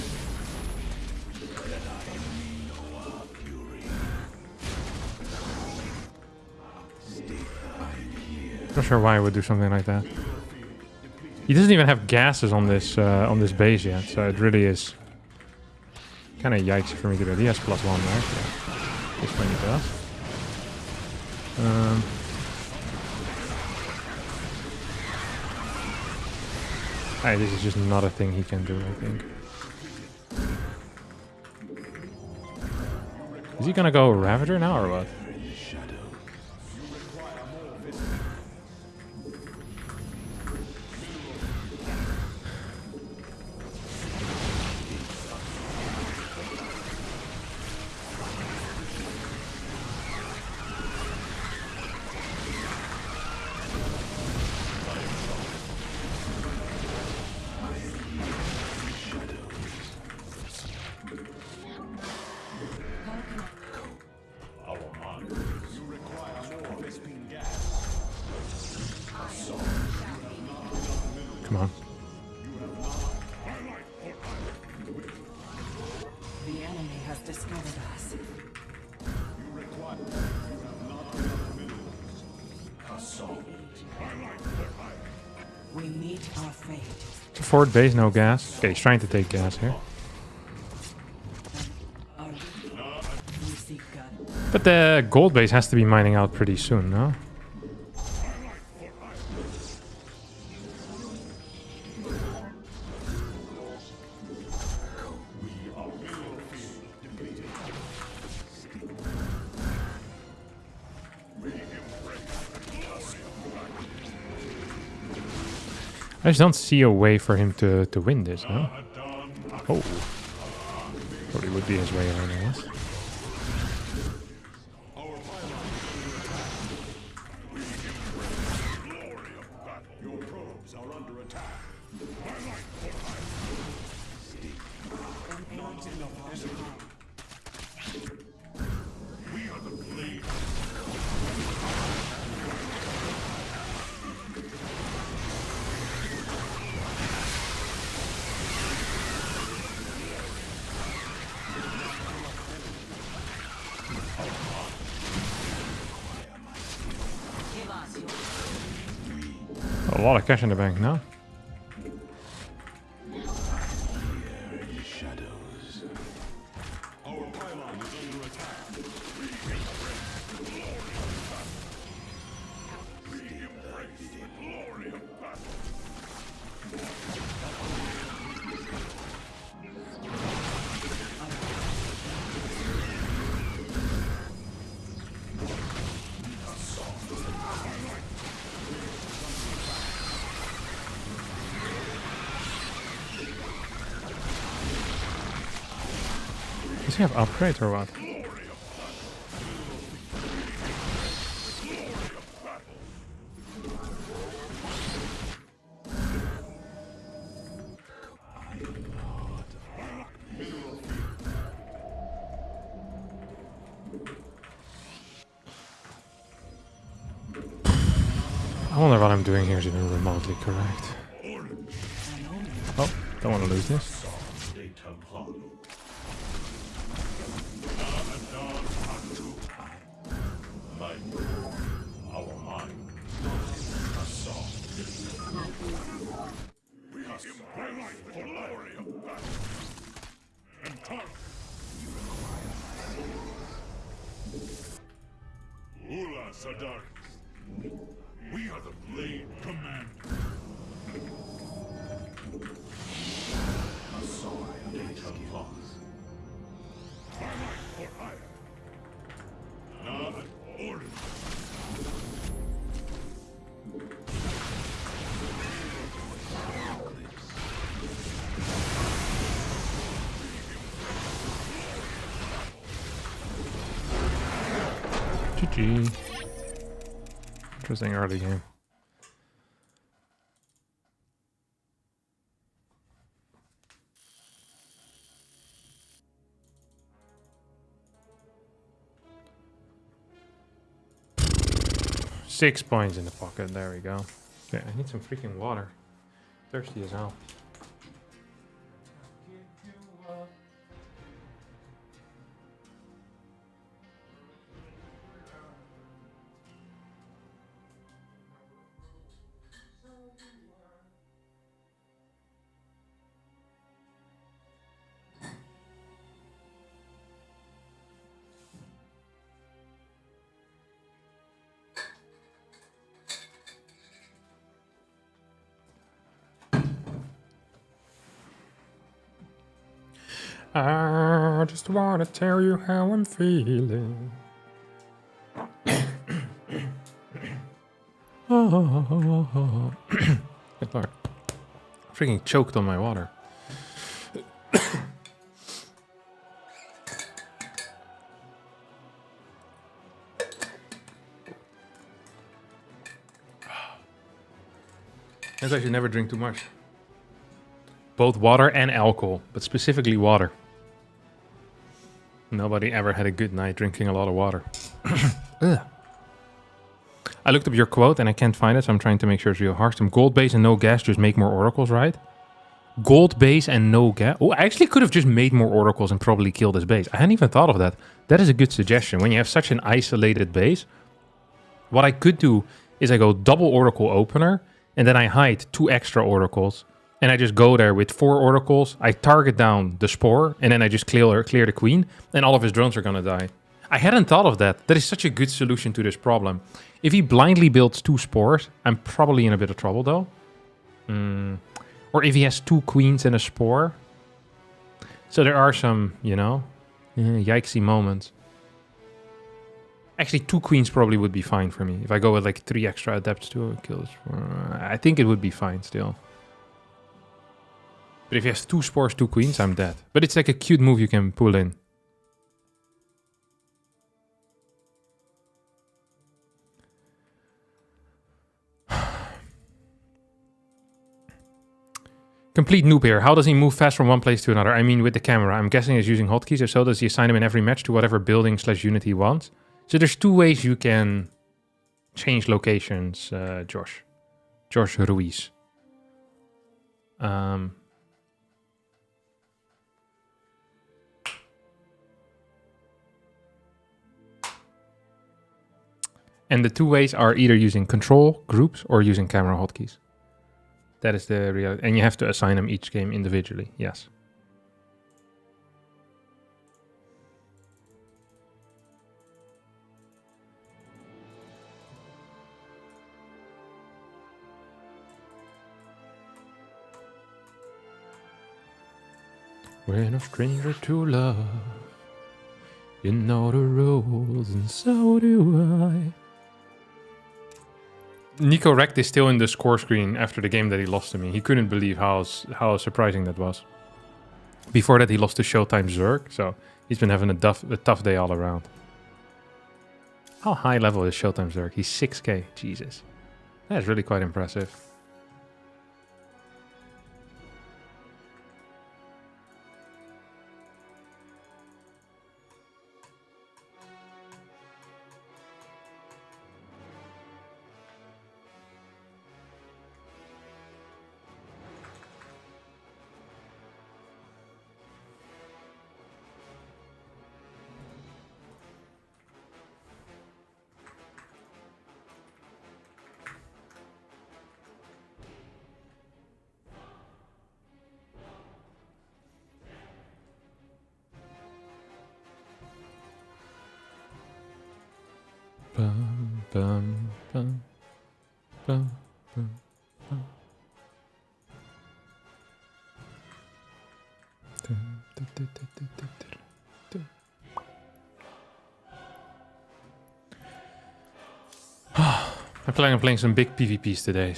Not sure why I would do something like that. He doesn't even have gases on this base yet, so it really is kind of yikes for me to do. He has +1, right? Yeah. This one he does. This is just not a thing he can do, I think. Is he gonna go Ravager now or what? Come on. The enemy has discovered us. We meet our fate. It's a forward base, no gas. Okay, he's trying to take gas here. We seek God. But the gold base has to be mining out pretty soon, no? I just don't see a way for him to win this, no? Oh. Probably would be his way, I guess. Your probes are under attack. We are the blade. A lot of cash in the bank, no? Our pylon is under attack. he have upgrades or what? I wonder what I'm doing here is even remotely correct. Oh, don't want to lose this. Ula Sadar. We are the Blade Commander. A sword data loss. For hire. Now an order. GG. Interesting early game. Six points in the pocket. There we go. Okay, I need some freaking water. Thirsty as hell. I just want to tell you how I'm feeling. Good lord. Freaking choked on my water. That's why you never drink too much. Both water and alcohol, but specifically water. Nobody ever had a good night drinking a lot of water. Ugh. I looked up your quote and I can't find it, so I'm trying to make sure it's real. Harstem, gold base and no gas, just make more oracles, right? Gold base and no gas. Oh, I actually could have just made more oracles and probably killed this base. I hadn't even thought of that. That is a good suggestion. When you have such an isolated base, what I could do is I go double oracle opener and then I hide 2 extra oracles. And I just go there with 4 oracles. I target down the spore, and then I just clear the queen, and all of his drones are gonna die. I hadn't thought of that. That is such a good solution to this problem. If he blindly builds 2 spores, I'm probably in a bit of trouble though. Or if he has 2 queens and a spore. So there are some, you know, yikesy moments. Actually, 2 queens probably would be fine for me. If I go with like 3 extra adepts to kill this, I think it would be fine still. But if he has 2 spores, 2 queens, I'm dead. But it's like a cute move you can pull in. Complete noob here. How does he move fast from one place to another? I mean with the camera. I'm guessing he's using hotkeys. If so, does he assign him in every match to whatever building / unit he wants? So there's 2 ways you can change locations, Josh. Josh Ruiz. And the 2 ways are either using control groups or using camera hotkeys. That is the reality. And you have to assign them each game individually, yes. We're no stranger to love. You know the rules, and so do I. Nico Rekt is still in the score screen after the game that he lost to me. He couldn't believe how surprising that was. Before that, he lost to Showtime Zerg, so He's been having a tough day all around. How high level is Showtime Zerg? He's 6k. Jesus. That's really quite impressive. Bum, bum, bum, bum, bum, bum. Dun, dun, dun, dun, dun, dun, dun, dun. I'm planning on playing some big PvPs today.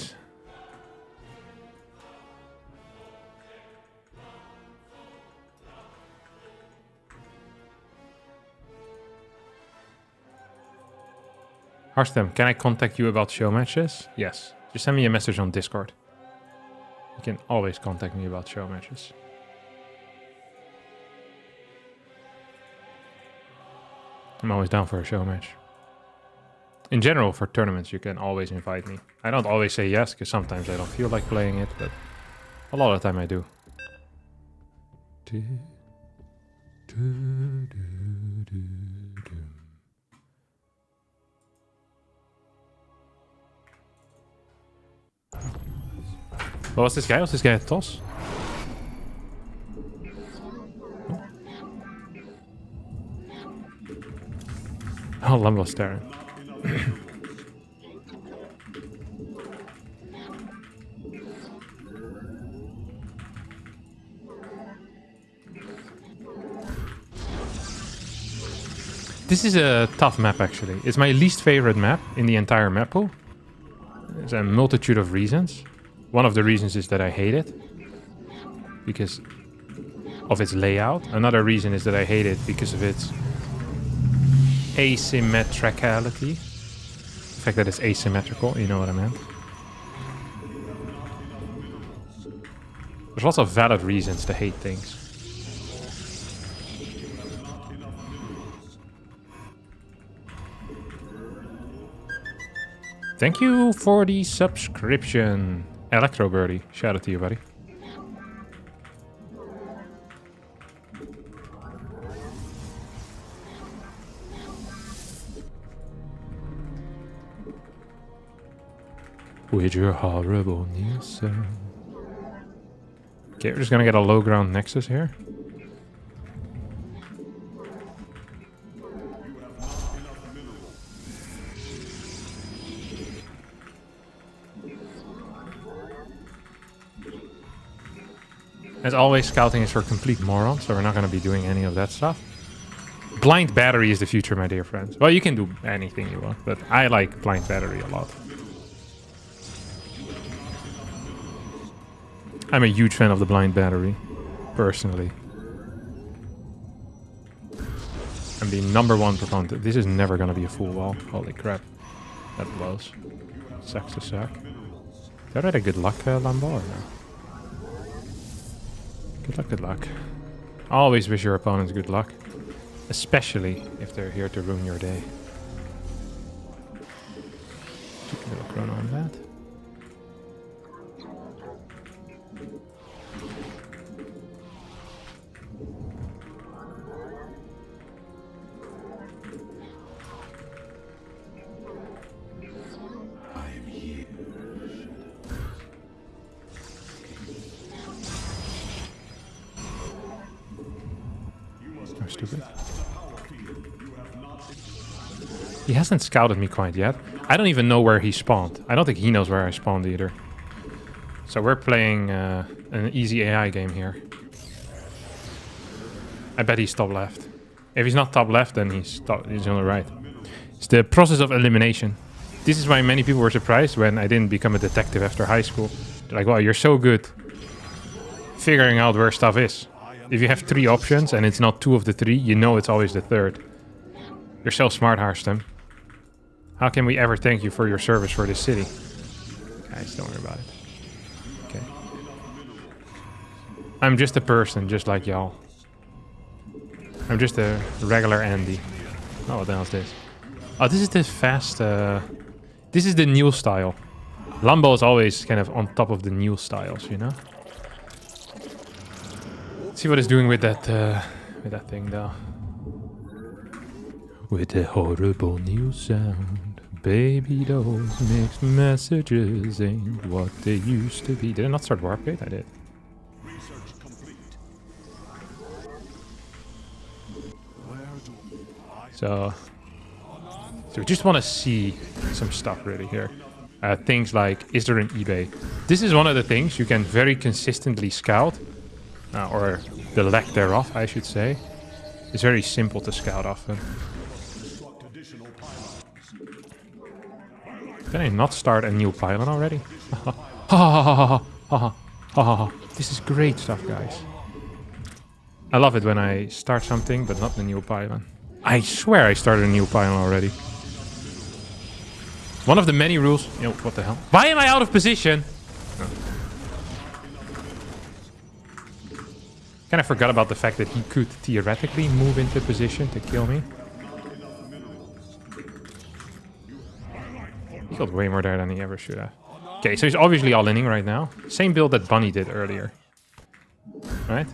Harstem, can I contact you about show matches? Yes. Just send me a message on Discord. You can always contact me about show matches. I'm always down for a show match. In general, for tournaments, you can always invite me. I don't always say yes, because sometimes I don't feel like playing it, but a lot of the time I do. What was this guy? Was this guy a toss? Oh, Lumbo's Terran. This is a tough map, actually. It's my least favorite map in the entire map pool. There's a multitude of reasons. One of the reasons is that I hate it because of its layout. Another reason is that I hate it because of its asymmetricality. The fact that it's asymmetrical, you know what I meant. There's lots of valid reasons to hate things. Thank you for the subscription. Electro Birdie, shout out to you, buddy. With your horrible news. Okay, we're just gonna get a low ground Nexus here. As always, scouting is for complete morons, so we're not going to be doing any of that stuff. Blind battery is the future, my dear friends. Well, you can do anything you want, but I like blind battery a lot. I'm a huge fan of the blind battery, personally. I'm the #1 proponent. This is never going to be a full wall. Holy crap. That blows. Sucks to suck. Did I had a good luck, Lambo, or no? Good luck, good luck. Always wish your opponents good luck. Especially if they're here to ruin your day. Took a little chrono on that. Stupid. He hasn't scouted me quite yet. I don't even know where he spawned. I don't think he knows where I spawned either. So we're playing an easy AI game here. I bet he's top left. If he's not top left, then he's on the right. It's the process of elimination. This is why many people were surprised when I didn't become a detective after high school. They're like, wow, you're so good figuring out where stuff is. If you have 3 options and it's not 2 of the 3, you know it's always the 3rd. You're so smart, Harstem. How can we ever thank you for your service for this city? Guys, don't worry about it. Okay. I'm just a person, just like y'all. I'm just a regular Andy. Oh, what the hell is this? Oh, this is the fast... this is the new style. Lambo is always kind of on top of the new styles, you know? Let's see what it's doing with that thing, though. With the horrible new sound, baby, those mixed messages ain't what they used to be. Did I not start Warp Gate? I did. Research complete. So we just want to see some stuff really here. Things like, is there an eBay? This is one of the things you can very consistently scout, or the lack thereof, I should say. It's very simple to scout often. Can I not start a new pylon already? This is great stuff, guys. I love it when I start something, but not the new pylon. I swear I started a new pylon already. One of the many rules... Yo, what the hell? Why am I out of position? Oh. Kind of forgot about the fact that he could theoretically move into position to kill me. He killed way more there than he ever should have. Okay, so he's obviously all-inning right now. Same build that Bunny did earlier. Right?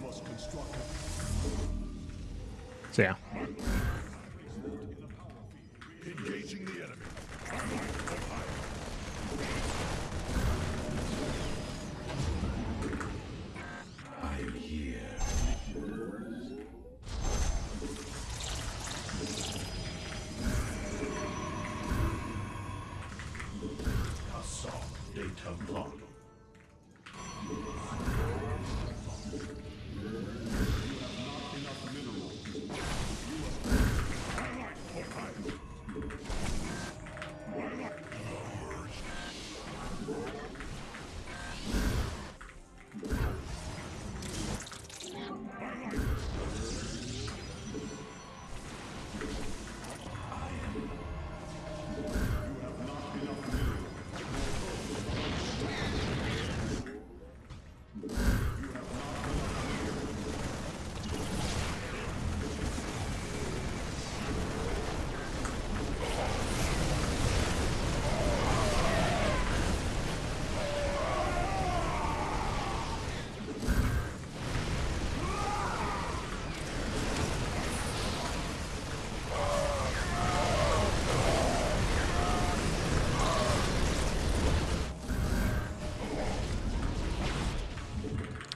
So yeah.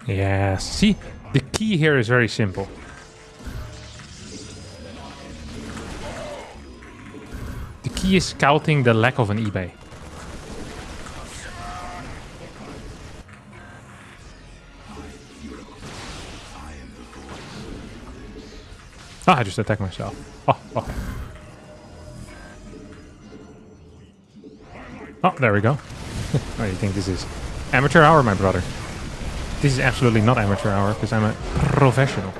Yeah, see, the key here is very simple. The key is scouting the lack of an eBay. Ah, I just attacked myself. Oh, okay. Oh, there we go. What do you think this is? Amateur hour, my brother. This is absolutely not amateur hour, because I'm a professional.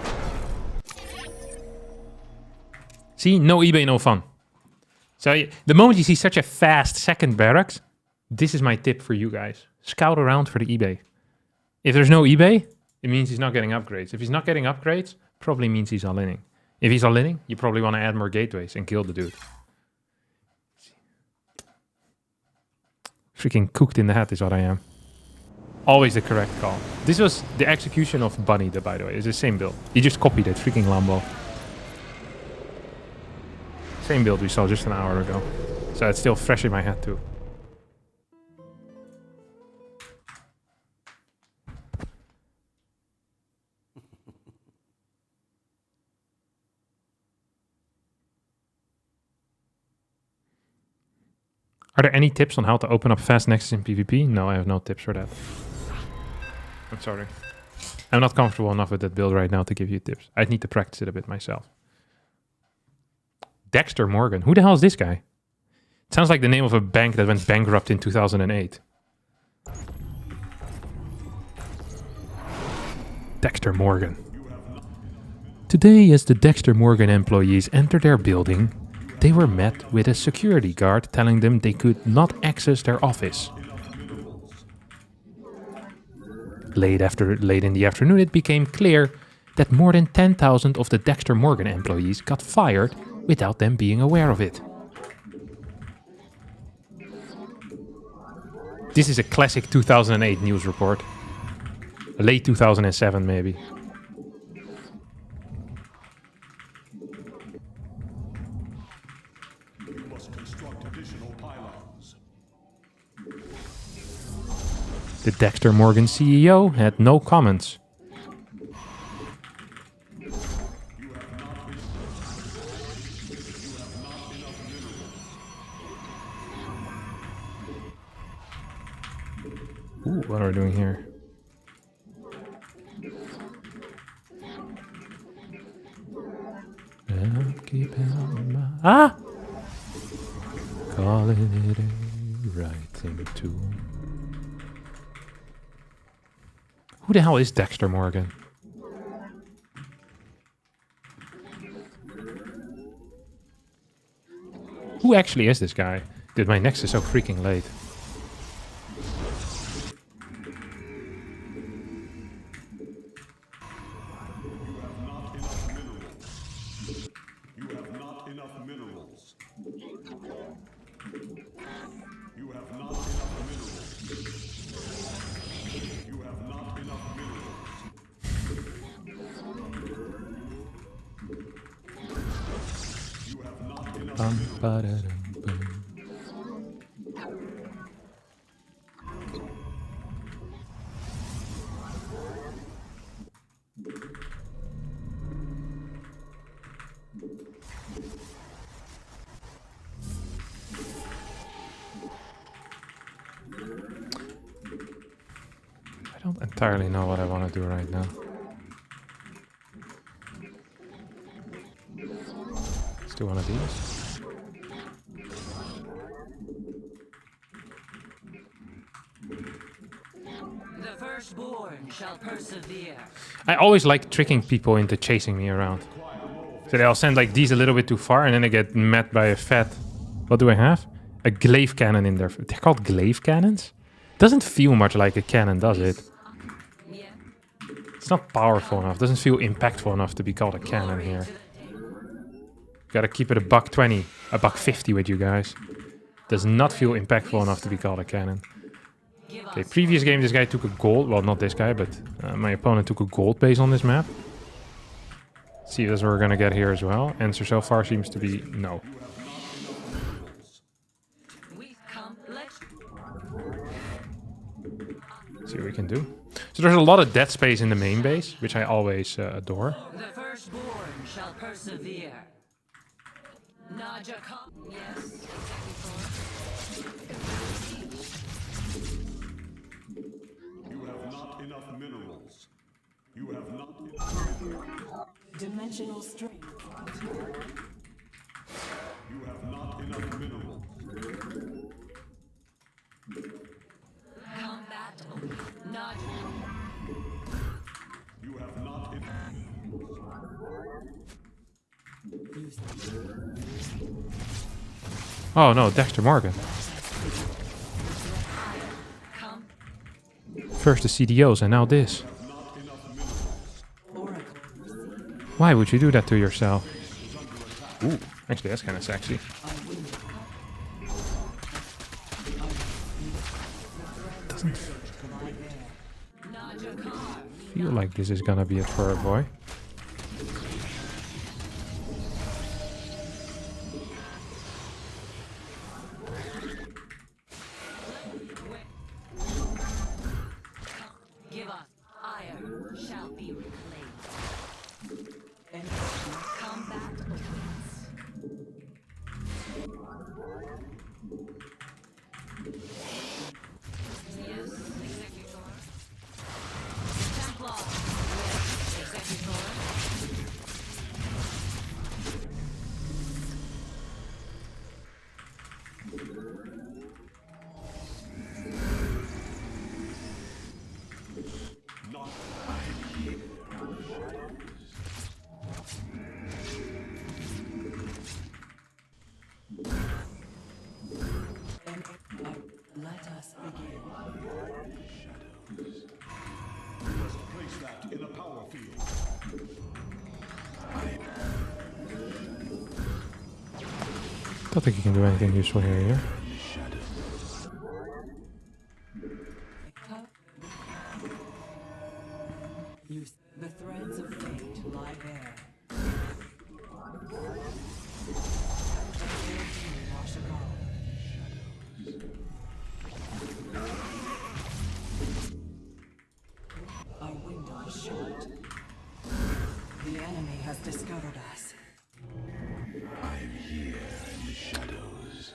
See? No eBay, no fun. So the moment you see such a fast second barracks, this is my tip for you guys. Scout around for the eBay. If there's no eBay, it means he's not getting upgrades. If he's not getting upgrades, probably means he's all-inning. If he's all-inning, you probably want to add more gateways and kill the dude. Freaking cooked in the head is what I am. Always the correct call. This was the execution of Bunny, by the way. It's the same build. He just copied it. Freaking Lambo. Same build we saw just an hour ago. So it's still fresh in my head too. Are there any tips on how to open up fast nexus in PvP? No, I have no tips for that. I'm sorry. I'm not comfortable enough with that build right now to give you tips. I'd need to practice it a bit myself. Dexter Morgan. Who the hell is this guy? It sounds like the name of a bank that went bankrupt in 2008. Dexter Morgan. Today, as the Dexter Morgan employees entered their building, they were met with a security guard telling them they could not access their office. Late in the afternoon, it became clear that more than 10,000 of the Dexter Morgan employees got fired without them being aware of it. This is a classic 2008 news report. Late 2007, maybe. You must construct additional pylons. The Dexter Morgan CEO had no comments. Ooh, what are we doing here? Ah! Calling it a writing tool. Who the hell is Dexter Morgan? Who actually is this guy? Dude, my next is so freaking late. You have not enough minerals. You have not enough minerals. You have not enough minerals. You have not enough minerals. I don't entirely know what I want to do right now. Let's do one of these. The firstborn shall persevere. I always like tricking people into chasing me around. So they'll send like these a little bit too far and then I get met by a fat... What do I have? A glaive cannon in there. They're called glaive cannons? Doesn't feel much like a cannon, does it? Yeah. It's not powerful enough. Doesn't feel impactful enough to be called a cannon here. Gotta keep it a $1.20, a $1.50 with you guys. Does not feel impactful enough to be called a cannon. Okay, previous game this guy took a gold, well not this guy, but my opponent took a gold base on this map. See if that's what we're gonna get here as well. Answer so far seems to be no. We come. Let's. See what we can do. So there's a lot of dead space in the main base, which I always adore. The firstborn shall persevere. Naja come. Yes. You have not enough minerals. You have not enough. Dimensional strength. You have not enough minerals. Combat. Naja. You have not enough. Oh no, Dexter Morgan. Come. First the CDOs and now this. Why would you do that to yourself? Ooh, actually that's kind of sexy. Doesn't feel like this is gonna be it for a boy. Give us. Iron shall be reclaimed. Combat awaits. Yes, Executor. Templar. Yes, Executor. You must place that in a power field. Don't think you can do anything useful here. Yeah? The threads of fate lie bare. Our window is short. The enemy has discovered us. I'm here in the shadows.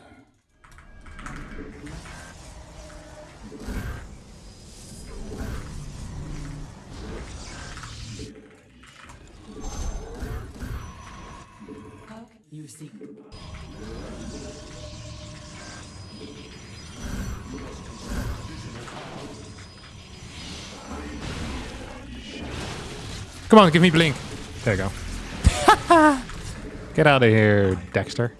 You seek. Come on, give me blink. There you go. Get out of here, Dexter.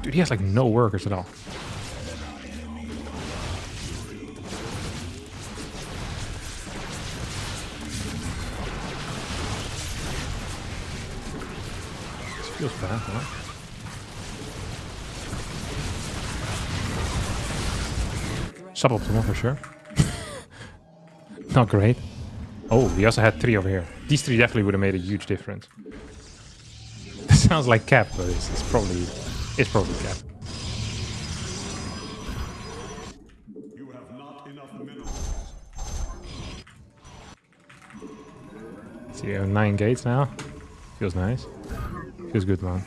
Dude, he has like no workers at all. This feels bad, huh? Suboptimal for sure. Not great. Oh, we also had 3 over here. These 3 definitely would have made a huge difference. That sounds like cap, but it's probably cap. You have not enough minerals. So you have 9 gates now. Feels nice. Feels good, man.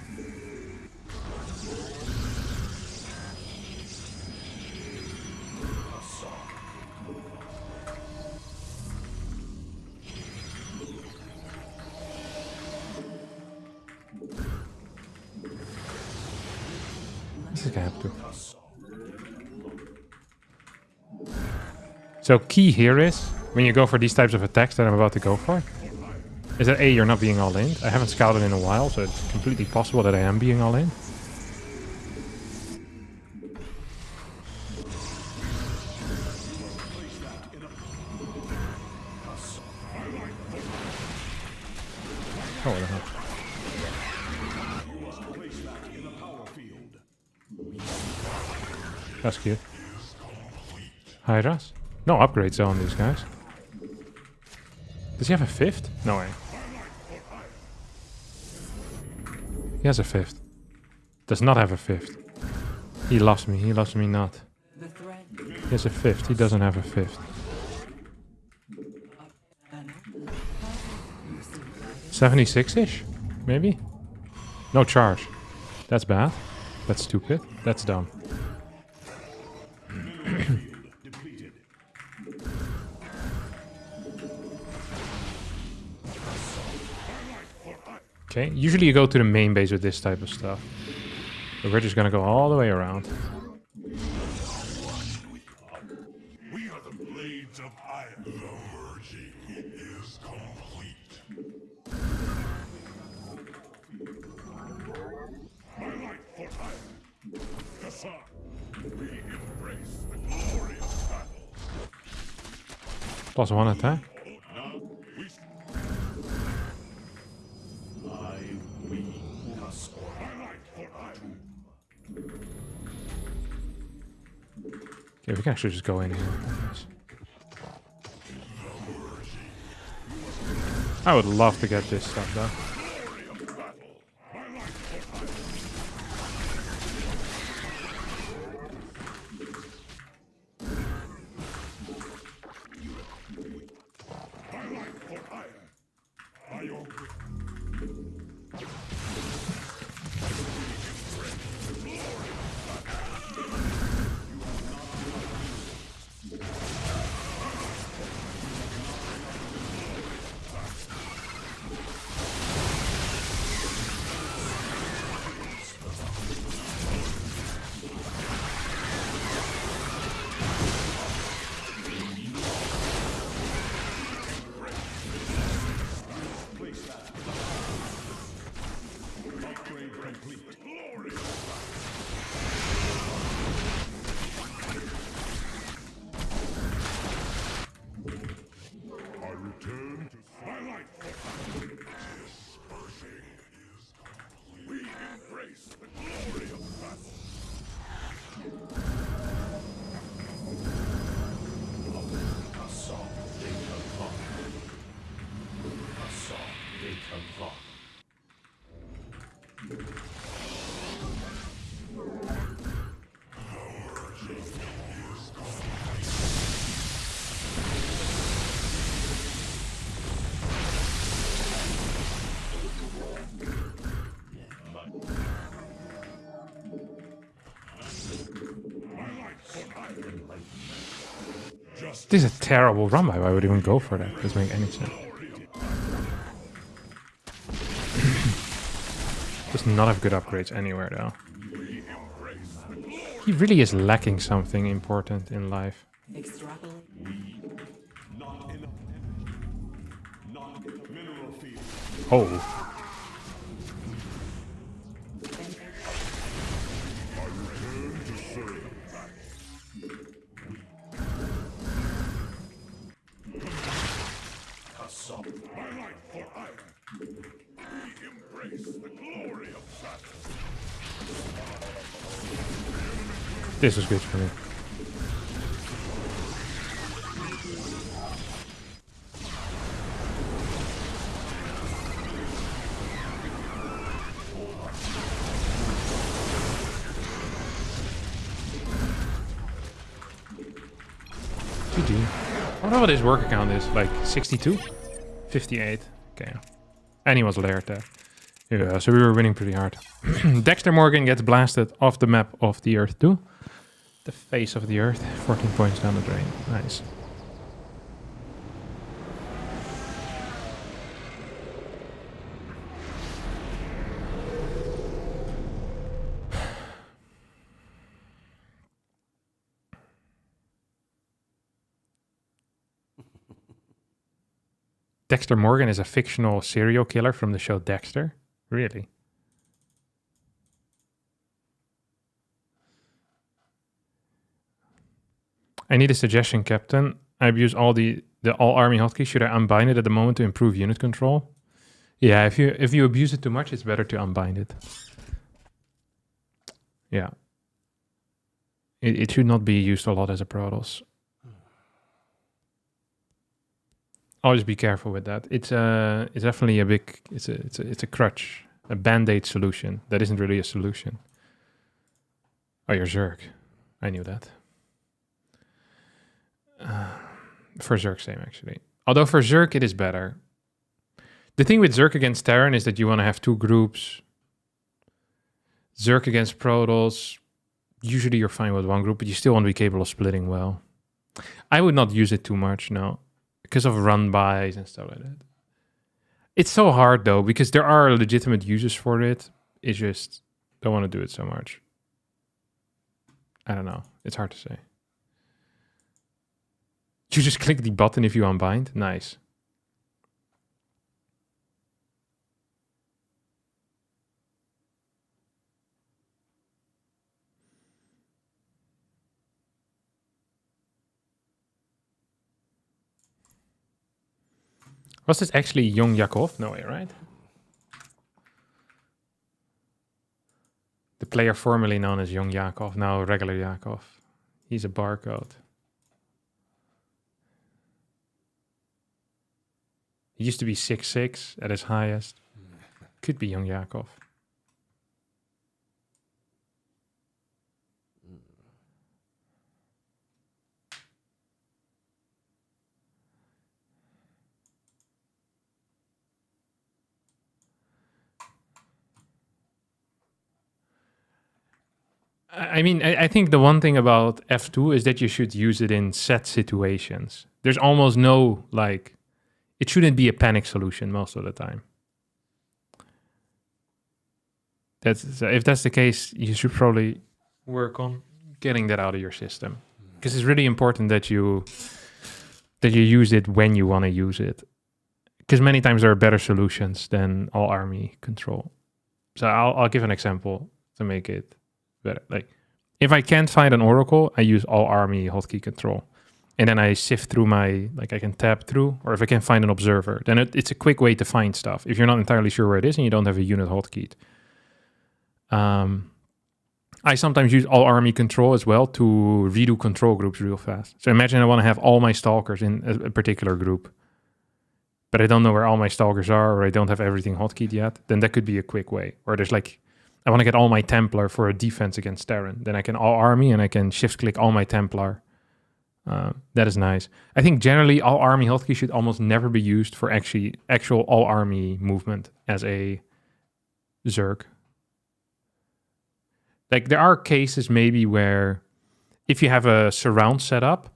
This is gonna have to. So key here is, when you go for these types of attacks that I'm about to go for, is that A, you're not being all in. I haven't scouted in a while, so it's completely possible that I am being all in. Oh, what the hell? That's cute. Hydras? No upgrade zone, these guys. Does he have a 5th? No way. He has a 5th. Does not have a 5th. He loves me. He loves me not. The thread. He has a 5th. He doesn't have a 5th. 76-ish? Maybe? No charge. That's bad. That's stupid. That's dumb. Okay, usually you go to the main base with this type of stuff. But we're just gonna go all the way around. We are the blades of iron. The merging is complete. My light for iron. The sun. We embrace the glory of battle. +1 attack. Now we Okay, we can actually just go in here. I would love to get this stuff though. This is a terrible run by. Why would I even go for that? Doesn't make any sense. Does not have good upgrades anywhere though. He really is lacking something important in life. Extrapolate. Oh. This was good for me. GG. I wonder what his work account is. Like 62? 58. Okay. And he was layered there. Yeah, so we were winning pretty hard. Dexter Morgan gets blasted off the map of the Earth too. The face of the Earth. 14 points down the drain. Nice. Dexter Morgan is a fictional serial killer from the show Dexter? Really? I need a suggestion, Captain. I abuse all the all army hotkey. Should I unbind it at the moment to improve unit control? Yeah, if you abuse it too much, it's better to unbind it. Yeah. It should not be used a lot as a Protoss. Always be careful with that. It's definitely a big. It's a crutch, a band-aid solution. That isn't really a solution. Oh, you're Zerg. I knew that. For Zerg, same actually. Although for Zerg, it is better. The thing with Zerg against Terran is that you want to have two groups. Zerg against Protoss, usually you're fine with one group, but you still want to be capable of splitting well. I would not use it too much, no. Because of run-bys and stuff like that. It's so hard, though, because there are legitimate uses for it. It's just, don't want to do it so much. I don't know. It's hard to say. You just click the button if you unbind? Nice. Was this actually young Yakov? No way, right? The player formerly known as young Yakov, now regular Yakov. He's a barcode. He used to be 6'6" at his highest. Could be young Yakov. I mean, I think the one thing about F2 is that you should use it in set situations. There's almost no, like, it shouldn't be a panic solution most of the time. If that's the case, you should probably work on getting that out of your system. Because it's really important that you use it when you want to use it. Because many times there are better solutions than all army control. So I'll give an example to make it better. Like, if I can't find an oracle, I use all army hotkey control. And then I sift through I can tab through, or if I can find an observer, then it's a quick way to find stuff. If you're not entirely sure where it is and you don't have a unit hotkey. I sometimes use all army control as well to redo control groups real fast. So imagine I want to have all my stalkers in a particular group. but I don't know where all my stalkers are, or I don't have everything hotkeyed yet, then that could be a quick way. Or there's like, I want to get all my Templar for a defense against Terran. Then I can all army and I can shift click all my Templar. That is nice. I think generally all army hotkey should almost never be used for actual all army movement as a Zerg. Like there are cases maybe where if you have a surround setup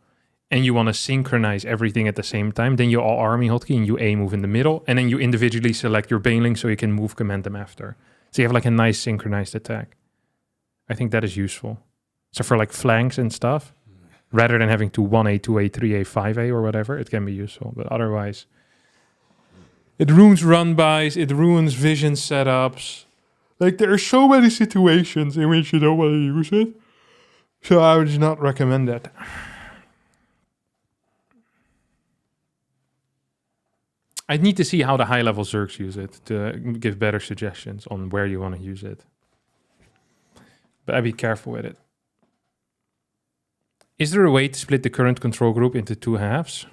and you want to synchronize everything at the same time, then you all army hotkey and you A move in the middle, and then you individually select your baneling so you can move command them after. So you have like a nice synchronized attack. I think that is useful. So for like flanks and stuff, rather than having to 1A, 2A, 3A, 5A or whatever, it can be useful. But otherwise, it ruins run-bys, it ruins vision setups. Like there are so many situations in which you don't want to use it. So I would not recommend that. I need to see how the high-level Zergs use it to give better suggestions on where you want to use it. But I'd be careful with it. Is there a way to split the current control group into 2 halves?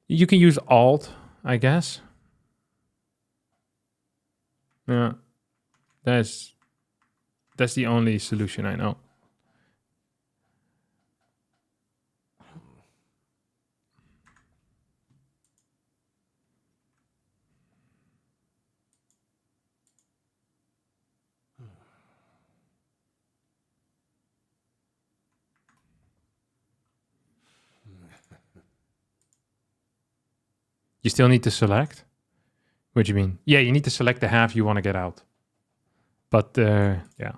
You can use Alt, I guess. Yeah, that's the only solution I know. You still need to select? What do you mean? Yeah, you need to select the half you want to get out. But, yeah.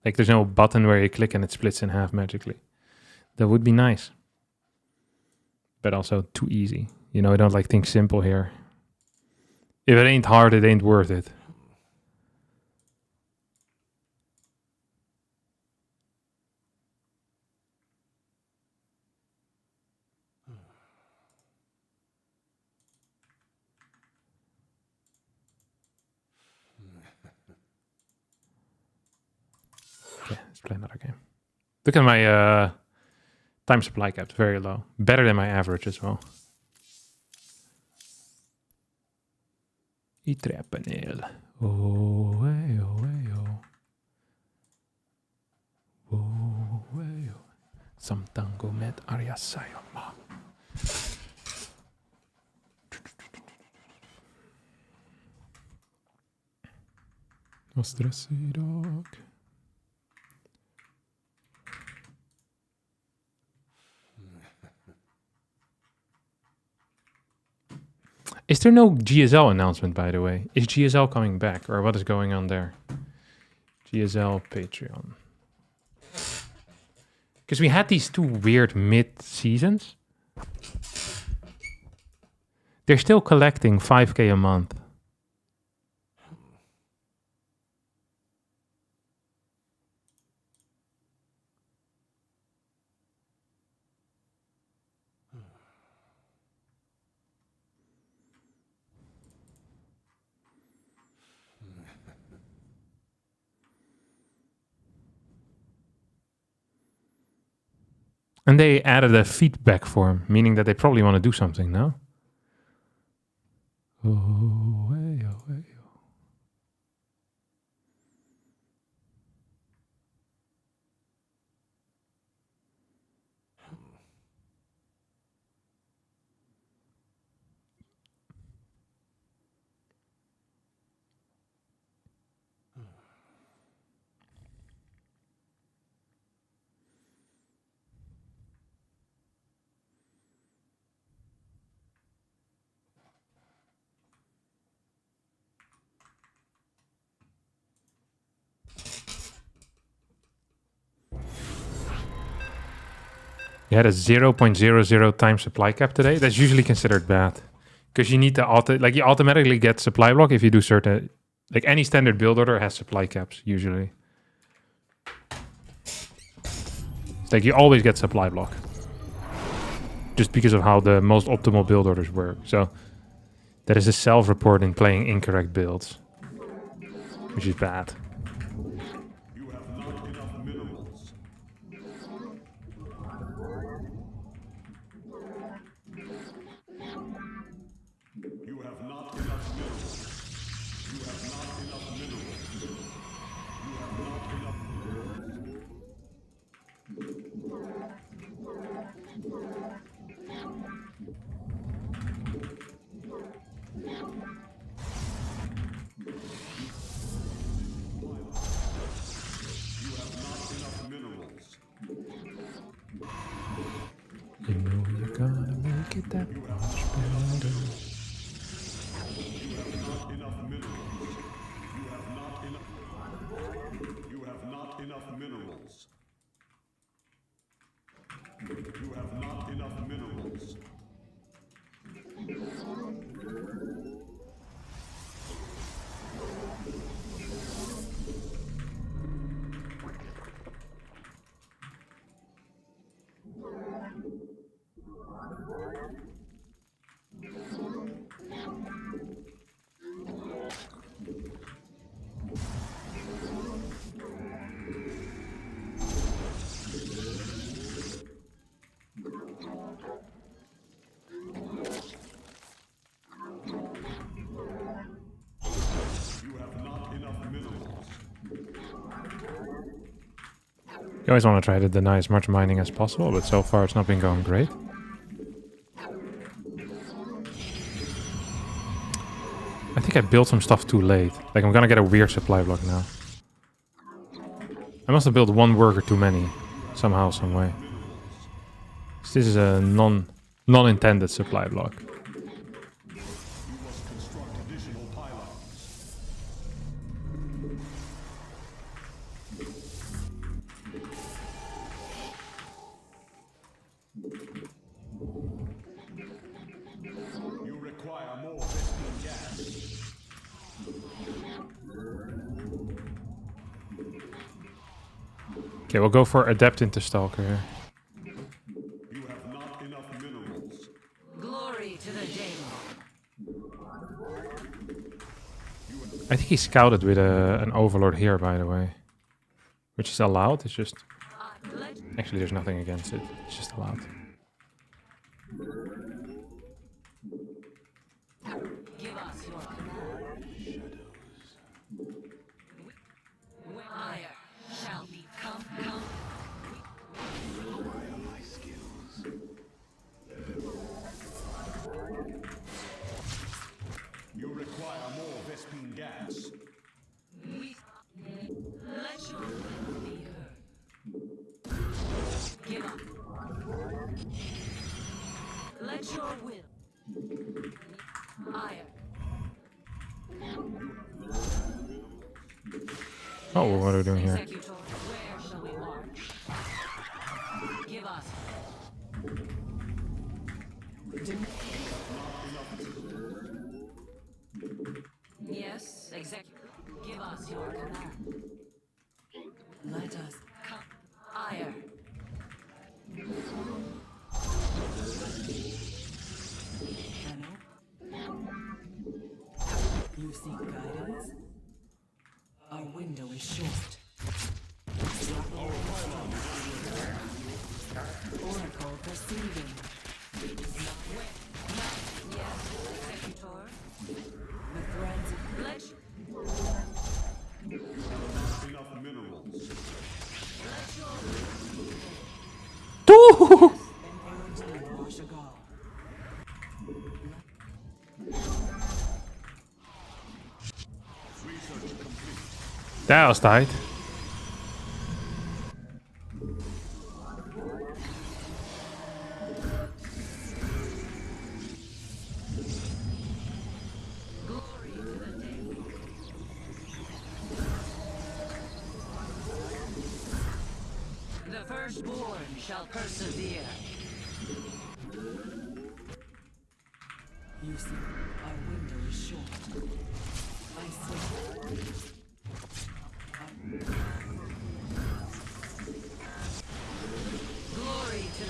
Like, there's no button where you click and it splits in half magically. That would be nice. But also too easy. You know, I don't like think simple here. If it ain't hard, it ain't worth it. Okay, let's play another game. Look at my time supply cap, very low. Better than my average as well. I-trappanel. Oh, hey, oh, hey, oh. Oh, hey, oh. Samtango met Arya Sayama. Vad stressig idag. Is there no GSL announcement, by the way? Is GSL coming back, or what is going on there? GSL Patreon. Because we had these 2 weird mid-seasons. They're still collecting 5K a month. And they added a feedback form, meaning that they probably want to do something now. Oh, hey, oh, hey, oh. You had a 0.00 time supply cap today. That's usually considered bad. Because you need to you automatically get supply block if you do certain, like any standard build order has supply caps usually. It's like you always get supply block. Just because of how the most optimal build orders work. So That is a self-report in playing incorrect builds, which is bad. You have not enough minerals. You have not enough minerals. You have not enough minerals. You have not enough. You have not enough minerals. You know you're gonna make it that much better. You have not enough minerals. You have not enough. You have not enough minerals. You have not enough minerals. You have not enough minerals. You always want to try to deny as much mining as possible, but so far it's not been going great. I think I built some stuff too late. Like, I'm gonna get a weird supply block now. I must have built one worker too many, somehow, some way. This is a non-intended supply block. You must construct additional pylons. You require more Vespene gas. Okay, we'll go for Adept into Stalker here. You have not enough minerals. Glory to the Daemon. I think he scouted with an Overlord here, by the way. Which is allowed, it's just... Let Actually, there's nothing against it. It's just allowed. give us your command. Ire shall become come. You require more Vespene gas. Let your will be heard. Give up. Let your will. Ire. Oh, what are we doing here? Executor, where shall we march? Give us. Yes, executor. Give us your command. Let us. Come. Ire. Hello? You seek guidance? Our window is short. Oracle perceiving. Yes, executor. The threads of Let Enough minerals. N-A-O-T Marshall. Research complete. That was tight. glory to the day. The firstborn shall persevere. You see, our window is short. I see. Glory to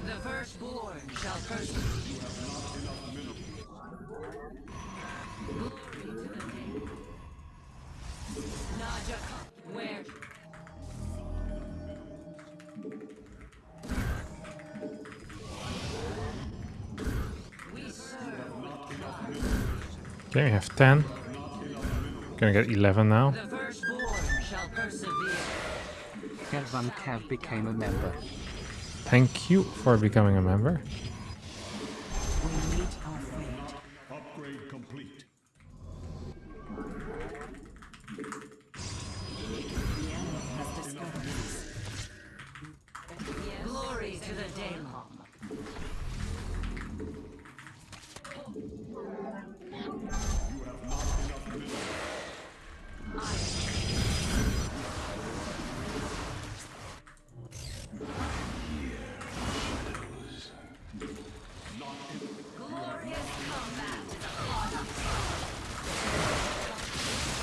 the firstborn persevere. Naja, where? We serve. Okay, we have 10. Gonna get 11 now. The firstborn shall persevere. Kelvan Kev became a member. Thank you for becoming a member. We meet our fate. Upgrade complete. The enemy has discovered us. Glory to the Daylom.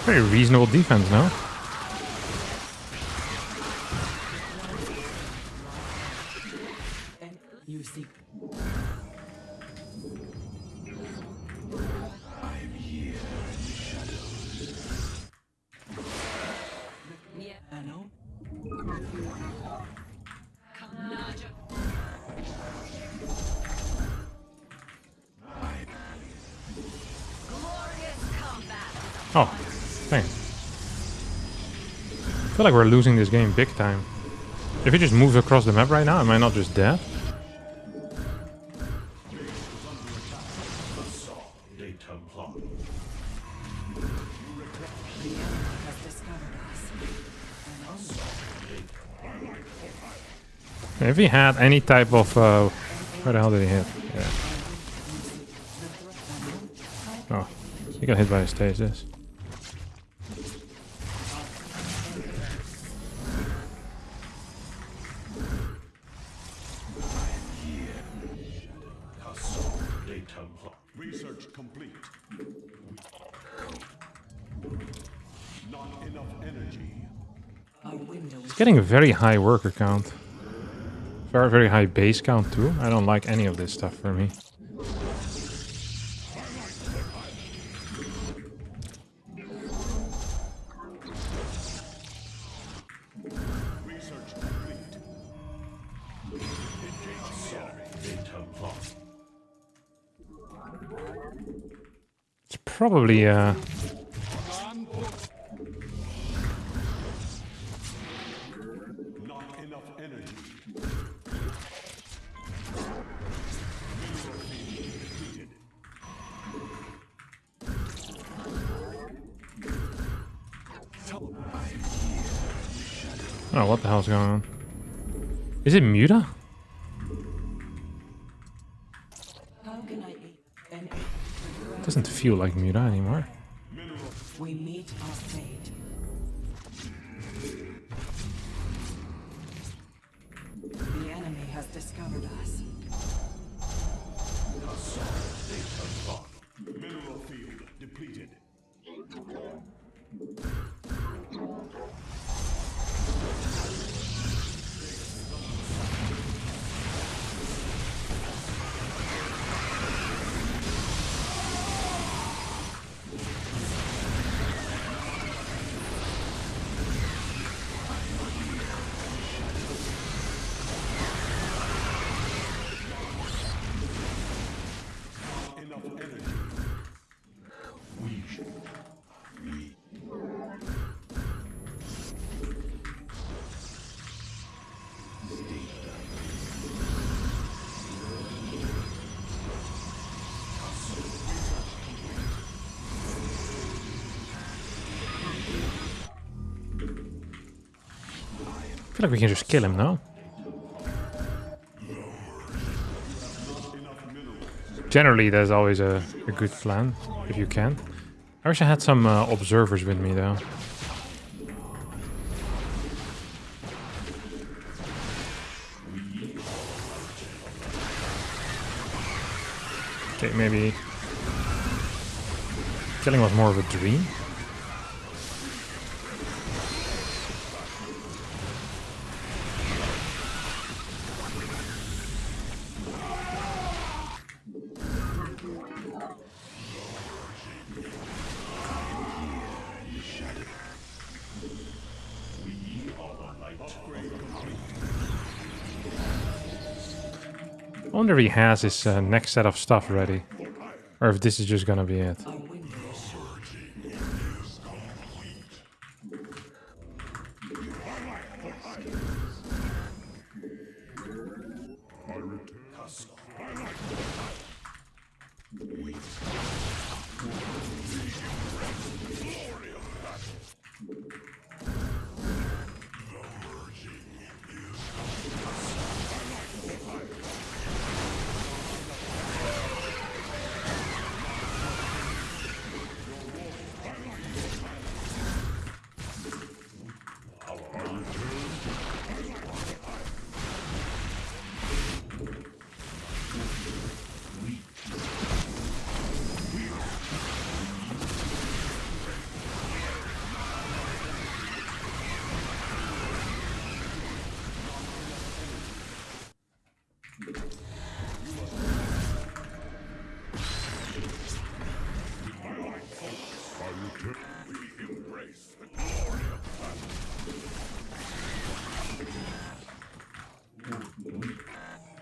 Very reasonable defense, no? And you seek. Yeah. Hello? Naja. Glorious combat. Oh, thanks. I feel like we're losing this game big time. If he just moves across the map right now, am I not just dead? They Templar. The enemy has discovered us. If he had any type of... where the hell did he hit? Yeah. Oh, he got hit by a stasis. They Templar. Research complete. Not enough energy. Our window is He's getting a very high worker count. Very, very high base count too. I don't like any of this stuff for me. Research complete. Engage the enemy. They Templar. It's probably Not enough energy. oh, what the hell's going on? Is it Muta? How can I and Doesn't feel like Muta anymore. we meet our fate. The enemy has discovered us. Mineral field depleted. Enough energy. I feel like we can just kill him, no? Generally, there's always a good plan, if you can. I wish I had some observers with me, though. Okay, maybe... Killing was more of a dream. wonder if he has his next set of stuff ready. Or if this is just gonna be it.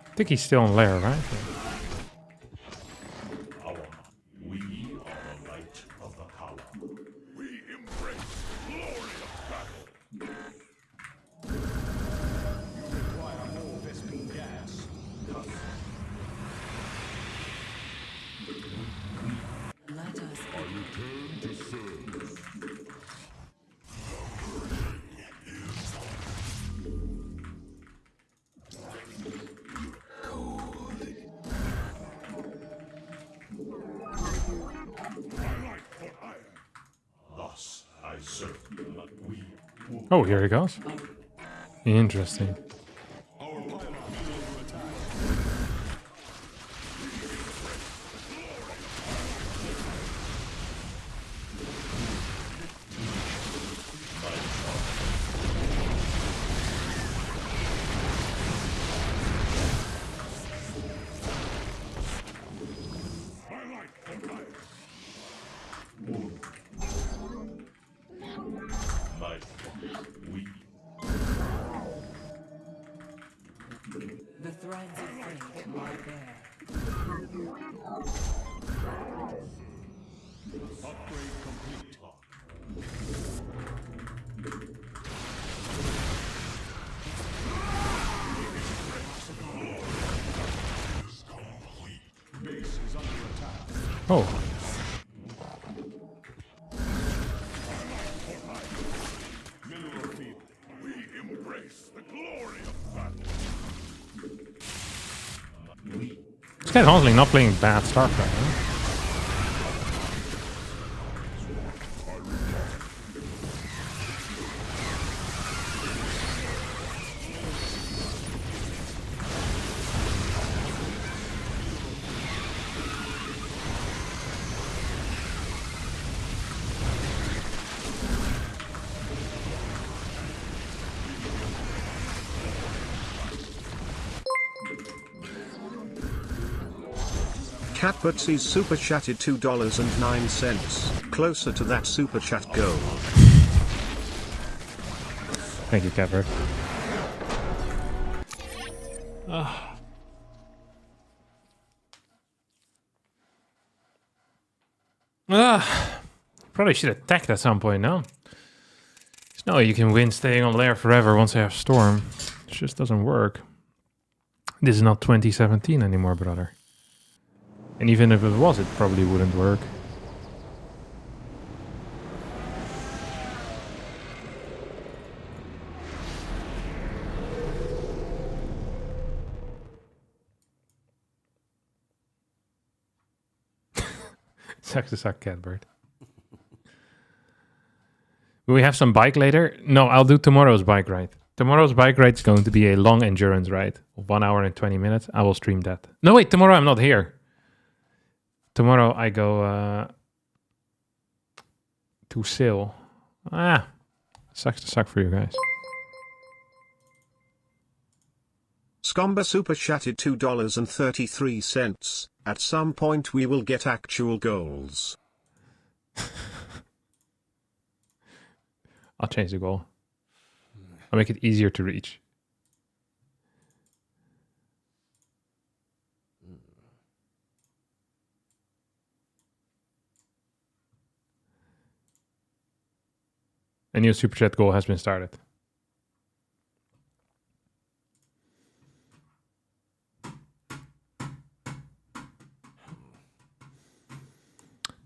I think he's still in lair, right? Let us Oh, here he goes. Interesting. the threads of fate lie bare. Upgrade complete. Base is under attack. Oh, Mineral field. We embrace the glory of battle. this guy's honestly not playing bad StarCraft, huh? Catbutsy's super chatted $2.09. Closer to that super chat goal. Thank you, Catbird. Probably should attack at some point, no? There's no way you can win staying on lair forever once I have Storm. It just doesn't work. This is not 2017 anymore, brother. And even if it was, it probably wouldn't work. Sucks to suck, Catbird. Will we have some bike later? No, I'll do tomorrow's bike ride. Tomorrow's bike ride is going to be a long endurance ride. 1 hour and 20 minutes. I will stream that. No, wait, tomorrow I'm not here. Tomorrow I go to Sail. Sucks to suck for you guys. Scomba super chatted $2.33. At some point we will get actual goals. I'll change the goal. I'll make it easier to reach. A new super chat goal has been started.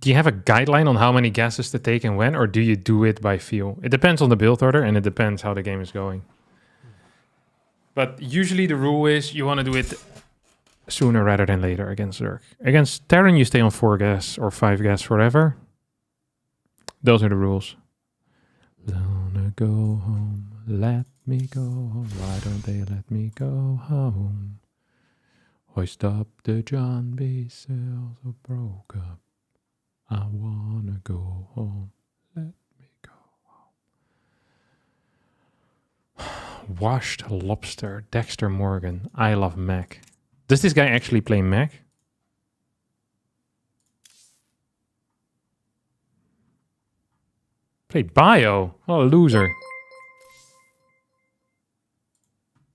Do you have a guideline on how many gases to take and when, or do you do it by feel? It depends on the build order, and it depends how the game is going. But usually the rule is you want to do it sooner rather than later against Zerg. Against Terran, you stay on 4 gas or 5 gas forever. Those are the rules. Wanna go home, let me go home. Why don't they let me go home? Hoist up the John B. sails are broke up. I wanna go home, let me go home. Washed Lobster, Dexter Morgan, I love Mac. Does this guy actually play Mac? Played Bio. What a loser.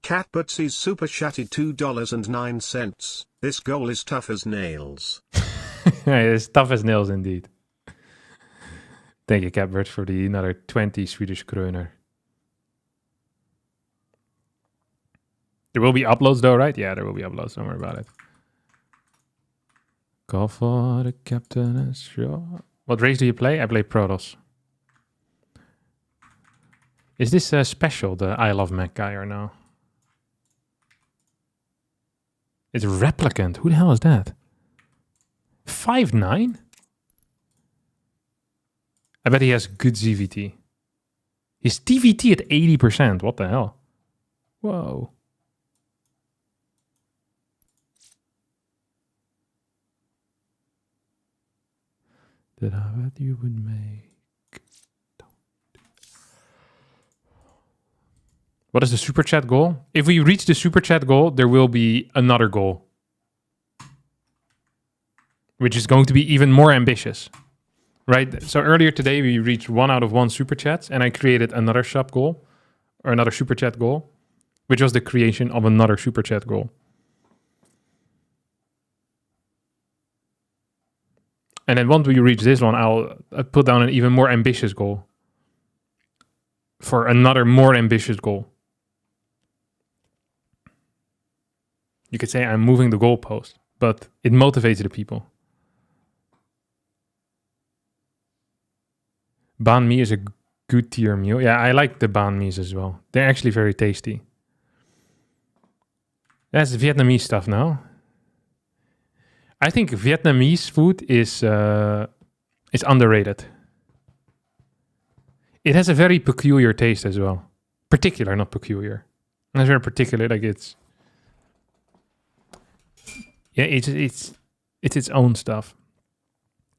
Cat Butsy's super chatted $2.09. This goal is tough as nails. It's tough as nails indeed. Thank you, Catbird, for the another 20 Swedish kroner. There will be uploads though, right? Yeah, there will be uploads. Don't worry about it. Call for the captain and sure. What race do you play? I play Protoss. Is this special, the I Love Mac guy, or no? It's Replicant. Who the hell is that? 5'9"? I bet he has good ZVT. His TVT at 80%. What the hell? Whoa. Did I bet you would make? What is the super chat goal? If we reach the super chat goal, there will be another goal, which is going to be even more ambitious, right? So earlier today, we reached 1 out of 1 super chats, and I created another sub goal, or another super chat goal, which was the creation of another super chat goal. And then once we reach this one, I'll put down an even more ambitious goal for another more ambitious goal. You could say I'm moving the goalpost, but it motivates the people. Banh mi is a good tier meal. Yeah, I like the banh mi's as well. They're actually very tasty. That's Vietnamese stuff now. I think Vietnamese food is underrated. It has a very peculiar taste as well. Particular, not peculiar. It's very particular, like it's... Yeah, it's its own stuff.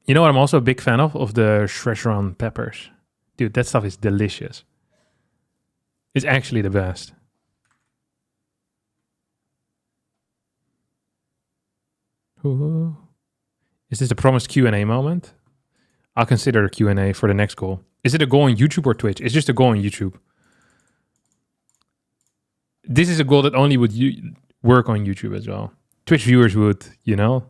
You know what I'm also a big fan of? Of the Szechuan peppers. Dude, that stuff is delicious. It's actually the best. Ooh. Is this a promised Q&A moment? I'll consider a Q&A for the next goal. Is it a goal on YouTube or Twitch? It's just a goal on YouTube. This is a goal that only would work on YouTube as well. Twitch viewers would, you know,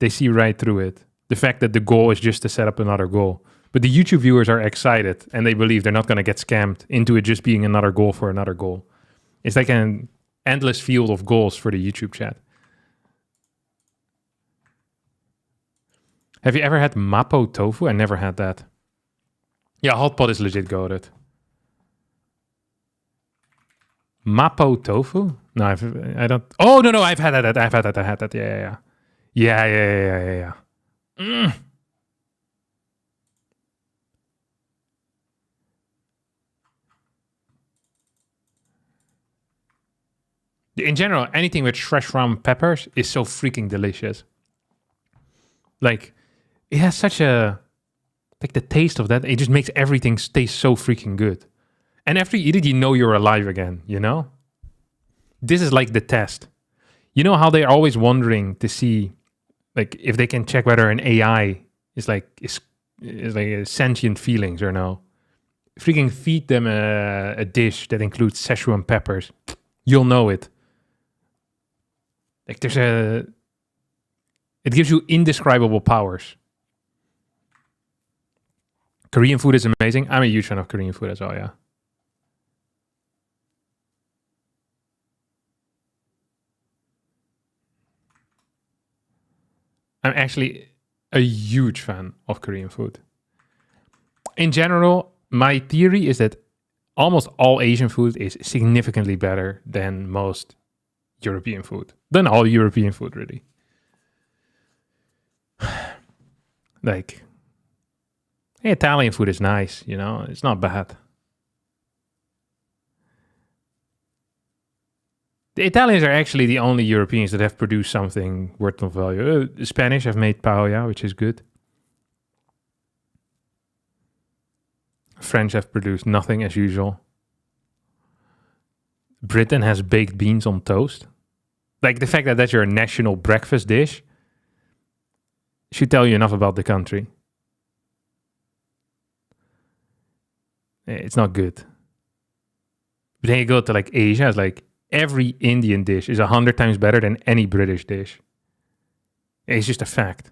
they see right through it. The fact that the goal is just to set up another goal. But the YouTube viewers are excited and they believe they're not going to get scammed into it just being another goal for another goal. It's like an endless field of goals for the YouTube chat. Have you ever had Mapo tofu? I never had that. Yeah, hot pot is legit goated. Mapo tofu? No, I don't. Oh, no, I've had that. I've had that. Yeah. Mm. In general, anything with Szechuan peppers is so freaking delicious. Like, it has such a... Like, the taste of that, it just makes everything taste so freaking good. And after you eat it, you know you're alive again, you know? This is like the test. You know how they're always wondering to see, like, if they can check whether an AI is like sentient feelings or no. Freaking feed them a dish that includes Szechuan peppers. You'll know it. Like, it gives you indescribable powers. Korean food is amazing. I'm a huge fan of Korean food as well, yeah. I'm actually a huge fan of Korean food. In general, my theory is that almost all Asian food is significantly better than most European food. Than all European food, really. Like, Italian food is nice, you know, it's not bad. The Italians are actually the only Europeans that have produced something worth of value. The Spanish have made paella, which is good. French have produced nothing as usual. Britain has baked beans on toast. Like the fact that that's your national breakfast dish should tell you enough about the country. It's not good. But then you go to like Asia, it's like every Indian dish is 100 times better than any British dish. It's just a fact.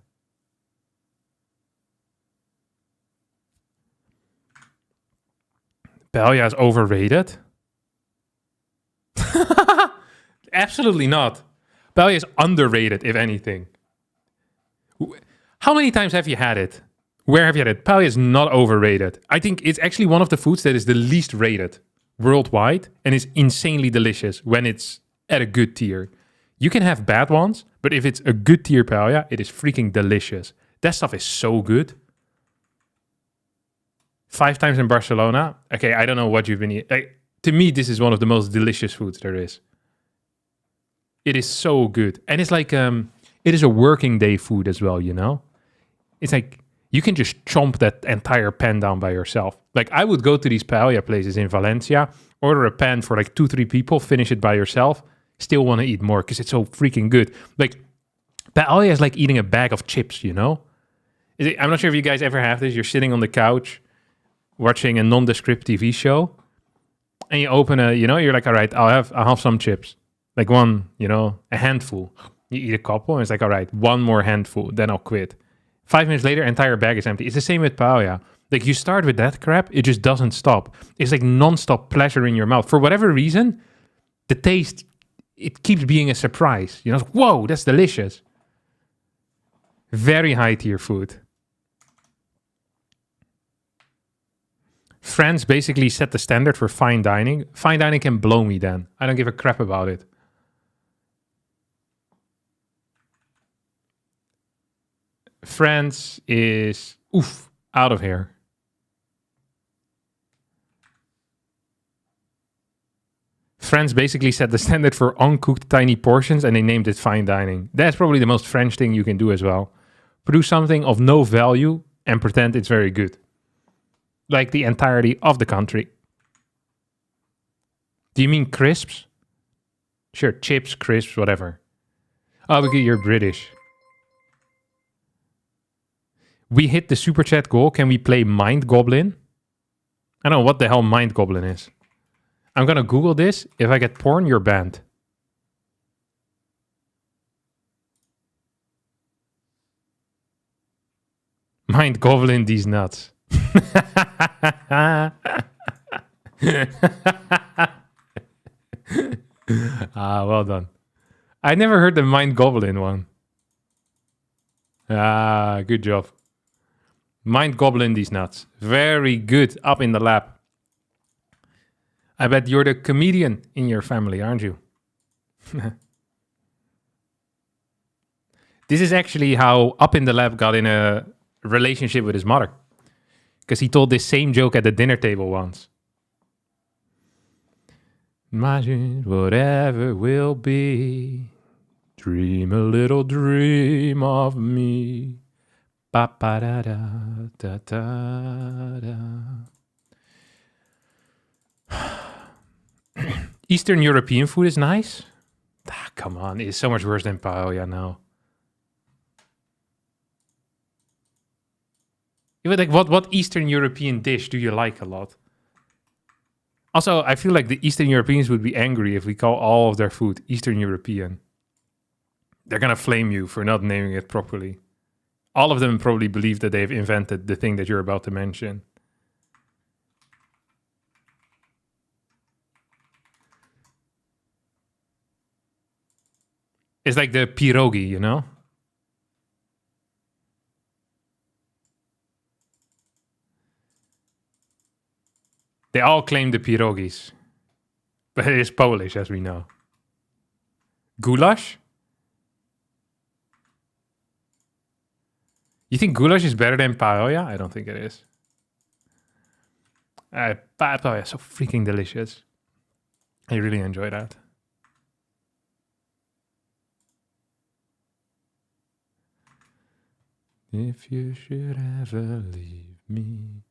Paella is overrated? Absolutely not. Paella is underrated, if anything. How many times have you had it? Where have you had it? Paella is not overrated. I think it's actually one of the foods that is the least rated worldwide and is insanely delicious when it's at a good tier. You can have bad ones, but if it's a good tier paella, it is freaking delicious. That stuff is so good. 5 times in Barcelona. Okay, I don't know what you've been eating. Like, to me, this is one of the most delicious foods there is. It is so good. And it's like, it is a working day food as well, you know? It's like, you can just chomp that entire pan down by yourself. Like, I would go to these paella places in Valencia, order a pan for like 2-3 people, finish it by yourself, still want to eat more because it's so freaking good. Like, paella is like eating a bag of chips, you know? I'm not sure if you guys ever have this. You're sitting on the couch, watching a nondescript TV show, and you open you're like, all right, I'll have some chips. Like one, a handful. You eat a couple, and it's like, all right, one more handful, then I'll quit. 5 minutes later, entire bag is empty. It's the same with paella. Like, you start with that crap, it just doesn't stop. It's like non-stop pleasure in your mouth. For whatever reason, the taste, it keeps being a surprise. Whoa, that's delicious. Very high tier food. France basically set the standard for fine dining. Fine dining can blow me then. I don't give a crap about it. France is, out of here. France basically set the standard for uncooked tiny portions and they named it fine dining. That's probably the most French thing you can do as well. Produce something of no value and pretend it's very good. Like the entirety of the country. Do you mean crisps? Sure, chips, crisps, whatever. Oh, because you're British. We hit the super chat goal. Can we play Mind Goblin? I don't know what the hell Mind Goblin is. I'm gonna Google this. If I get porn, you're banned. Mind Goblin these nuts. Well done. I never heard the Mind Goblin one. Good job. Mind Goblin these nuts. Very good. Up in the lab. I bet you're the comedian in your family, aren't you? This is actually how Up in the Lab got in a relationship with his mother. Because he told this same joke at the dinner table once. Imagine whatever will be. Dream a little dream of me. Ba ba da da da da da. Eastern European food is nice. Come on, it's so much worse than paella now. Like, what Eastern European dish do you like a lot? Also, I feel like the Eastern Europeans would be angry if we call all of their food Eastern European. They're gonna flame you for not naming it properly. All of them probably believe that they've invented the thing that you're about to mention. It's like the pierogi, you know? They all claim the pierogis. But it is Polish, as we know. Goulash? You think goulash is better than paella? I don't think it is. Paella is so freaking delicious. I really enjoy that. If you should ever leave me,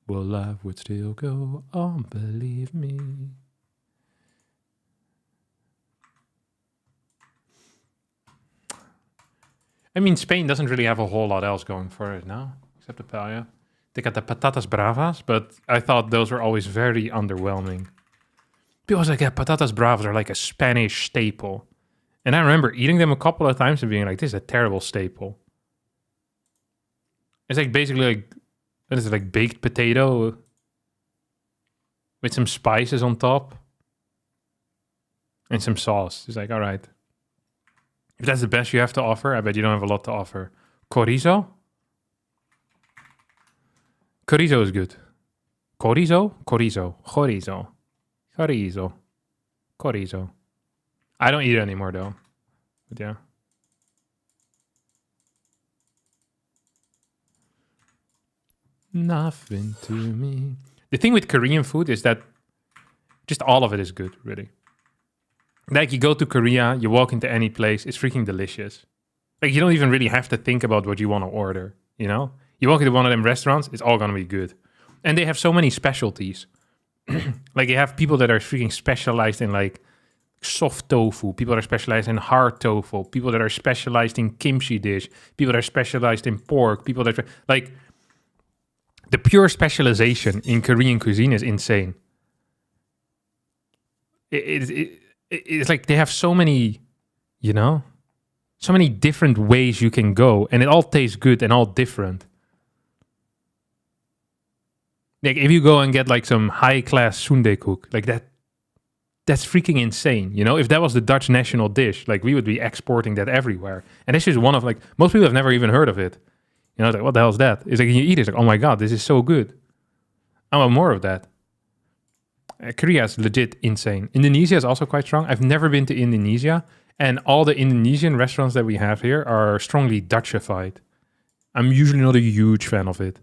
well, life would still go on, believe me. I mean, Spain doesn't really have a whole lot else going for it now, except the paella. They got the patatas bravas, but I thought those were always very underwhelming. People was like, yeah, patatas bravas are like a Spanish staple. And I remember eating them a couple of times and being like, this is a terrible staple. It's like basically like, what is it, like baked potato with some spices on top and some sauce. It's like, all right. If that's the best you have to offer, I bet you don't have a lot to offer. Chorizo? Chorizo is good. Chorizo? Chorizo. Chorizo. Chorizo. Chorizo. I don't eat it anymore though. But yeah. Nothing to me. The thing with Korean food is that just all of it is good, really. Like, you go to Korea, you walk into any place, it's freaking delicious. Like, you don't even really have to think about what you want to order, you know? You walk into one of them restaurants, it's all gonna be good. And they have so many specialties. Like, you have people that are freaking specialized in, like, soft tofu, people that are specialized in hard tofu, people that are specialized in kimchi dish, people that are specialized in pork, people that are, like, the pure specialization in Korean cuisine is insane. It's like they have so many, you know, so many different ways you can go, and it all tastes good and all different. Like, if you go and get like some high-class sundaekoek, like that's freaking insane, you know? If that was the Dutch national dish, like, we would be exporting that everywhere. And this is one of, like, most people have never even heard of it. You know, it's like, what the hell is that? It's like, you eat it, it's like, oh my god, this is so good. I want more of that. Korea is legit insane. Indonesia is also quite strong. I've never been to Indonesia, and all the Indonesian restaurants that we have here are strongly Dutchified. I'm usually not a huge fan of it.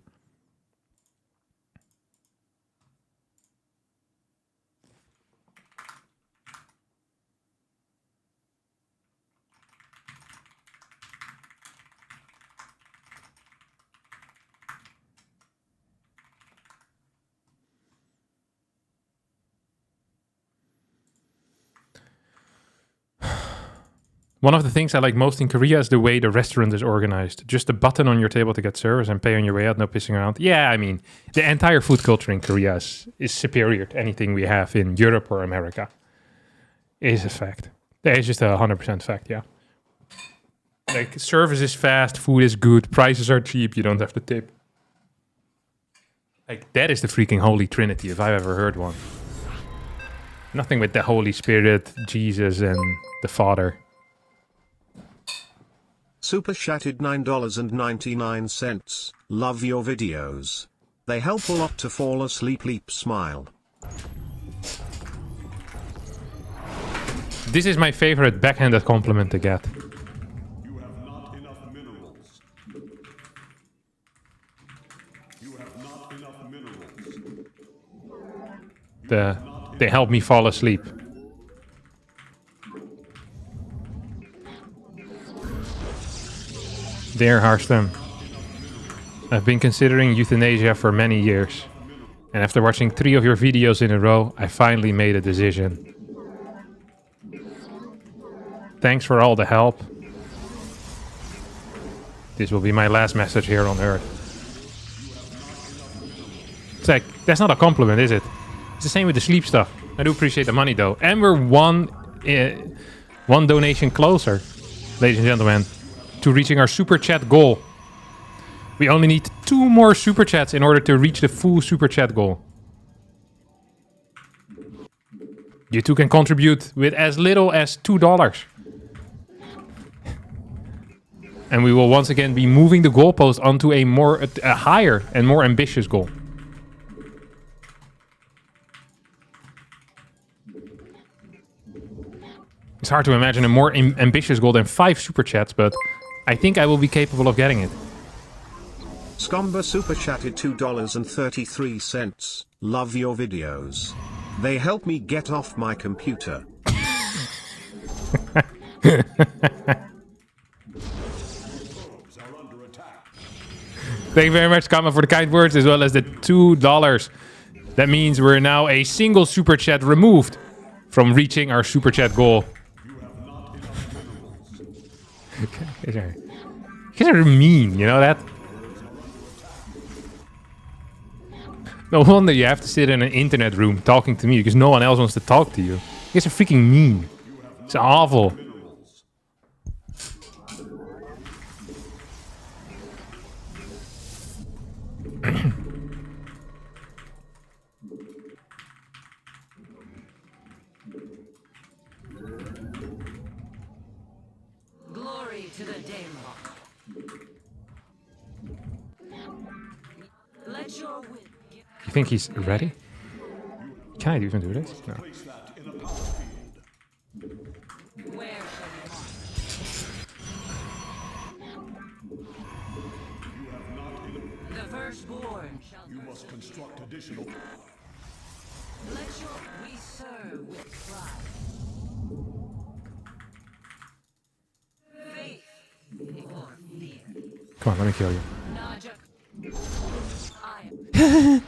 One of the things I like most in Korea is the way the restaurant is organized. Just a button on your table to get service and pay on your way out, no pissing around. Yeah, I mean, the entire food culture in Korea is superior to anything we have in Europe or America. It is a fact. It's just 100% fact, yeah. Like, service is fast, food is good, prices are cheap, you don't have to tip. Like, that is the freaking Holy Trinity, if I've ever heard one. Nothing with the Holy Spirit, Jesus, and the Father. Super chatted $9.99. Love your videos. They help a lot to fall asleep. Leap smile. This is my favorite backhanded compliment to get. You have not enough minerals. You have not enough minerals. They help me fall asleep. Dear Harstem, I've been considering euthanasia for many years, and after watching 3 of your videos in a row, I finally made a decision. Thanks for all the help. This will be my last message here on Earth. It's like, that's not a compliment, is it? It's the same with the sleep stuff. I do appreciate the money though. And we're one donation closer, ladies and gentlemen, to reaching our super chat goal. We only need 2 more super chats in order to reach the full super chat goal. You too can contribute with as little as $2. And we will once again be moving the goalpost onto a higher and more ambitious goal. It's hard to imagine a more ambitious goal than 5 super chats, but I think I will be capable of getting it. Scomba super chatted $2.33. Love your videos. They help me get off my computer. Thank you very much, Kama, for the kind words, as well as the $2. That means we're now a single super chat removed from reaching our super chat goal. You guys are mean, you know that? No wonder you have to sit in an internet room talking to me, because no one else wants to talk to you. You guys are freaking mean. It's awful. Glory to the Daemon. Let your will. You think he's ready? Can I even do this? No. Where shall the firstborn shall You must construct additional. let your we serve with pride. Faith before fear. Come on, let me kill you. Najak. I am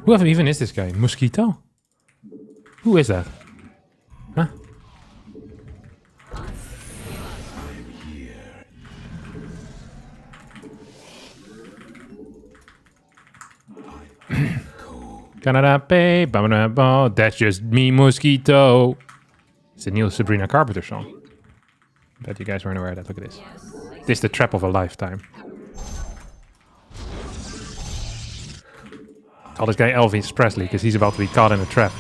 Who even is this guy? Mosquito? Who is that? Huh? Canada Bay, that's just me, Mosquito. It's a new Sabrina Carpenter song. Bet you guys weren't aware of that. Look at this. This is the trap of a lifetime. Call this guy Elvis Presley because he's about to be caught in a trap.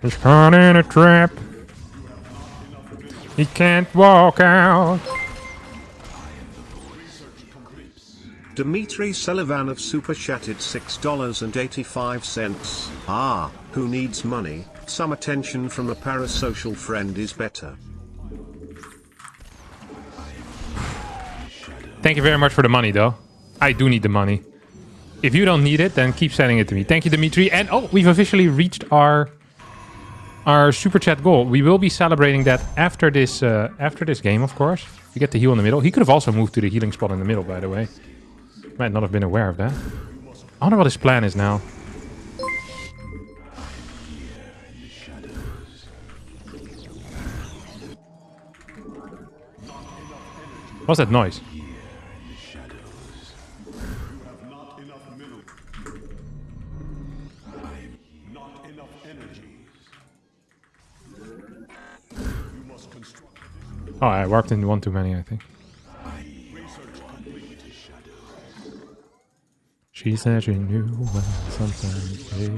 He's caught in a trap. He can't walk out. Dmitry Selivanov super chatted $6.85. Ah, who needs money? Some attention from a parasocial friend is better. Thank you very much for the money, though. I do need the money. If you don't need it, then keep sending it to me. Thank you, Dimitri. And oh, we've officially reached our super chat goal. We will be celebrating that after this game, of course. You get the heal in the middle. He could have also moved to the healing spot in the middle, by the way. Might not have been aware of that. I wonder what his plan is now. What's that noise? Oh, I warped into one too many, I think. She said she knew when sometimes later.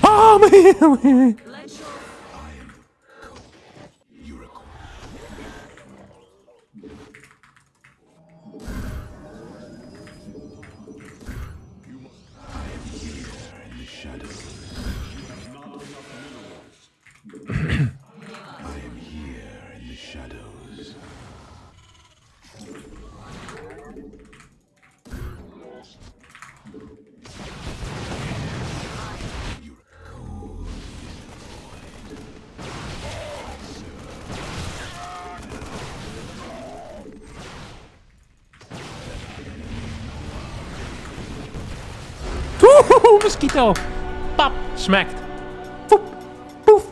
Oh man! Ooh, mosquito! Pop! Smacked. Poop! Poof!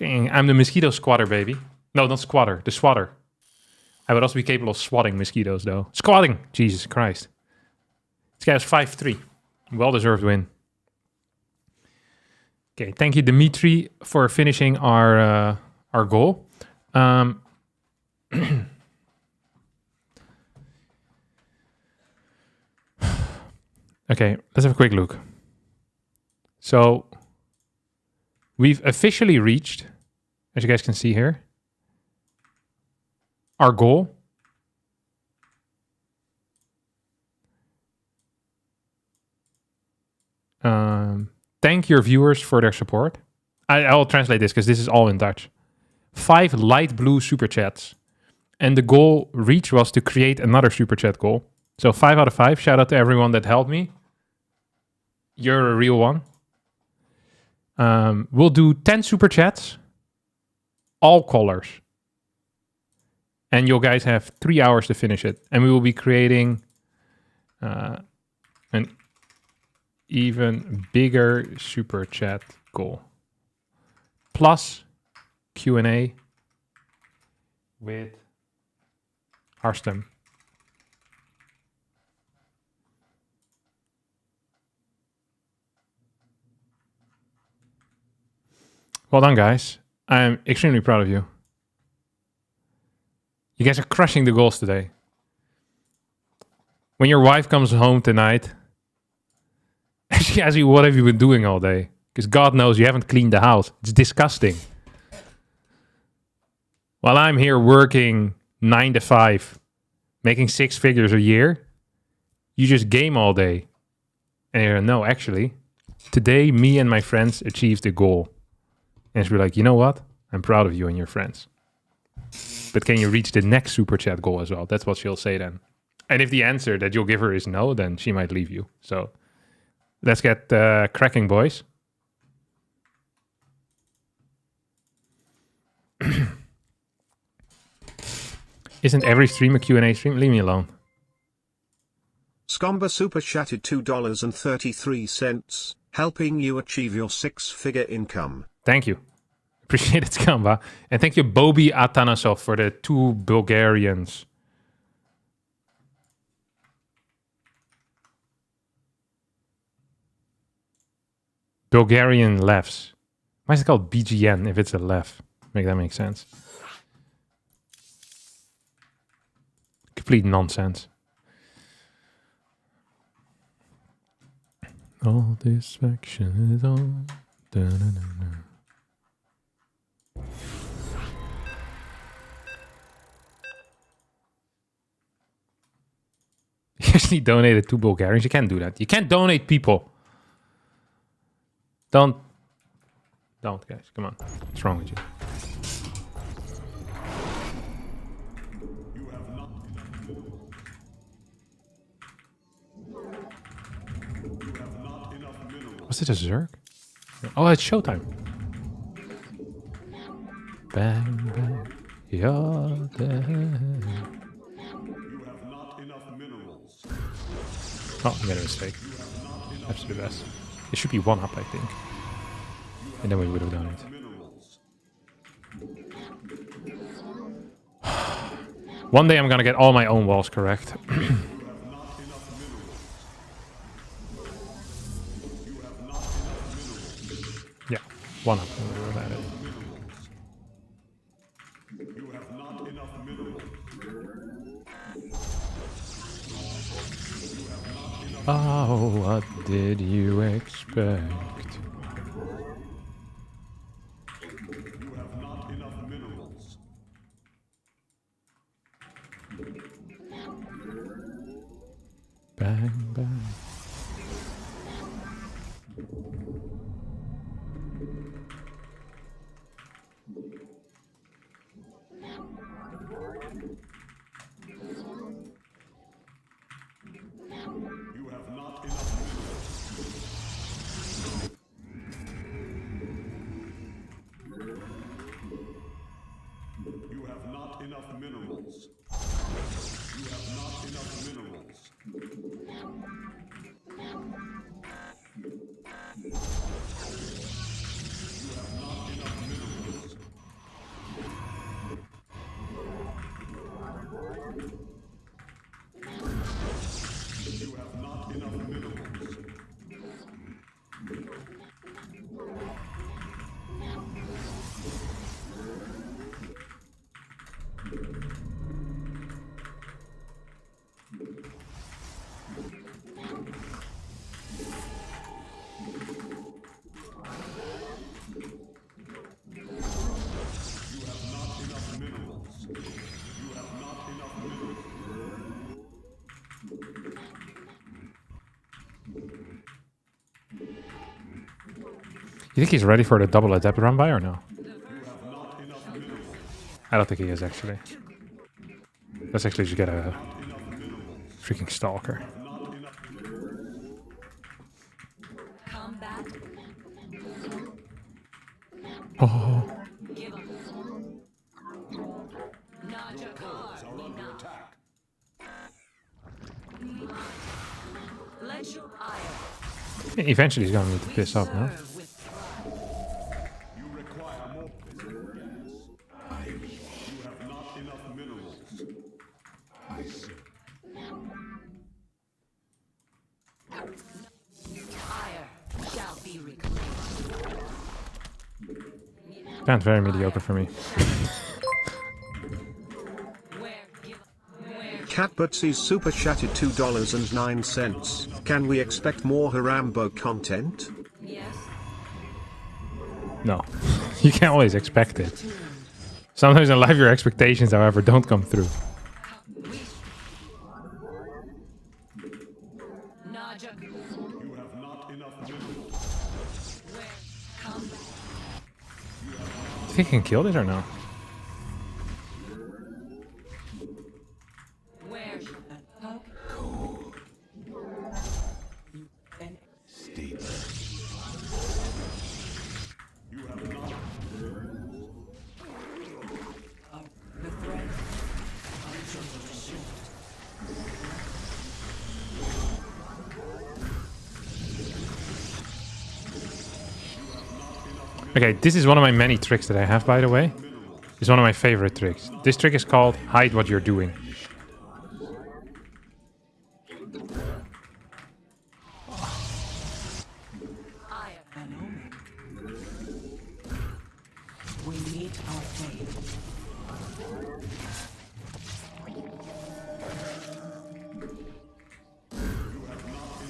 I'm the mosquito squatter, baby. No, not squatter. The swatter. I would also be capable of swatting mosquitoes, though. Squatting! Jesus Christ. This guy is 5'3". Well-deserved win. Okay, thank you, Dimitri, for finishing our goal. Okay, let's have a quick look. So we've officially reached, as you guys can see here, our goal. Thank your viewers for their support. I'll translate this because this is all in Dutch. 5 light blue super chats. And the goal reach was to create another super chat goal. So 5 out of 5. Shout out to everyone that helped me. You're a real one. We'll do 10 super chats. All colors. And you guys have 3 hours to finish it. And we will be creating an even bigger super chat goal. Plus Q&A with Harstem. Well done, guys. I'm extremely proud of you. You guys are crushing the goals today. When your wife comes home tonight, she asks you, what have you been doing all day? Because God knows you haven't cleaned the house. It's disgusting. While I'm here working 9 to 5, making 6 figures a year, you just game all day. And you're, no, actually, today me and my friends achieved a goal. And she'll be like, you know what? I'm proud of you and your friends. But can you reach the next super chat goal as well? That's what she'll say then. And if the answer that you'll give her is no, then she might leave you. So let's get cracking, boys. Isn't every stream a Q&A stream? Leave me alone. Scomba super chatted $2.33, helping you achieve your 6-figure income. Thank you. Appreciate it, Scamba. And thank you, Bobi Atanasov, for the 2 Bulgarians. Bulgarian lefs. Why is it called BGN if it's a lef? Make that make sense. Complete nonsense. All this action is on. You actually donated 2 Bulgarians. You can't do that. You can't donate people. Don't, guys. Come on. What's wrong with you? Was it a Zerg? Oh, it's showtime. Bang, bang. You're dead. Oh, I made a mistake. That's the best. It should be 1 up, I think. And then we would have done it. One day I'm gonna get all my own walls correct. Yeah, 1 up. We would have had it. Oh, what did you expect? You have not enough minerals. Bang, bang. You have not enough minerals. You have not enough minerals. You have not enough minerals. You have not enough minerals. You have not enough minerals. You think he's ready for the double adept run by or no? I don't think he is actually. Let's actually just get a freaking stalker. Combat. Oh, Give 'em. Najakar. Attack. Let your ire eventually he's gonna need to piss off, no? serve with You require more. You have not enough minerals. I see. ire shall be reclaimed. Sounds very mediocre for me. Cat Butsy's super chatted $2.09. Can we expect more Harambo content? Yes. No. You can't always expect it. Sometimes in life your expectations, however, don't come through. Najak. You have not enough minerals. Where? Combat. Do you think he can kill this or no? Where? And You have not. the threat until the shift. Okay, this is one of my many tricks that I have, by the way. It's one of my favorite tricks. This trick is called hide what you're doing. Ire. An omen. We meet our fate.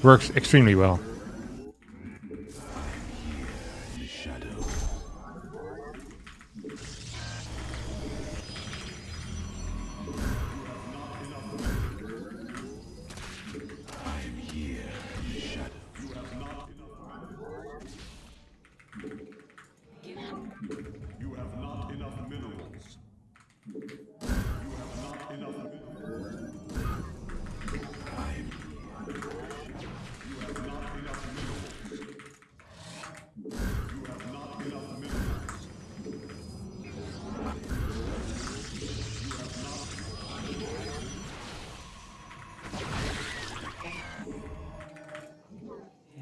Works extremely well. You have not enough minerals. You have not enough minerals. You have not enough minerals. You have not enough minerals.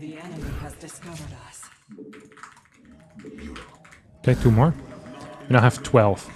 The enemy has discovered us. Okay, 2 more. You now have 12.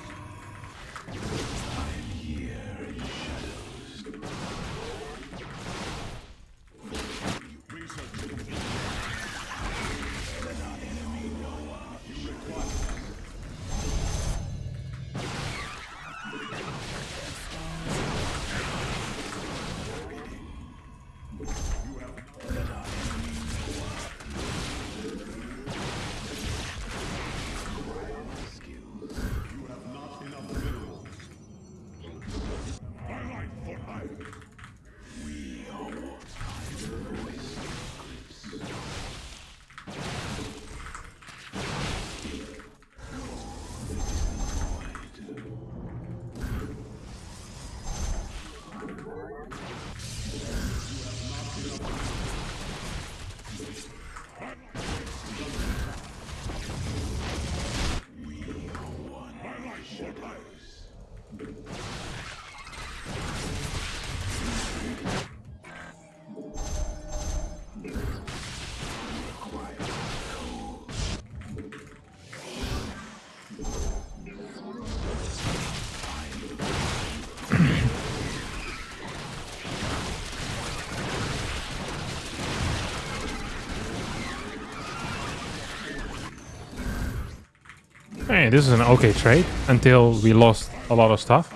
Hey, this is an okay trade until we lost a lot of stuff.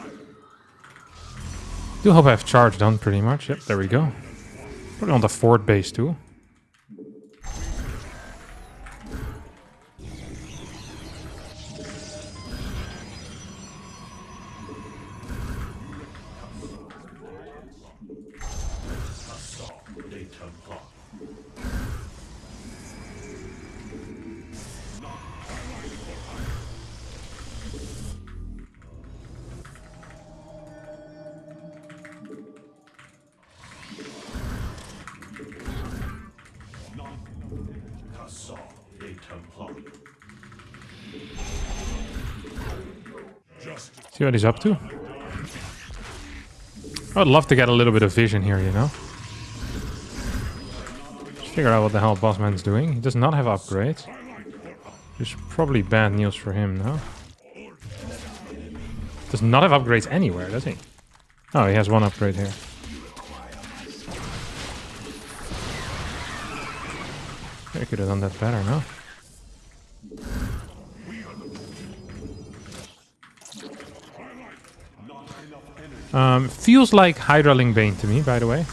Do hope I have charge done pretty much. Yep, there we go. Probably on the fort base too. See what he's up to? I would love to get a little bit of vision here, you know? Just figure out what the hell Bossman's doing. He does not have upgrades. There's probably bad news for him, no? Does not have upgrades anywhere, does he? Oh, he has one upgrade here. I could have done that better, no? Feels like Hydraling Bane to me, by the way.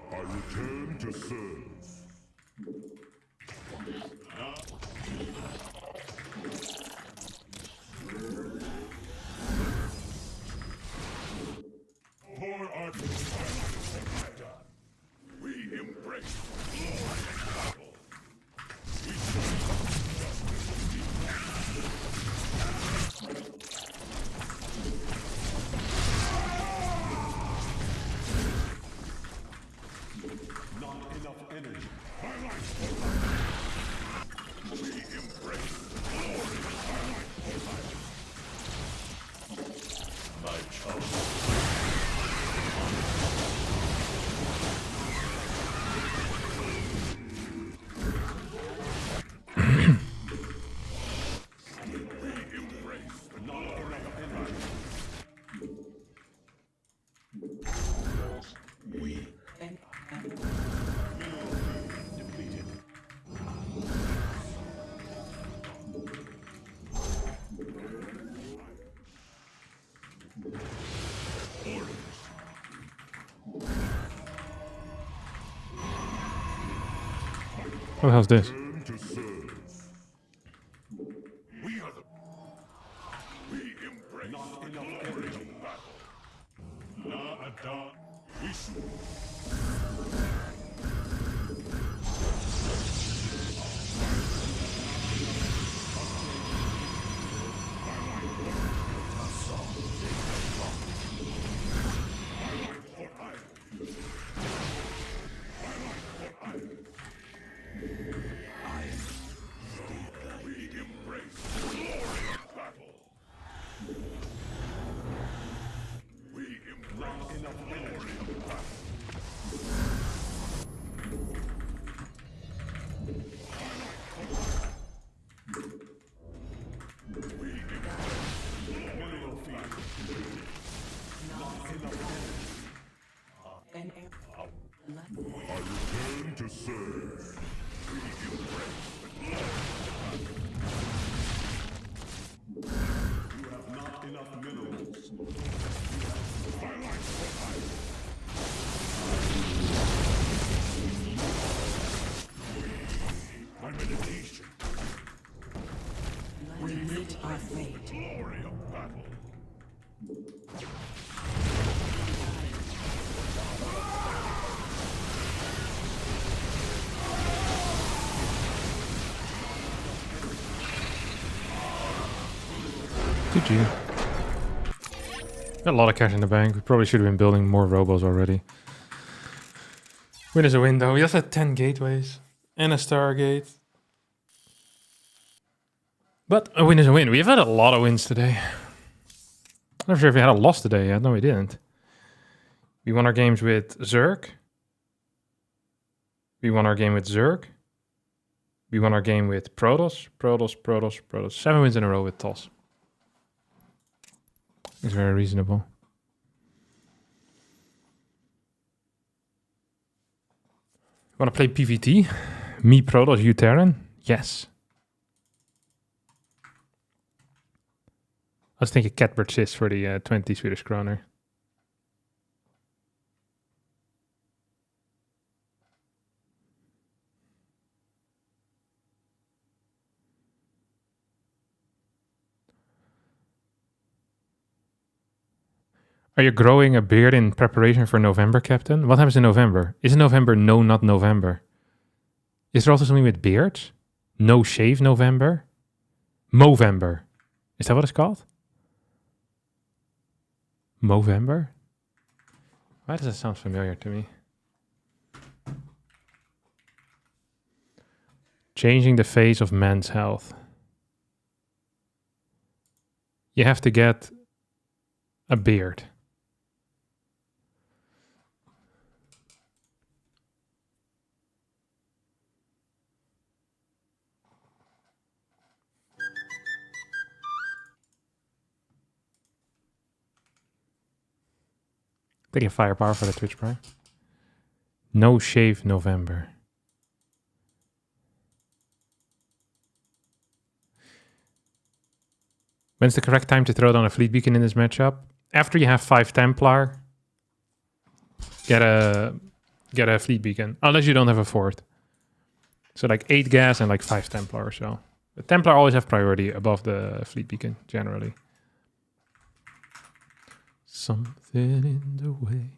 I return to serve. More art. We embrace battle. Not enough energy. We embrace glory. My child. What the hell's this? To serve. We are the. We embrace. Not enough energy. La Ada. We return to serve. You have not enough minerals. My meditation. We meet our fate. Glory of battle. GG. Got a lot of cash in the bank. We probably should have been building more robos already. Win is a win, though. We also had 10 gateways and a Stargate. But a win is a win. We've had a lot of wins today. I'm not sure if we had a loss today yet. No, we didn't. We won our games with Zerg. We won our game with Zerg. We won our game with Protoss. 7 wins in a row with Toss. It's very reasonable. Want to play PvT? Me Protoss, you Terran? Yes. Let's take a catbird sis for the 20 Swedish kroner. Are you growing a beard in preparation for November, Captain? What happens in November? Is it November? No, not November. Is there also something with beards? No shave November? Movember. Is that what it's called? Movember? Why does that sound familiar to me? Changing the face of men's health. You have to get a beard. Taking firepower for the Twitch Prime. No shave November. When's the correct time to throw down a fleet beacon in this matchup? After you have 5 Templar, get a fleet beacon. Unless you don't have a fort. So like 8 gas and like 5 Templar or so. The Templar always have priority above the fleet beacon, generally. Something in the way.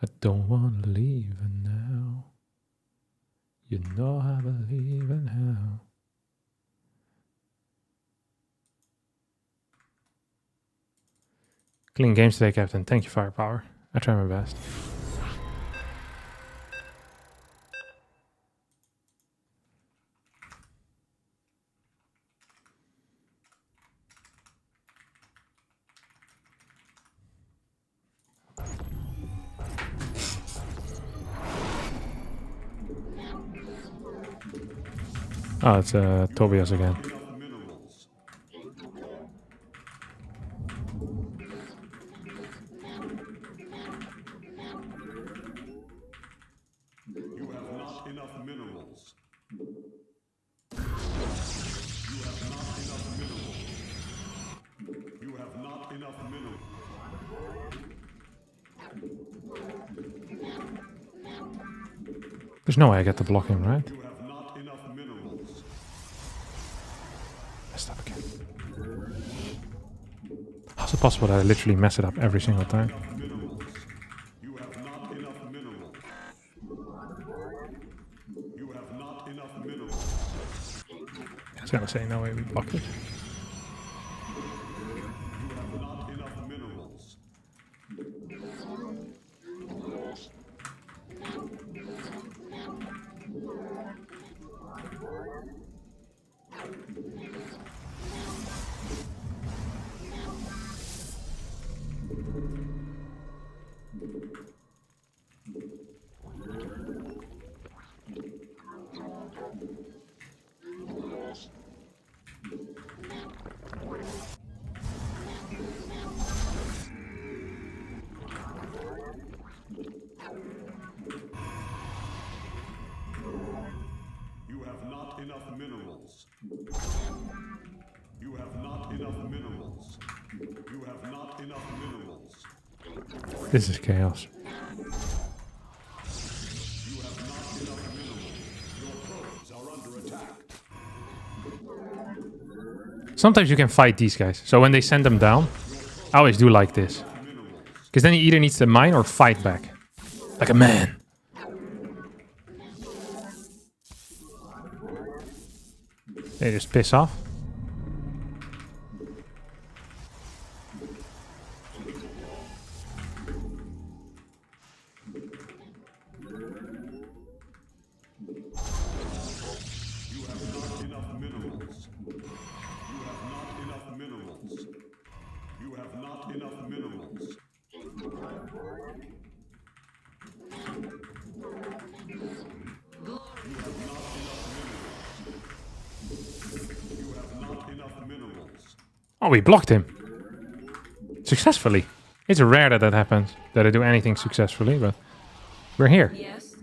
I don't want to leave now. You know I believe in how. Clean games today, Captain. Thank you, Firepower. I try my best. Oh, it's Tobias again. You have not enough minerals. You have not enough minerals. There's no way I get to block him, right? You have not enough minerals. Messed up again. How's it possible that I literally mess it up every single time? You have not enough minerals. You have not enough minerals. I was gonna say no way we blocked it. You have not enough minerals. You have not enough minerals. You have not enough minerals. You have not enough minerals. This is chaos. You have not enough minerals. Your probes are under attack. Sometimes you can fight these guys. So when they send them down, I always do like this. Because then he either needs to mine or fight back. Like a man. They just piss off. You have not enough minerals. You have not enough minerals. You have not enough minerals. You have not enough minerals. Oh, we blocked him. Successfully. It's rare that that happens. That I do anything successfully, but we're here. Yes.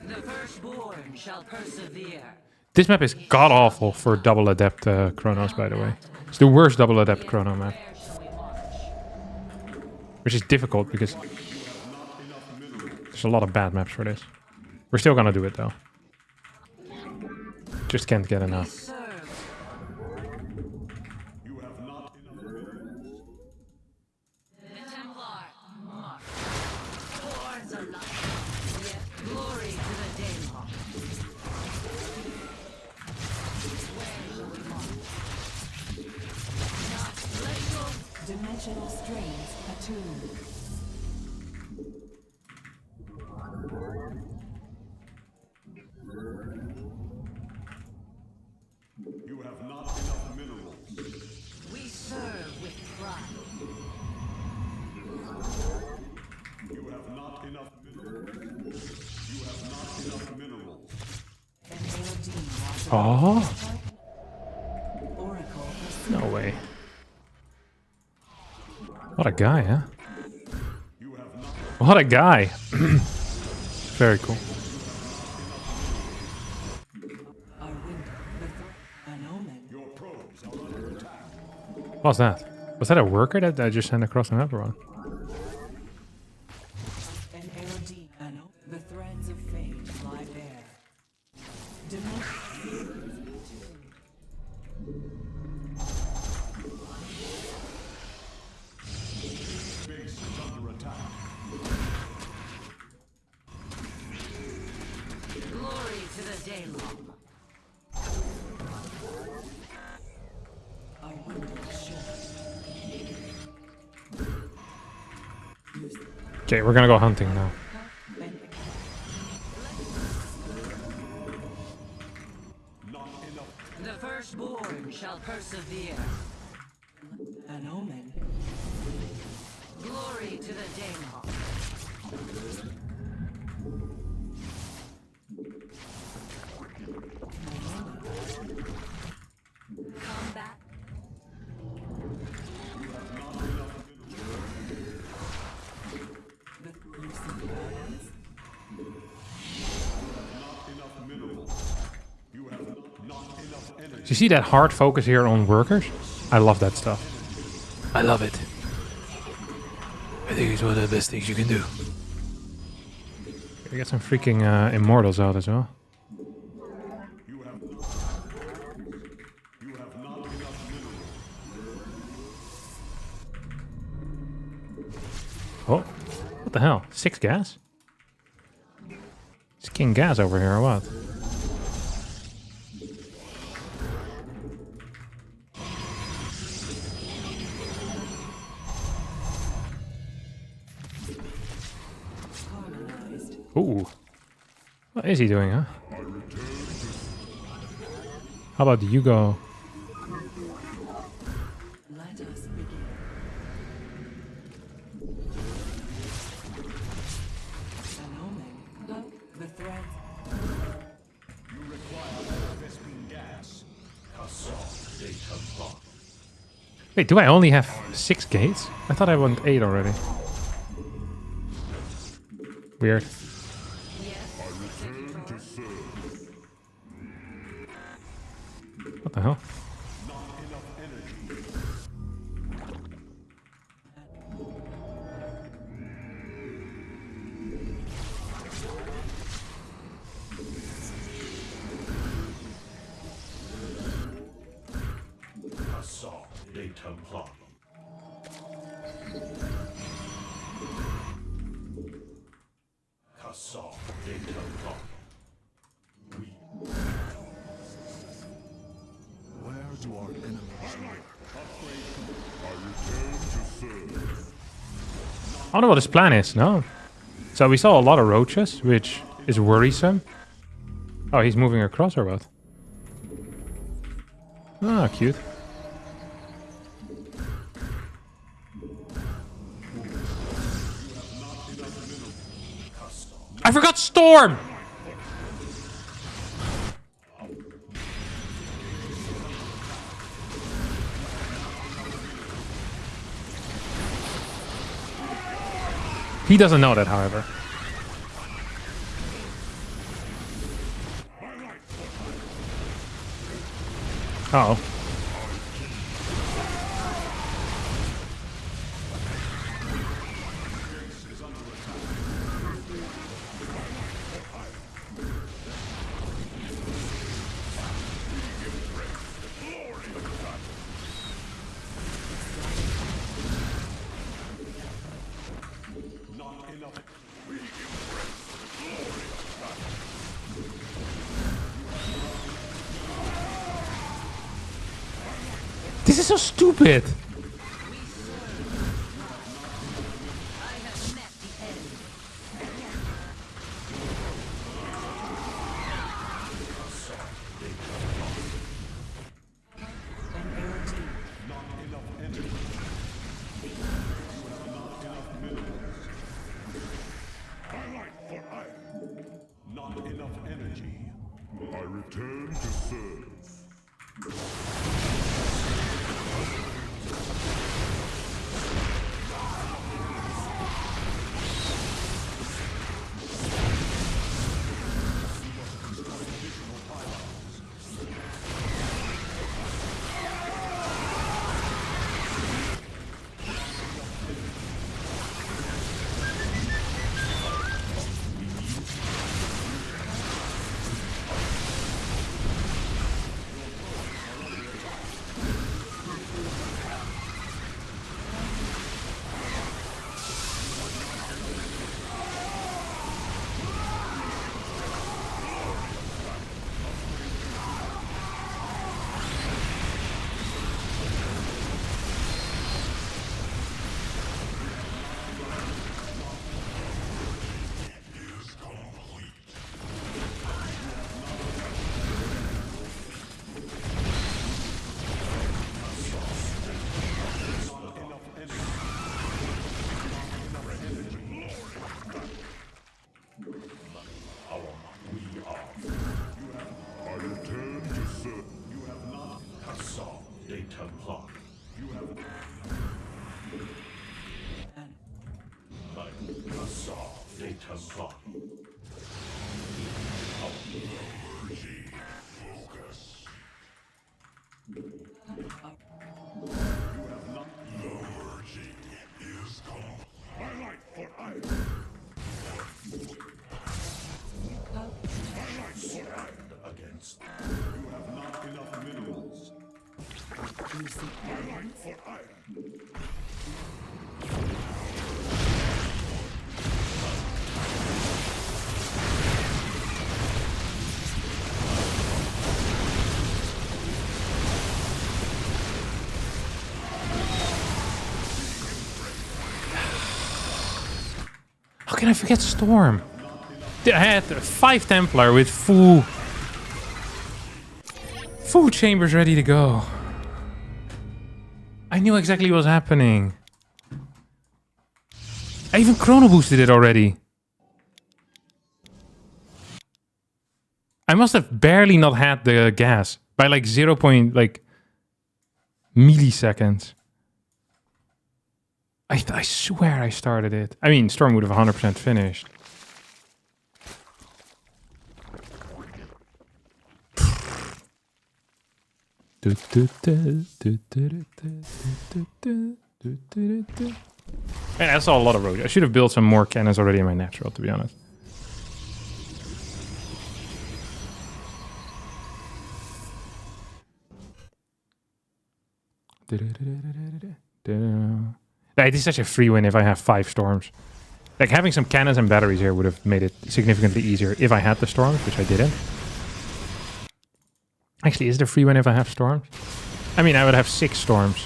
The firstborn shall persevere. This map is god-awful for double adept chronos, by the way. It's the worst double adept chrono map. Where shall we march? Which is difficult because there's a lot of bad maps for this. We're still gonna do it though. Just can't get enough. Serve. You have not enough. The Templar march. Towards a light. Yet glory to the Daemon. Not let go. Dimensional strains attuned. You have not enough minerals. We serve with pride. You have not enough minerals. You have not enough minerals. An AOD Oh, Oracle no way. What a guy, huh? You have not. What a guy. Very cool. our window. An omen. Your probes are under attack. What's that? Was that a worker that I just sent across the map or what? An AOD. The threads of fate lie bare. Dimension. Base is under attack. Glory to the Daemon. Our window should. Okay, we're gonna go hunting now. Not enough. The firstborn shall persevere. An omen. Glory to the Daemon. Combat. Enough minerals. You have not enough energy. Do you see that hard focus here on workers? I love that stuff. I love it. I think it's one of the best things you can do. We get some freaking immortals out as well. You have not enough minerals. Oh, what the hell? 6 gas? Is King Gas over here or what? Harmonized. Ooh. What is he doing, huh? How about you go? Let us begin. An omen. The threads. You require Vespine gas. Wait, do I only have 6 gates? I thought I want 8 already. Weird. What the hell? Assault des Templars. Assault des Templars. Where do our enemies lie? I don't know what his plan is, no? So we saw a lot of roaches, which is worrisome. Oh, he's moving across or what? Ah, cute. I forgot Storm! He doesn't know that, however. Uh oh. This is so stupid. Not enough energy. I return to serve. How can I forget Storm? I had 5 Templar with full chambers ready to go. I knew exactly what was happening. I even chrono boosted it already. I must have barely not had the gas by like 0. Like milliseconds. I swear I started it. I mean, Storm would have 100% finished. Man, I saw a lot of roads. I should have built some more cannons already in my natural, to be honest. It is such a free win if I have 5 storms. Like, having some cannons and batteries here would have made it significantly easier if I had the storms, which I didn't. Actually, is it a free win if I have storms? I mean, I would have 6 storms.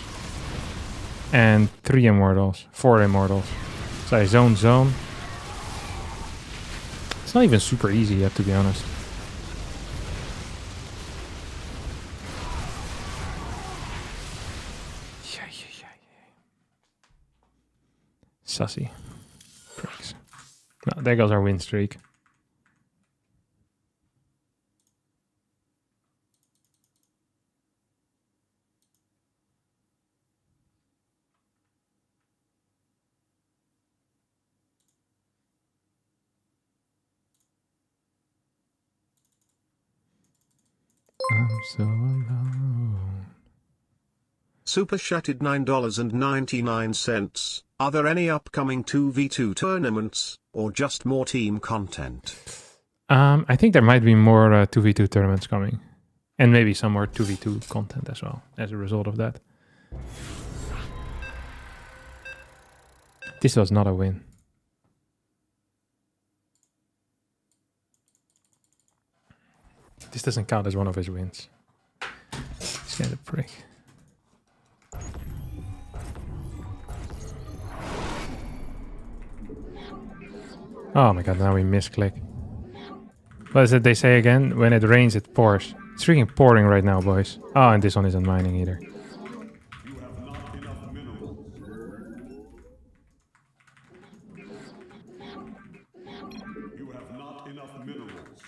And 3 immortals. 4 immortals. So I zone. It's not even super easy yet, to be honest. Sussy. Pricks. No, there goes our win streak. I'm so alone. Super chatted $9.99. Are there any upcoming 2v2 tournaments, or just more team content? I think there might be more 2v2 tournaments coming. And maybe some more 2v2 content as well, as a result of that. This was not a win. This doesn't count as one of his wins. This guy's a prick. Oh my god, now we misclick. What is it they say again? When it rains, it pours. It's freaking pouring right now, boys. Oh, and this one isn't mining either. You have not enough minerals. You have not enough minerals.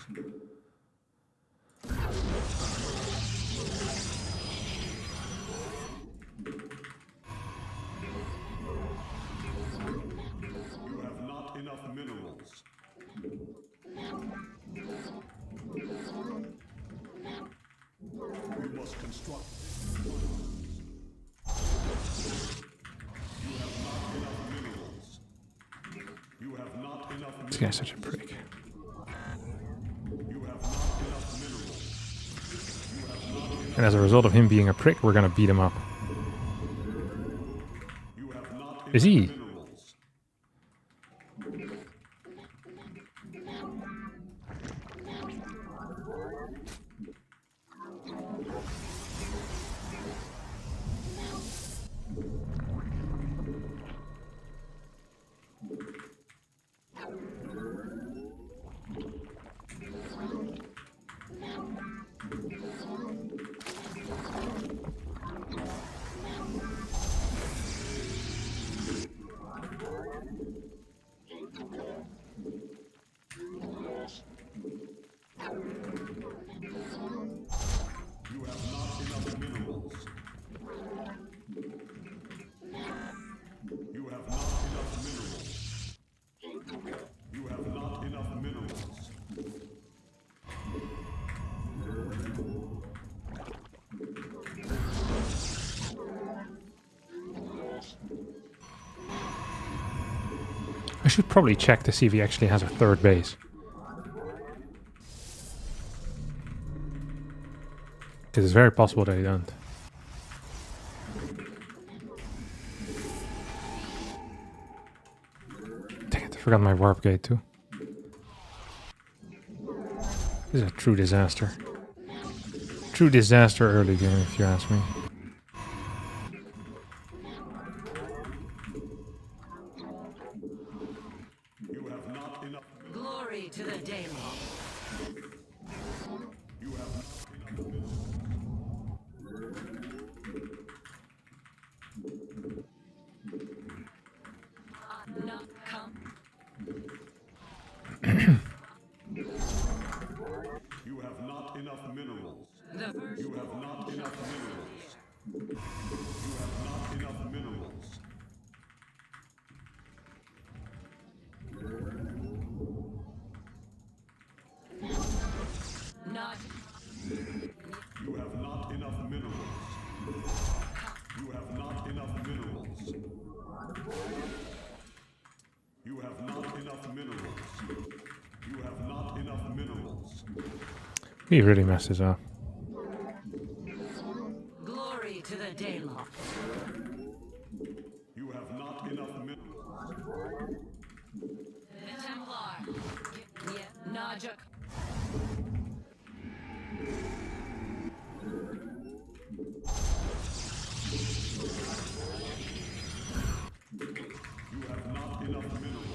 You have not enough minerals. We must construct. You have not enough minerals. You have not enough minerals. This guy's such a prick. You have not enough minerals. And as a result of him being a prick, we're gonna beat him up. You have not Is he? enough minerals. You have not enough minerals. You have not enough minerals. You have not enough minerals. I should probably check to see if he actually has a third base. Because it's very possible that he don't. Dang it, I forgot my warp gate too. This is a true disaster. True disaster early game, if you ask me. You have not enough. Glory to the Daemon. You have not enough minerals. Not come. You have not enough minerals. The first You have not enough minerals. You have not enough minerals. not. You have not enough minerals. You have not enough minerals. You have not enough minerals. You have not enough minerals. He really messed this up. Glory to the Daemon. You have not enough minerals. Templar. Yeah, Najak. You have not enough minerals.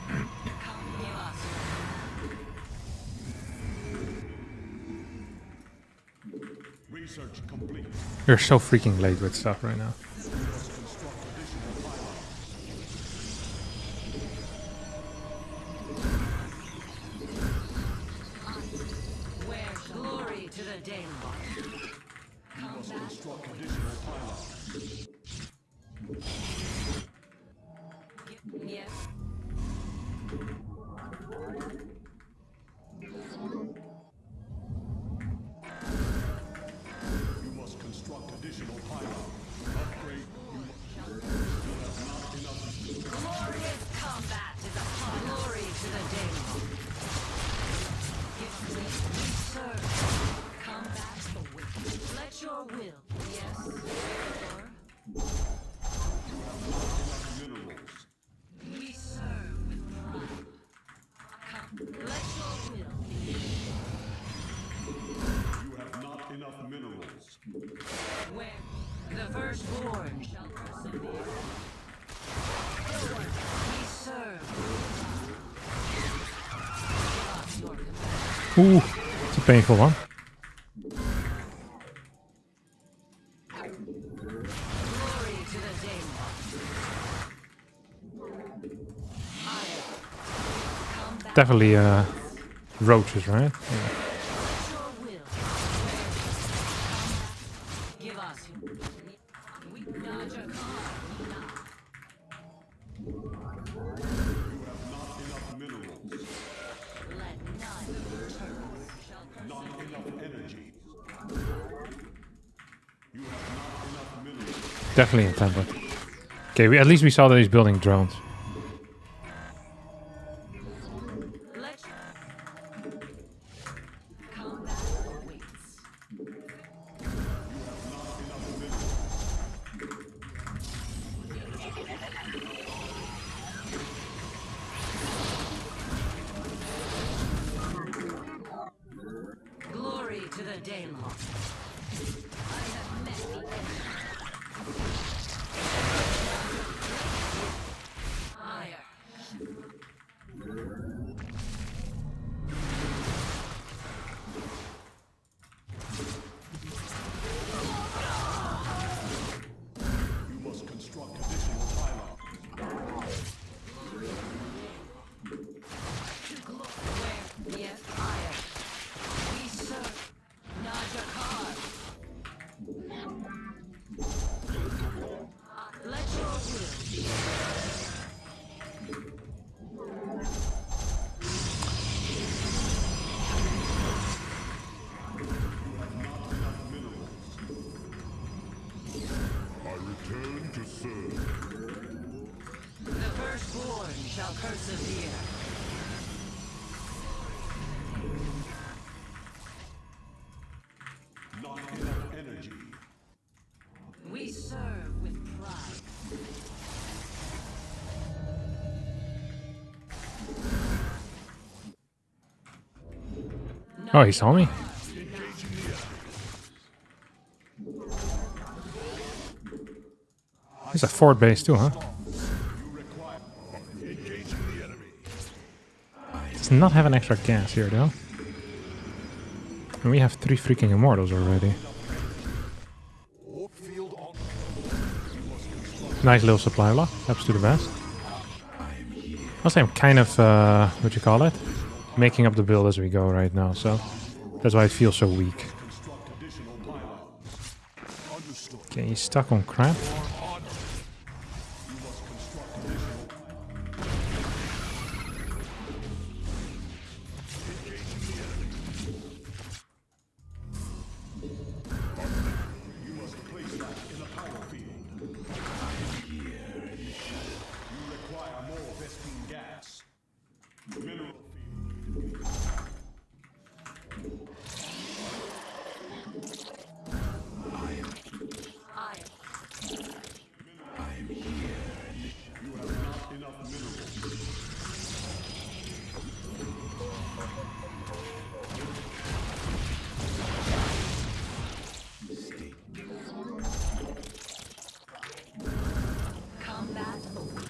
Come give us. Research complete. You're so freaking late with stuff right now. Construct additional pylons. Where glory to the Daemon. You must construct additional pylons. Yes. You must construct additional pylons. Upgrade. You have not enough. Glorious combat is upon glory to the Daemon. We serve. Combat the wicked. Let your will. Yes. Or Minerals. we serve with pride. Let your will be. You have not enough minerals. Where the firstborn shall persevere. We serve. Ooh, it's a painful one. Glory to the Daemon. Definitely roaches, right? Yeah. Your will. Give us. We nod your call. Enough minerals, Let none return. Shall not enough energy. You have not enough minerals. Definitely a template. Okay, at least we saw that he's building drones. let combat awaits. Glory to the Daemon. I have met the end. Fire. You must construct additional pylons. Yes, fire. We serve. Najakar. Let your will be. I return to serve. The firstborn shall persevere. Not enough energy. We serve with pride. Oh, he saw me? He's a fort base too, huh? Does not have an extra gas here though. And we have 3 freaking immortals already. Nice little supply block. Helps to the best. Also, I'm kind of, what you call it? Making up the build as we go right now, so that's why it feels so weak. Okay, he's stuck on crap. Require more Vespene gas. Mineral Iron. enough minerals. Combat awaits.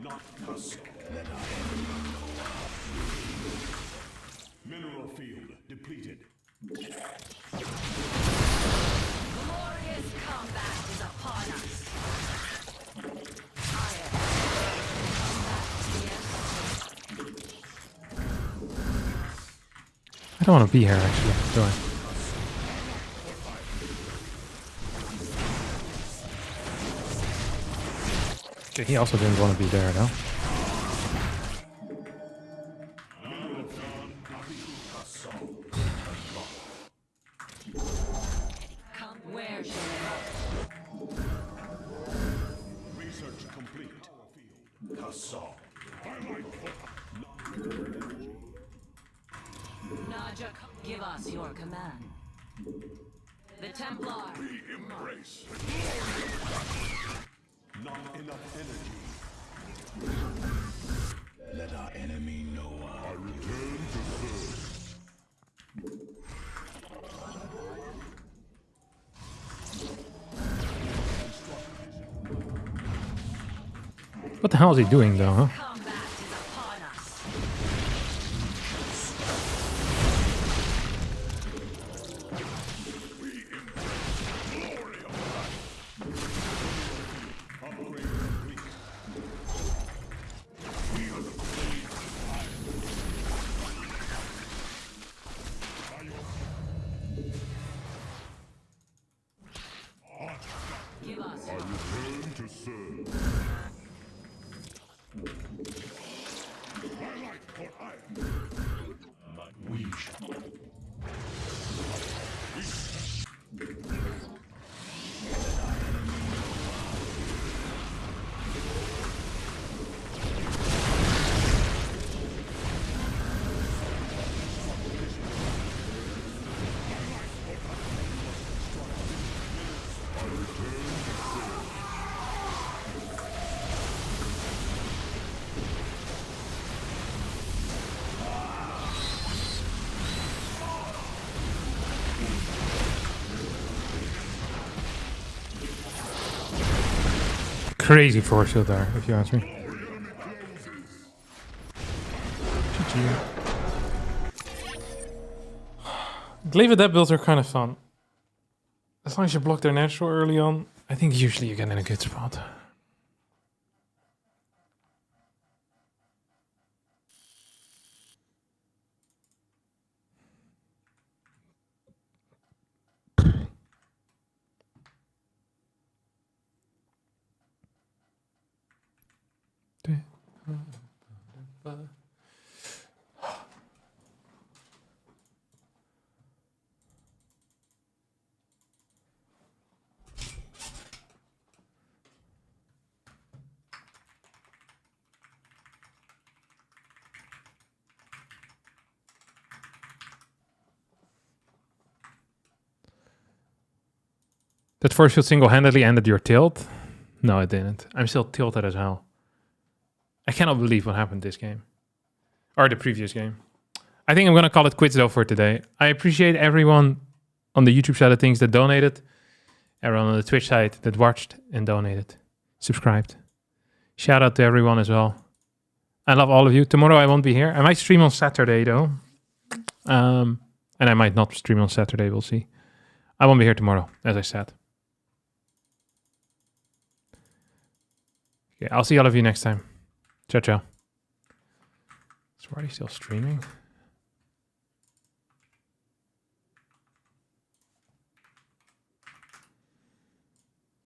Not husk. Mineral field depleted. Glorious combat is upon us. Iron. Combat, yes. I don't want to be here actually, do I? Okay, he also didn't want to be there though. Come where shall Research complete. Naja, give us your command. The Templar. Embrace. Not enough energy. Let our enemy know I return to serve. What the hell is he doing though, huh? Combat is upon crazy force field there, if you ask me. GG. Glaive Adept builds are kind of fun. As long as you block their natural early on, I think usually you get in a good spot. That force field single-handedly ended your tilt? No, it didn't. I'm still tilted as hell. I cannot believe what happened this game. Or the previous game. I think I'm going to call it quits though for today. I appreciate everyone on the YouTube side of things that donated. Everyone on the Twitch side that watched and donated. Subscribed. Shout out to everyone as well. I love all of you. Tomorrow I won't be here. I might stream on Saturday though. And I might not stream on Saturday. We'll see. I won't be here tomorrow, as I said. Okay, I'll see all of you next time. Ciao, ciao. Is Wardy still streaming?